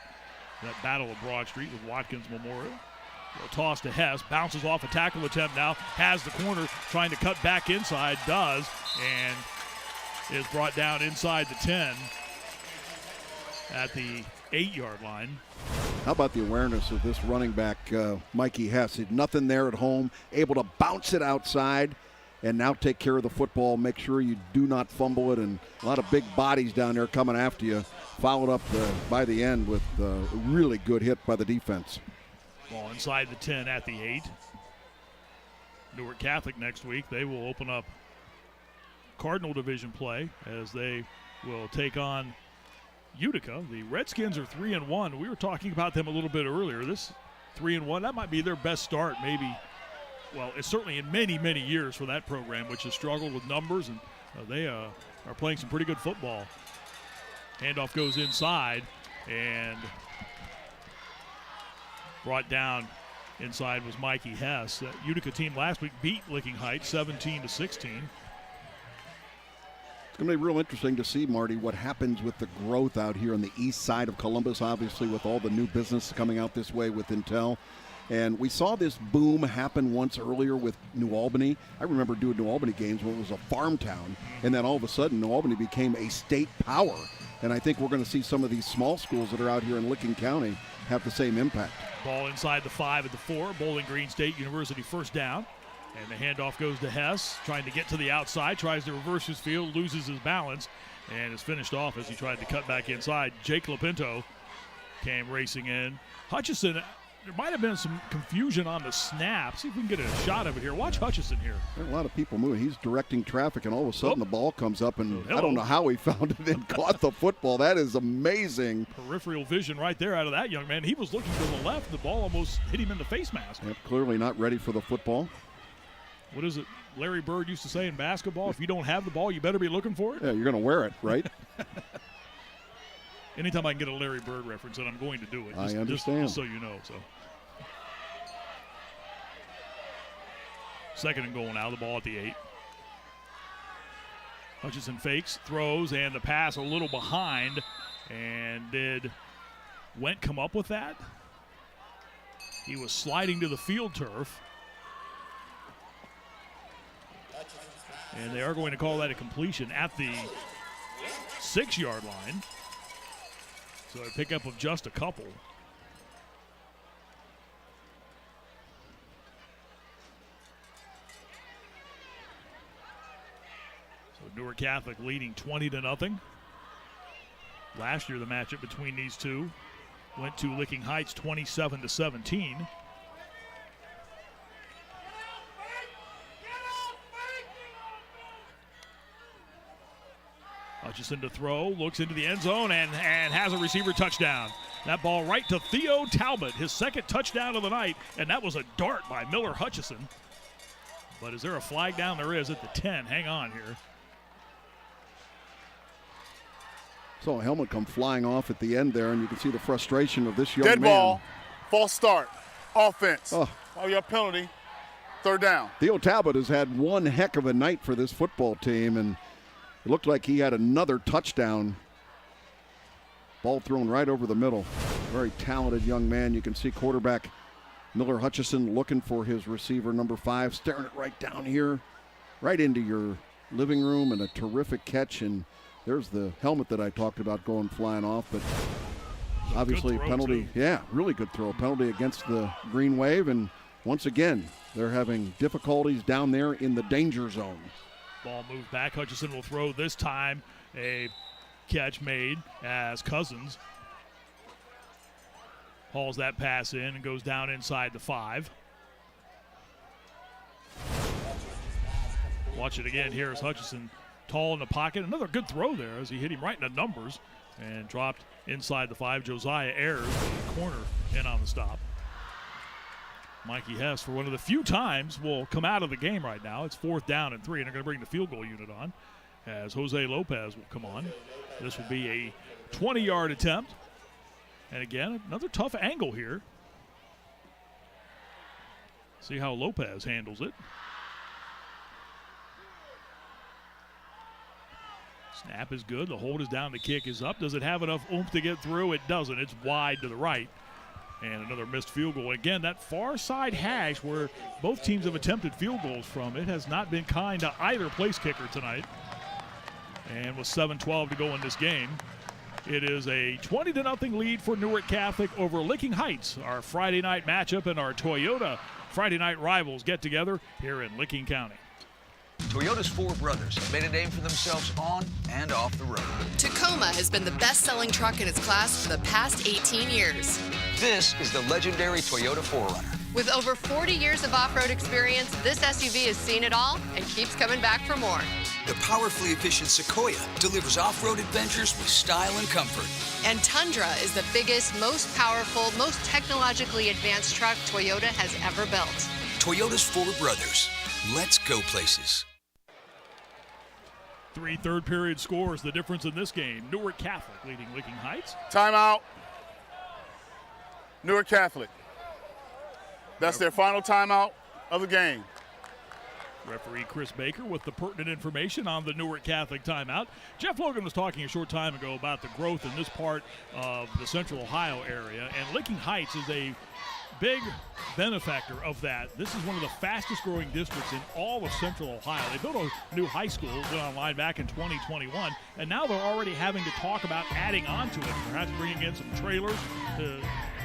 that Battle of Broad Street with Watkins Memorial. A toss to Hess, bounces off a tackle attempt now, has the corner, trying to cut back inside, does, and is brought down inside the 10 at the 8-yard line. How about the awareness of this running back, Mikey Hess? He's nothing there at home, able to bounce it outside and now take care of the football, make sure you do not fumble it, and a lot of big bodies down there coming after you. Followed up by the end with a really good hit by the defense. Ball inside the 10 at the 8. Newark Catholic next week, they will open up Cardinal Division play as they will take on Utica. The Redskins are 3-1. We were talking about them a little bit earlier. This 3-1. That might be their best start, maybe. Well, it's certainly in many, many years for that program, which has struggled with numbers, and they are playing some pretty good football. Handoff goes inside, and brought down inside was Mikey Hess. That Utica team last week beat Licking Heights 17-16. It's going to be real interesting to see, Marty, what happens with the growth out here on the east side of Columbus, obviously with all the new business coming out this way with Intel. And we saw this boom happen once earlier with New Albany. I remember doing New Albany games when it was a farm town, and then all of a sudden New Albany became a state power. And I think we're going to see some of these small schools that are out here in Licking County have the same impact. Ball inside the 5 at the 4. Bowling Green State University first down. And the handoff goes to Hess, trying to get to the outside, tries to reverse his field, loses his balance, and is finished off as he tried to cut back inside. Jake Lapinto came racing in. Hutchison, there might have been some confusion on the snap. See if we can get a shot of it here. Watch Hutchison here. There are a lot of people moving. He's directing traffic, and all of a sudden the ball comes up, and hello. I don't know how he found it and caught the football. That is amazing. Peripheral vision right there out of that young man. He was looking to the left. The ball almost hit him in the face mask. Yep, clearly not ready for the football. What is it Larry Bird used to say in basketball? If you don't have the ball, you better be looking for it. Yeah, you're going to wear it, right? Anytime I can get a Larry Bird reference, then I'm going to do it. I understand. Just so you know. So, second and goal now. The ball at the 8. Hutchison fakes, throws, and the pass a little behind. And did Went come up with that? He was sliding to the field turf. And they are going to call that a completion at the 6-yard line. So a pickup of just a couple. So Newark Catholic leading 20-0. Last year the matchup between these two went to Licking Heights 27-17. Hutchison to throw, looks into the end zone, and has a receiver touchdown. That ball right to Theo Talbot, his second touchdown of the night, and that was a dart by Miller Hutchison. But is there a flag down? There is at the 10. Hang on here. Saw a helmet come flying off at the end there, and you can see the frustration of this young Dead man. ball, false start, offense. Oh. Your penalty, third down. Theo Talbot has had one heck of a night for this football team, and it looked like he had another touchdown. Ball thrown right over the middle. Very talented young man. You can see quarterback Miller Hutchison looking for his receiver, number 5, staring it right down here, right into your living room, and a terrific catch. And there's the helmet that I talked about going flying off, but obviously penalty. Too. Yeah, really good throw. Penalty against the Green Wave, and once again, they're having difficulties down there in the danger zone. Ball moved back. Hutchison will throw this time. A catch made as Cousins hauls that pass in and goes down inside the 5. Watch it again. Here is Hutchison, tall in the pocket. Another good throw there as he hit him right in the numbers and dropped inside the 5. Josiah Ayers, the corner, in on the stop. Mikey Hess, for one of the few times, will come out of the game right now. It's 4th down and 3, and they're going to bring the field goal unit on as Jose Lopez will come on. This will be a 20-yard attempt. And again, another tough angle here. See how Lopez handles it. Snap is good. The hold is down. The kick is up. Does it have enough oomph to get through? It doesn't. It's wide to the right. And another missed field goal. Again, that far side hash where both teams have attempted field goals from, it has not been kind to either place kicker tonight. And with 7:12 to go in this game, it is a 20-0 lead for Newark Catholic over Licking Heights. Our Friday night matchup and our Toyota Friday night rivals get together here in Licking County. Toyota's 4 brothers have made a name for themselves on and off the road. Tacoma has been the best-selling truck in its class for the past 18 years. This is the legendary Toyota 4Runner. With over 40 years of off-road experience, this SUV has seen it all and keeps coming back for more. The powerfully efficient Sequoia delivers off-road adventures with style and comfort. And Tundra is the biggest, most powerful, most technologically advanced truck Toyota has ever built. Toyota's four brothers. Let's go places. 3 third-period scores, the difference in this game. Newark Catholic leading Licking Heights. Timeout. Newark Catholic. That's their final timeout of the game. Referee Chris Baker with the pertinent information on the Newark Catholic timeout. Jeff Logan was talking a short time ago about the growth in this part of the Central Ohio area, and Licking Heights is a big benefactor of that. This is one of the fastest growing districts in all of Central Ohio. They built a new high school, went online back in 2021, and now they're already having to talk about adding on to it, perhaps bringing in some trailers to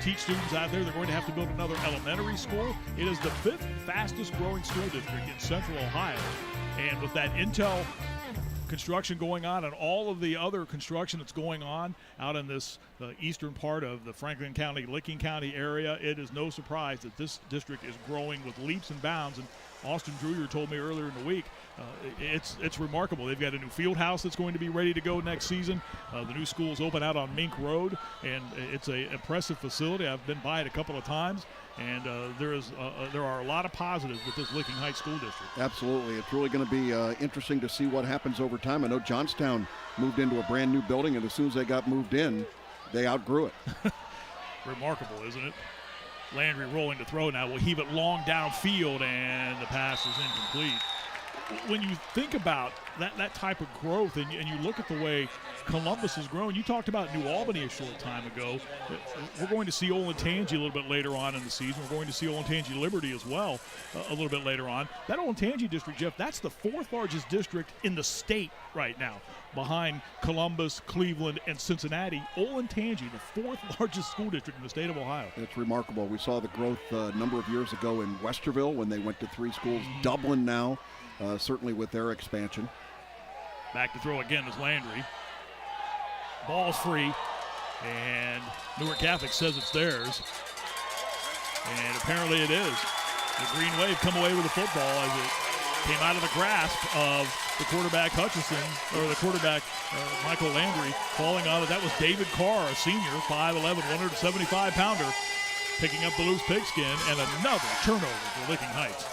teach students out there. They're going to have to build another elementary school. It is the 5th fastest growing school district in Central Ohio, and with that Intel construction going on and all of the other construction that's going on out in this eastern part of the Franklin County, Licking County area, it is no surprise that this district is growing with leaps and bounds. And Austin Drewer told me earlier in the week, it's remarkable. They've got a new field house that's going to be ready to go next season. The new school's open out on Mink Road, and it's an impressive facility. I've been by it a couple of times, and there are a lot of positives with this Licking Heights School District. Absolutely. It's really going to be interesting to see what happens over time. I know Johnstown moved into a brand new building, and as soon as they got moved in, they outgrew it. Remarkable, isn't it? Landry rolling to throw now. Will heave it long downfield, and the pass is incomplete. When you think about that type of growth, and you look at the way Columbus has grown, you talked about New Albany a short time ago. We're going to see Olentangy a little bit later on in the season. We're going to see Olentangy Liberty as well a little bit later on. That Olentangy district, Jeff, that's the 4th largest district in the state right now, behind Columbus, Cleveland, and Cincinnati. Olentangy, the 4th largest school district in the state of Ohio. It's remarkable. We saw the growth a number of years ago in Westerville when they went to 3 schools. Dublin now, certainly with their expansion. Back to throw again is Landry. Ball's free, and Newark Catholic says it's theirs. And apparently it is. The Green Wave come away with the football as it came out of the grasp of the quarterback Hutchison, or the quarterback Michael Landry, falling on it. That was David Carr, a senior, 5'11", 175-pounder, picking up the loose pigskin, and another turnover for Licking Heights.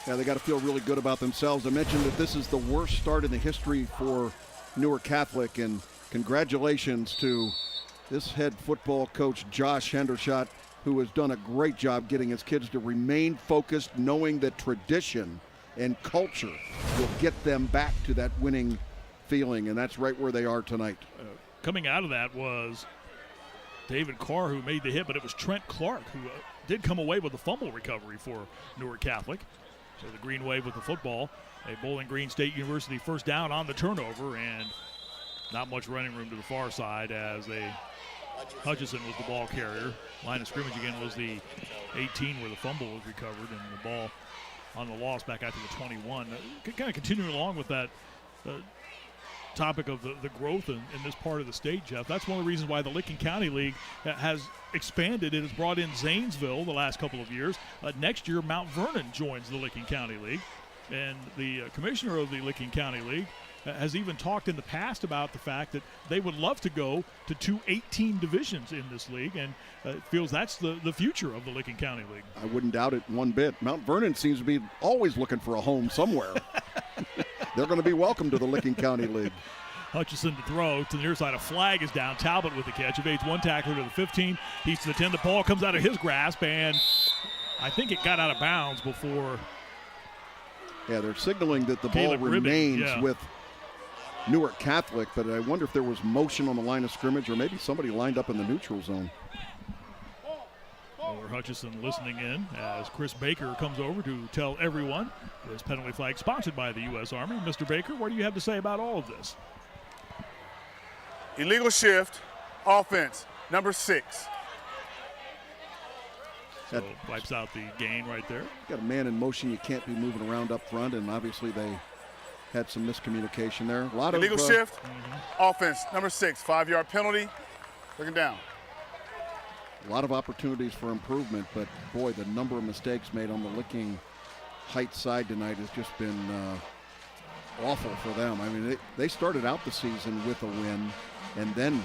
Yeah, they got to feel really good about themselves. I mentioned that this is the worst start in the history for Newark Catholic, and congratulations to this head football coach, Josh Hendershot, who has done a great job getting his kids to remain focused, knowing that tradition and culture will get them back to that winning feeling, and that's right where they are tonight. Coming out of that was David Carr, who made the hit, but it was Trent Clark who did come away with the fumble recovery for Newark Catholic. So the Green Wave with the football. A Bowling Green State University first down on the turnover, and not much running room to the far side as Hutchison was the ball carrier. Line of scrimmage again was the 18 where the fumble was recovered, and the ball on the loss back out to the 21. Kind of continuing along with that topic of the growth in this part of the state, Jeff. That's one of the reasons why the Licking County League has expanded. It has brought in Zanesville the last couple of years. Next year, Mount Vernon joins the Licking County League. And the commissioner of the Licking County League has even talked in the past about the fact that they would love to go to 2 18 divisions in this league, and feels that's the future of the Licking County League. I wouldn't doubt it one bit. Mount Vernon seems to be always looking for a home somewhere. They're going to be welcome to the Licking County League. Hutchison to throw to the near side. A flag is down. Talbot with the catch. Evades one tackler to the 15. He's to the 10. The ball comes out of his grasp, and I think it got out of bounds before. Yeah, they're signaling that the ball remains with Newark Catholic, but I wonder if there was motion on the line of scrimmage, or maybe somebody lined up in the neutral zone. Over Hutchison listening in as Chris Baker comes over to tell everyone this penalty flag sponsored by the U.S. Army. Mr. Baker, what do you have to say about all of this? Illegal shift, offense, number 6. So wipes out the gain right there. Got a man in motion. You can't be moving around up front, and obviously they had some miscommunication there. A lot illegal of shift, offense, number 6, 5-yard penalty. Looking down. A lot of opportunities for improvement, but boy, the number of mistakes made on the Licking Heights side tonight has just been awful for them. I mean, they started out the season with a win and then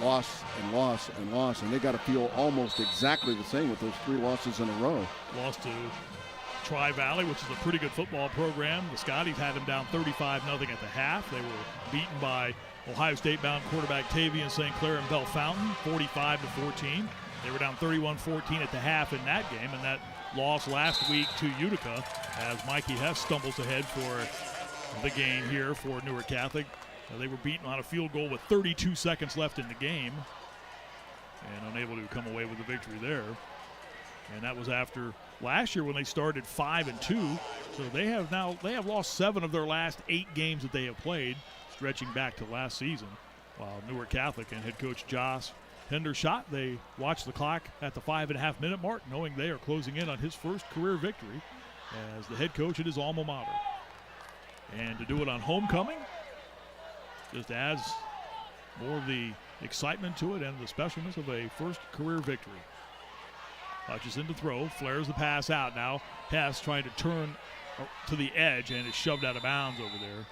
loss and loss and loss, and they got to feel almost exactly the same with those 3 losses in a row. Lost to Tri-Valley, which is a pretty good football program. The Scotties had them down 35-0 at the half. They were beaten by Ohio State-bound quarterback Tavian St. Clair and Bell Fountain, 45-14. They were down 31-14 at the half in that game, and that loss last week to Utica as Mikey Hess stumbles ahead for the game here for Newark Catholic. They were beaten on a field goal with 32 seconds left in the game and unable to come away with the victory there. And that was after last year when they started 5-2. So they have lost 7 of their last 8 games that they have played, stretching back to last season. While Newark Catholic and head coach Josh Hendershot, they watch the clock at the 5.5-minute mark, knowing they are closing in on his first career victory as the head coach at his alma mater. And to do it on homecoming just adds more of the excitement to it and the specialness of a first career victory. Hutchison to throw, flares the pass out. Now Hess trying to turn to the edge and is shoved out of bounds over there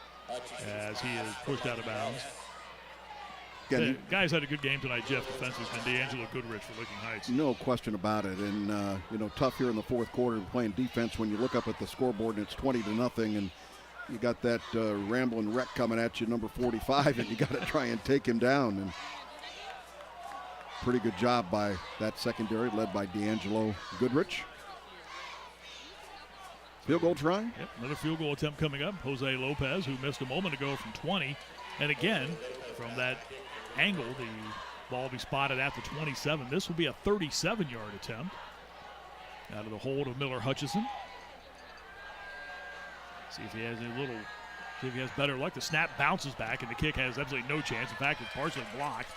as he is pushed out of bounds. The guys had a good game tonight, Jeff, defensively, and D'Angelo Goodrich for Licking Heights. No question about it. And, tough here in the fourth quarter playing defense when you look up at the scoreboard and it's 20-0 and you got that rambling wreck coming at you, number 45, and you got to try and take him down. And pretty good job by that secondary led by D'Angelo Goodrich. Field goal try? Yep, another field goal attempt coming up. Jose Lopez, who missed a moment ago from 20. And again, from that angle, the ball will be spotted at the 27. This will be a 37-yard attempt out of the hold of Miller Hutchison. See if he has better luck. The snap bounces back, and the kick has absolutely no chance. In fact, it's partially blocked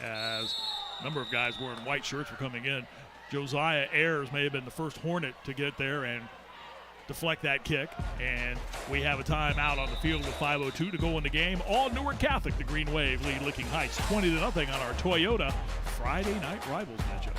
as a number of guys wearing white shirts were coming in. Josiah Ayers may have been the first Hornet to get there and deflect that kick. And we have a timeout on the field with 5:02 to go in the game. All Newark Catholic, the Green Wave lead Licking Heights 20-0 on our Toyota Friday night rivals matchup.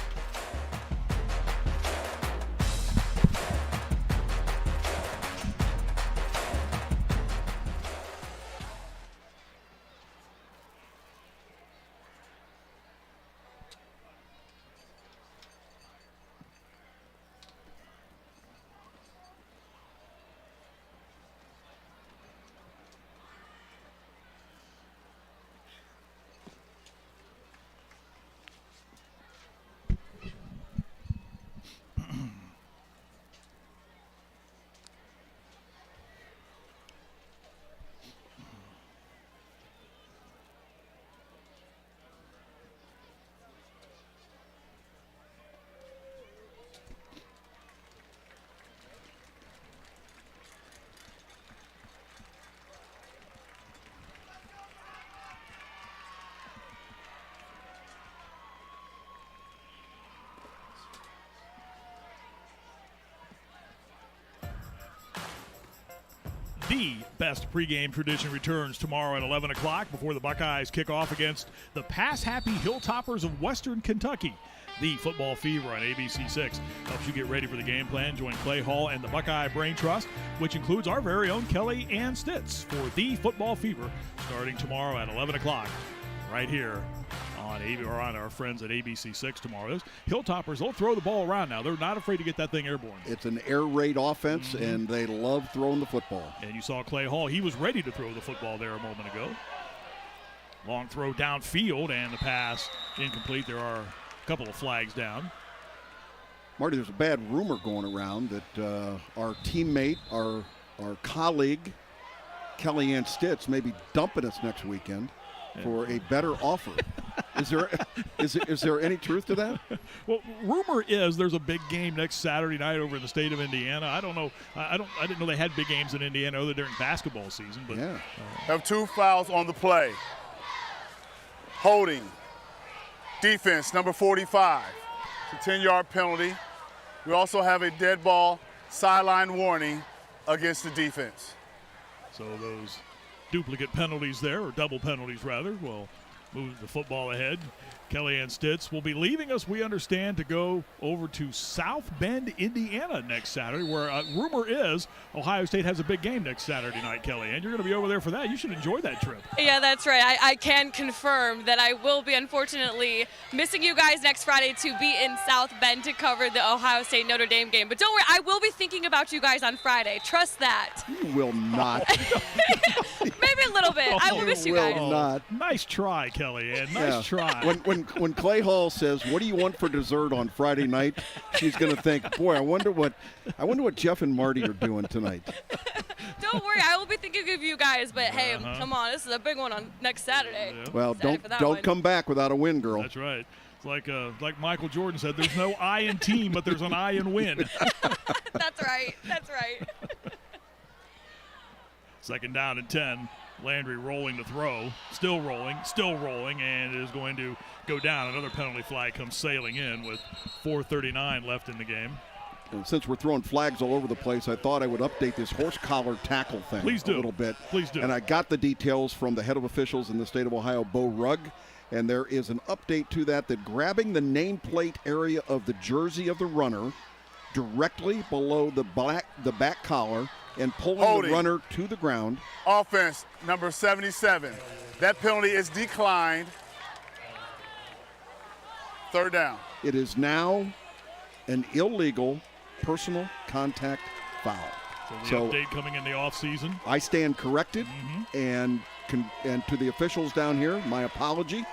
The best pregame tradition returns tomorrow at 11 o'clock before the Buckeyes kick off against the pass-happy Hilltoppers of Western Kentucky. The Football Fever on ABC6 helps you get ready for the game plan. Join Clay Hall and the Buckeye Brain Trust, which includes our very own Kelly Ann Stitz, for the Football Fever starting tomorrow at 11 o'clock right here on our friends at ABC6 tomorrow. Those Hilltoppers, they'll throw the ball around now. They're not afraid to get that thing airborne. It's an air raid offense, and they love throwing the football. And you saw Clay Hall. He was ready to throw the football there a moment ago. Long throw downfield, and the pass incomplete. There are a couple of flags down. Marty, there's a bad rumor going around that our teammate, our colleague, Kelly Ann Stitz, may be dumping us next weekend for a better offer. Is there any truth to that? Well, rumor is there's a big game next Saturday night over in the state of Indiana. I don't know. I didn't know they had big games in Indiana other during basketball season. But yeah. Have 2 fouls on the play. Holding. Defense, number 45. It's a 10-yard penalty. We also have a dead ball sideline warning against the defense. So those duplicate penalties there, or double penalties rather, will moves the football ahead. Kellyanne Stitz will be leaving us, we understand, to go over to South Bend, Indiana next Saturday, where rumor is Ohio State has a big game next Saturday night, Kellyanne. You're going to be over there for that. You should enjoy that trip. Yeah, that's right. I can confirm that I will be, unfortunately, missing you guys next Friday to be in South Bend to cover the Ohio State Notre Dame game. But don't worry, I will be thinking about you guys on Friday. Trust that. You will not. Maybe a little bit. I will miss you guys. Will not. Nice try, Kellyanne. Nice try. When Clay Hall says, "What do you want for dessert on Friday night?" she's going to think, "Boy, I wonder what Jeff and Marty are doing tonight." Don't worry, I will be thinking of you guys. But hey, come on, this is a big one on next Saturday. Yeah. Well, don't come back without a win, girl. That's right. It's like Michael Jordan said, "There's no I in team, but there's an I in win." That's right. That's right. Second down and 10. Landry rolling to throw, still rolling, and is going to go down. Another penalty flag comes sailing in with 4:39 left in the game. And since we're throwing flags all over the place, I thought I would update this horse collar tackle thing a little bit. Please do. And I got the details from the head of officials in the state of Ohio, Bo Rugg, and there is an update to that grabbing the nameplate area of the jersey of the runner directly below the back collar and pulling the runner to the ground. Offense, number 77. That penalty is declined. Third down. It is now an illegal personal contact foul. So the update coming in the offseason. I stand corrected, and to the officials down here, my apology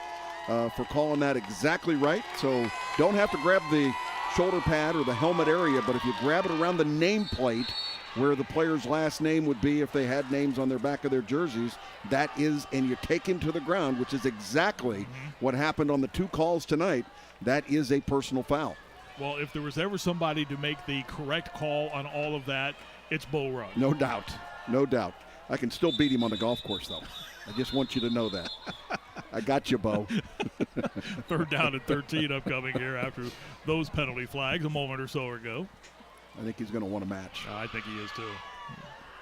for calling that exactly right. So don't have to grab the shoulder pad or the helmet area, but if you grab it around the nameplate, where the player's last name would be if they had names on their back of their jerseys, that is, and you take him to the ground, which is exactly what happened on the two calls tonight, that is a personal foul. Well, if there was ever somebody to make the correct call on all of that, it's Bo Rugg. No doubt. No doubt. I can still beat him on the golf course, though. I just want you to know that. I got you, Bo. Third down and 13 upcoming here after those penalty flags a moment or so ago. I think he's going to want a match. I think he is, too.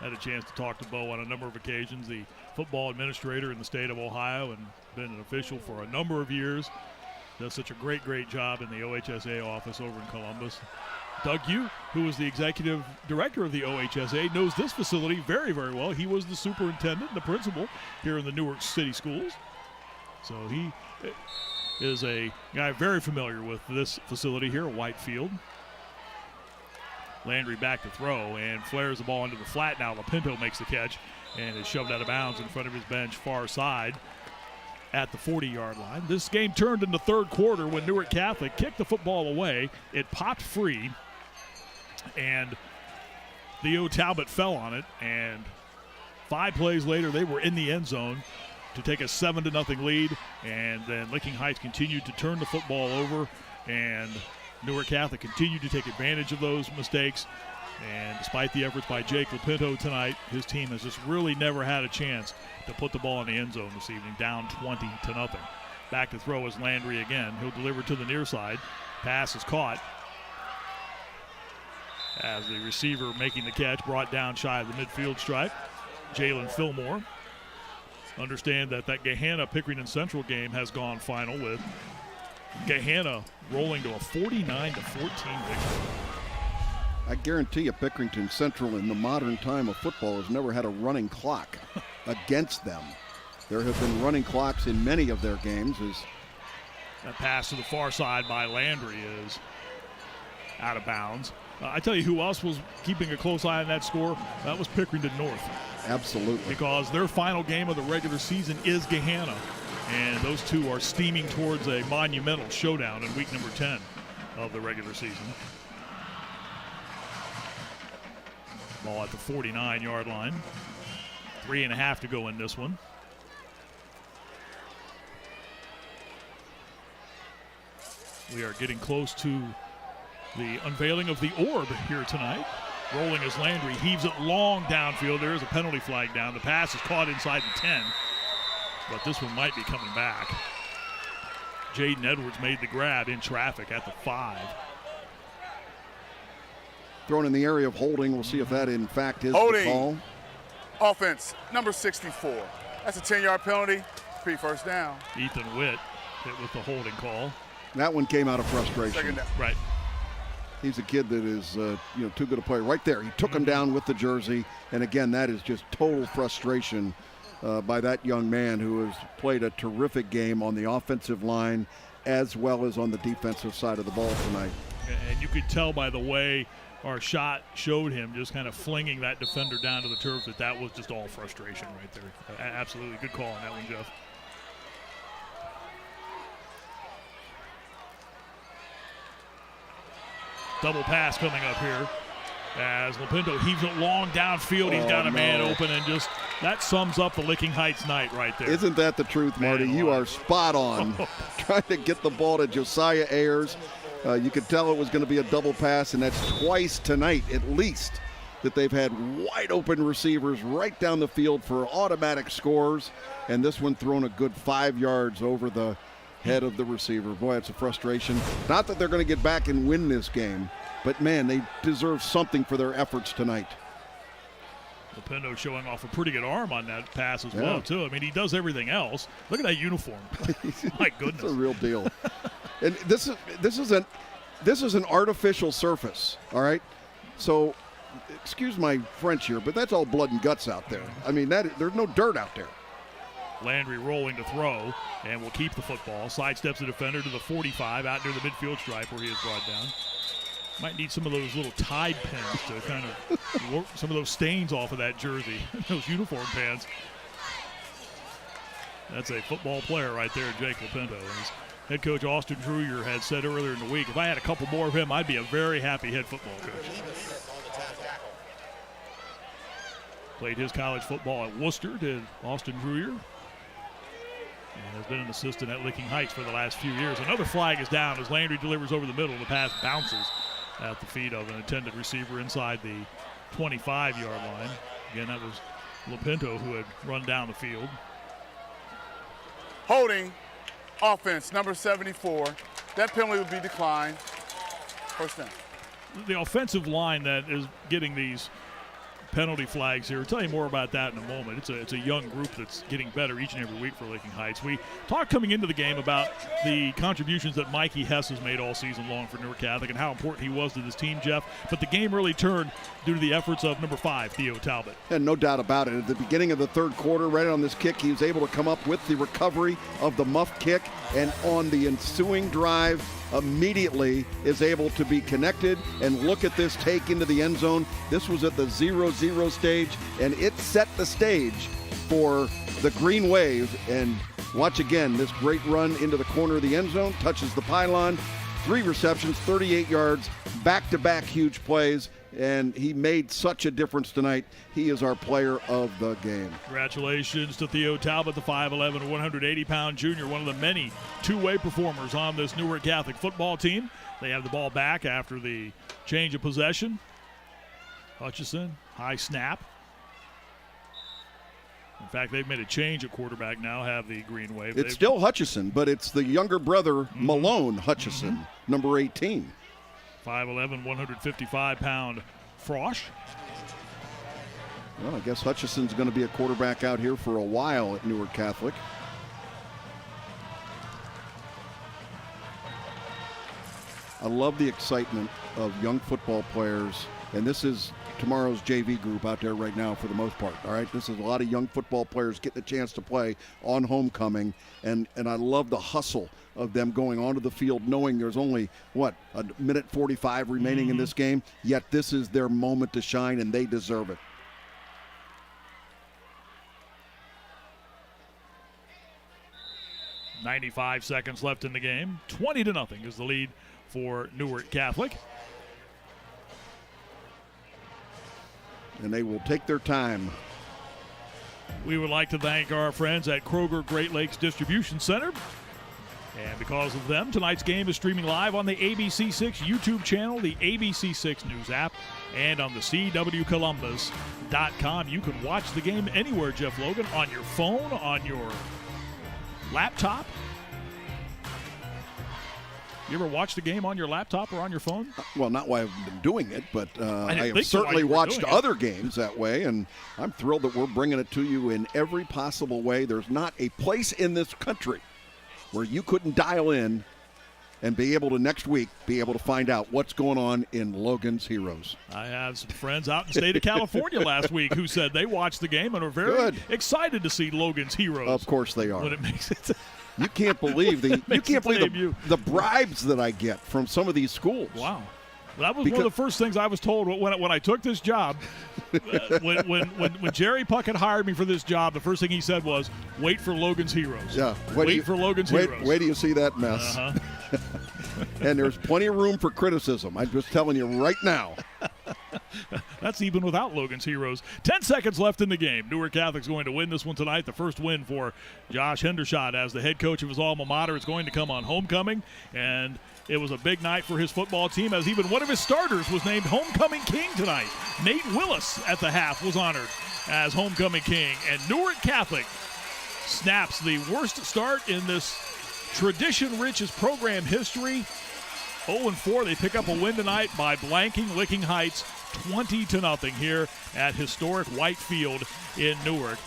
I had a chance to talk to Bo on a number of occasions, the football administrator in the state of Ohio, and been an official for a number of years. Does such a great job in the OHSA office over in Columbus. Doug Yu, who was the executive director of the OHSA, knows this facility very, very well. He was the superintendent and the principal here in the Newark City Schools. So he is a guy very familiar with this facility here at Whitefield. Landry back to throw and flares the ball into the flat now. Lapinto makes the catch and is shoved out of bounds in front of his bench far side at the 40-yard line. This game turned in the third quarter when Newark Catholic kicked the football away. It popped free, and Theo Talbot fell on it, and 5 plays later they were in the end zone to take a 7-0 lead, and then Licking Heights continued to turn the football over, and Newark Catholic continued to take advantage of those mistakes. And despite the efforts by Jake Lapinto tonight, his team has just really never had a chance to put the ball in the end zone this evening, down 20-0. Back to throw is Landry again. He'll deliver to the near side. Pass is caught as the receiver making the catch brought down shy of the midfield stripe. Jalen Fillmore. Understand that Gahanna Pickering Central game has gone final with Gahanna rolling to a 49-14 victory. I guarantee you Pickerington Central in the modern time of football has never had a running clock against them. There have been running clocks in many of their games. That pass to the far side by Landry is out of bounds. I tell you who else was keeping a close eye on that score? That was Pickerington North. Absolutely. Because their final game of the regular season is Gahanna. And those two are steaming towards a monumental showdown in week number 10 of the regular season. Ball at the 49-yard line. 3.5 to go in this one. We are getting close to the unveiling of the orb here tonight. Rolling as Landry heaves it long downfield. There is a penalty flag down. The pass is caught inside the 10. But this one might be coming back. Jaden Edwards made the grab in traffic at the 5. Thrown in the area of holding. We'll see if that, in fact, is holding. The call. Offense, number 64. That's a 10-yard penalty. Pete, first down. Ethan Witt hit with the holding call. That one came out of frustration. Second down. Right. He's a kid that is, too good a player. Right there, he took him down with the jersey. And again, that is just total frustration by that young man who has played a terrific game on the offensive line as well as on the defensive side of the ball tonight. And you could tell by the way our shot showed him just kind of flinging that defender down to the turf that was just all frustration right there. Absolutely good call on that one, Jeff. Double pass coming up here as Lopinto heaves it long downfield. He's got a man open, and just that sums up the Licking Heights night right there. Isn't that the truth, Marty? You are spot on. Trying to get the ball to Josiah Ayers. You could tell it was going to be a double pass, and that's twice tonight at least that they've had wide open receivers right down the field for automatic scores, and this one thrown a good 5 yards over the head of the receiver. Boy, it's a frustration. Not that they're going to get back and win this game, but man, they deserve something for their efforts tonight. Lopinto showing off a pretty good arm on that pass as well, too. I mean, he does everything else. Look at that uniform. My goodness. It's a real deal. And this is an artificial surface, all right? So, excuse my French here, but that's all blood and guts out there. I mean, there's no dirt out there. Landry rolling to throw, and will keep the football. Sidesteps the defender to the 45, out near the midfield stripe where he is brought down. Might need some of those little Tide pins to kind of work some of those stains off of that jersey, those uniform pants. That's a football player right there, Jake Lopinto. As head coach Austin Truyer had said earlier in the week, if I had a couple more of him, I'd be a very happy head football coach. Played his college football at Worcester, did Austin Truyer. And has been an assistant at Licking Heights for the last few years. Another flag is down as Landry delivers over the middle. The pass bounces at the feet of an intended receiver inside the 25-yard line. Again, that was Lopinto who had run down the field. Holding offense, number 74. That penalty will be declined. First down. The offensive line that is getting these penalty flags here. I'll tell you more about that in a moment. It's a young group that's getting better each and every week for Licking Heights. We talked coming into the game about the contributions that Mikey Hess has made all season long for Newark Catholic and how important he was to this team, Jeff. But the game really turned due to the efforts of number 5, Theo Talbot. And no doubt about it. At the beginning of the third quarter, right on this kick, he was able to come up with the recovery of the muff kick, and on the ensuing drive, immediately is able to be connected and look at this take into the end zone. This was at the 0-0 stage, and it set the stage for the green wave. And watch again, this great run into the corner of the end zone, touches the pylon, 3 receptions, 38 yards, back-to-back huge plays, and he made such a difference tonight. He is our player of the game. Congratulations to Theo Talbot, the 5'11", 180-pound junior, one of the many two-way performers on this Newark Catholic football team. They have the ball back after the change of possession. Hutchison, high snap. In fact, they've made a change at quarterback now, have the green wave. It's still Hutchison, but it's the younger brother, Malone Hutchison, number 18. 5'11", 155-pound Frosch. Well, I guess Hutchison's going to be a quarterback out here for a while at Newark Catholic. I love the excitement of young football players, and this is tomorrow's JV group out there right now for the most part, all right? This is a lot of young football players getting a chance to play on homecoming, and I love the hustle of them going onto the field knowing there's only, a minute 45 remaining in this game, yet this is their moment to shine, and they deserve it. .95 seconds left in the game. 20-0 is the lead for Newark Catholic. And they will take their time. We would like to thank our friends at Kroger Great Lakes Distribution Center. And because of them, tonight's game is streaming live on the ABC6 YouTube channel, the ABC6 News app, and on the CWColumbus.com. You can watch the game anywhere, Jeff Logan, on your phone, on your laptop. You ever watch the game on your laptop or on your phone? Well, not why I've been doing it, but I have think so certainly while you were watched doing it. other games that way, and I'm thrilled that we're bringing it to you in every possible way. There's not a place in this country where you couldn't dial in and be able to next week be able to find out what's going on in Logan's Heroes. I have some friends out in the state of California last week who said they watched the game and are very excited to see Logan's Heroes. Of course they are. When it makes it. You can't believe the bribes that I get from some of these schools. Wow. That was one of the first things I was told when I took this job. When Jerry Puckett hired me for this job, the first thing he said was, "Wait for Logan's Heroes." Yeah. Wait for Logan's Heroes. Wait till you see that mess. Uh-huh. And there's plenty of room for criticism. I'm just telling you right now. That's even without Logan's Heroes. 10 seconds left in the game. Newark Catholic's going to win this one tonight. The first win for Josh Hendershot as the head coach of his alma mater. Is going to come on homecoming, and it was a big night for his football team as even one of his starters was named Homecoming King tonight. Nate Willis at the half was honored as Homecoming King, and Newark Catholic snaps the worst start in this tradition-rich program history. 0-4. They pick up a win tonight by blanking Licking Heights 20-0 here at historic White Field in Newark.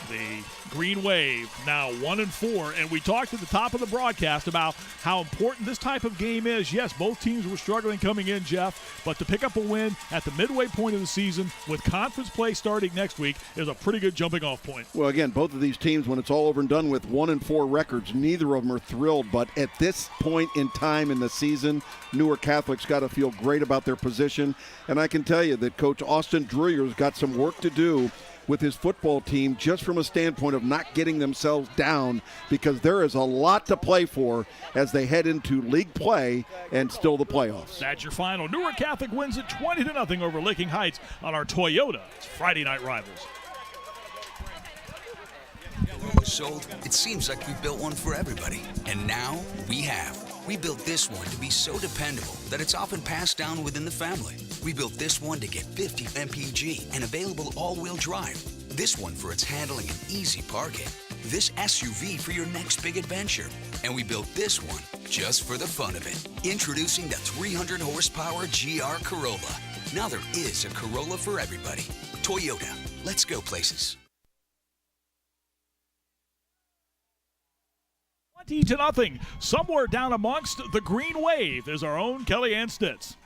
The Green Wave now 1-4, and we talked at the top of the broadcast about how important this type of game is. Yes, both teams were struggling coming in, Jeff, but to pick up a win at the midway point of the season with conference play starting next week is a pretty good jumping-off point. Well, again, both of these teams, when it's all over and done with 1-4 records, neither of them are thrilled. But at this point in time in the season, Newark Catholic's got to feel great about their position. And I can tell you that Coach Austin Druyer's got some work to do with his football team just from a standpoint of not getting themselves down, because there is a lot to play for as they head into league play and still the playoffs. That's your final. Newark Catholic wins it 20-0 over Licking Heights on our Toyota Friday Night Rivals. So it seems like we built one for everybody. And now we have. We built this one to be so dependable that it's often passed down within the family. We built this one to get 50 mpg and available all-wheel drive. This one for its handling and easy parking. This SUV for your next big adventure. And we built this one just for the fun of it. Introducing the 300 horsepower GR Corolla. Now there is a Corolla for everybody. Toyota. Let's go places. 20-0. Somewhere down amongst the Green Wave is our own Kellyanne Stitz.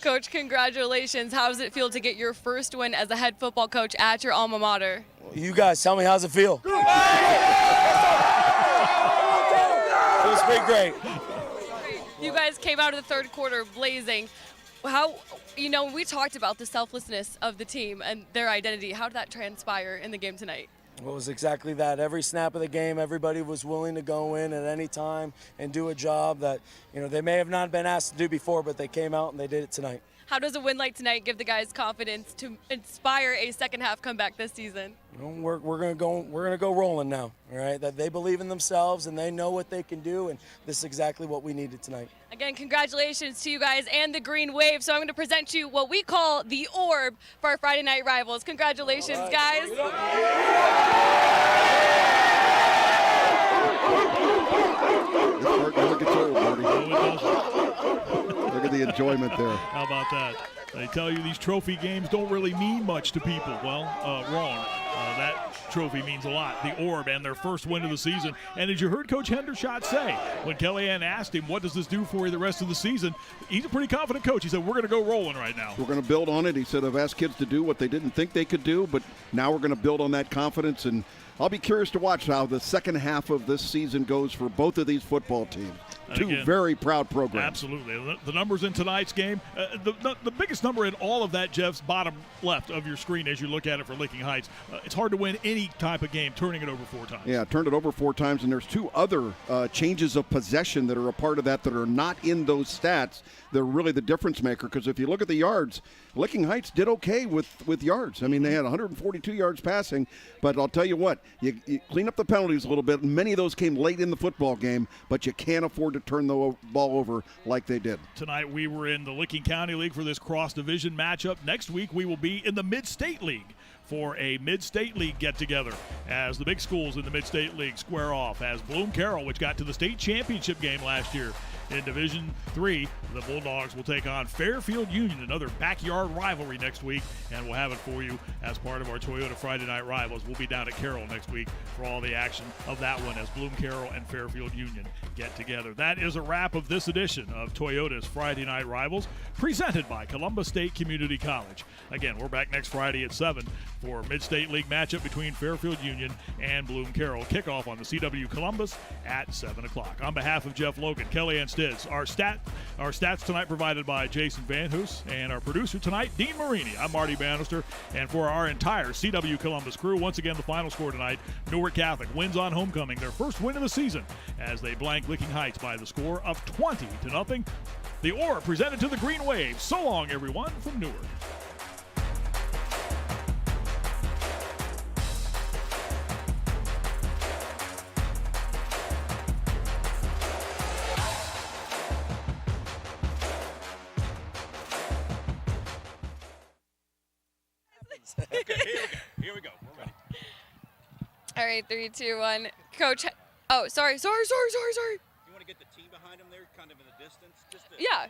Coach, congratulations. How does it feel to get your first win as a head football coach at your alma mater? You guys, tell me, how's it feel? Feels pretty great. You guys came out of the third quarter blazing. How, we talked about the selflessness of the team and their identity. How did that transpire in the game tonight? Well, it was exactly that. Every snap of the game, everybody was willing to go in at any time and do a job that, they may have not been asked to do before, but they came out and they did it tonight. How does a win like tonight give the guys confidence to inspire a second half comeback this season? We're gonna go rolling now. All right, that they believe in themselves and they know what they can do, and this is exactly what we needed tonight. Again, congratulations to you guys and the Green Wave. So I'm going to present you what we call the Orb for our Friday Night Rivals. Congratulations, guys. This part never gets old, Marty. No, it doesn't. Look at the enjoyment there. How about that? They tell you these trophy games don't really mean much to people. Well, wrong. That trophy means a lot. The Orb and their first win of the season. And as you heard Coach Hendershot say, when Kellyanne asked him, what does this do for you the rest of the season? He's a pretty confident coach. He said, we're going to go rolling right now. We're going to build on it. He said, I've asked kids to do what they didn't think they could do, but now we're going to build on that confidence. And I'll be curious to watch how the second half of this season goes for both of these football teams. Two very proud programs. Absolutely. The numbers in tonight's game, the biggest number in all of that, Jeff's bottom left of your screen as you look at it for Licking Heights. It's hard to win any type of game turning it over 4 times. Yeah, turned it over 4 times, and there's 2 other changes of possession that are a part of that are not in those stats. They're really the difference maker, because if you look at the yards, Licking Heights did okay with yards. I mean, they had 142 yards passing, but I'll tell you what, you clean up the penalties a little bit. Many of those came late in the football game, but you can't afford to turn the ball over like they did. Tonight we were in the Licking County League for this cross-division matchup. Next week we will be in the Mid-State League for a Mid-State League get-together as the big schools in the Mid-State League square off, as Bloom Carroll, which got to the state championship game last year, In Division 3, the Bulldogs will take on Fairfield Union, another backyard rivalry next week, and we'll have it for you as part of our Toyota Friday Night Rivals. We'll be down at Carroll next week for all the action of that one as Bloom Carroll and Fairfield Union get together. That is a wrap of this edition of Toyota's Friday Night Rivals, presented by Columbus State Community College. Again, we're back next Friday at 7 for Mid-State League matchup between Fairfield Union and Bloom Carroll. Kickoff on the CW Columbus at 7 o'clock. On behalf of Jeff Logan, Kellyanne Stids, our stats tonight provided by Jason Van Hoos, and our producer tonight, Dean Marini. I'm Marty Bannister, and for our entire CW Columbus crew, once again, the final score tonight, Newark Catholic wins on homecoming, their first win of the season, as they blank Licking Heights by the score of 20-0. The Ore presented to the Green Wave. So long, everyone, from Newark. Okay, here we go. We're ready. All right, 3, 2, 1. Coach. Oh, sorry. You want to get the team behind him there, kind of in the distance? Yeah.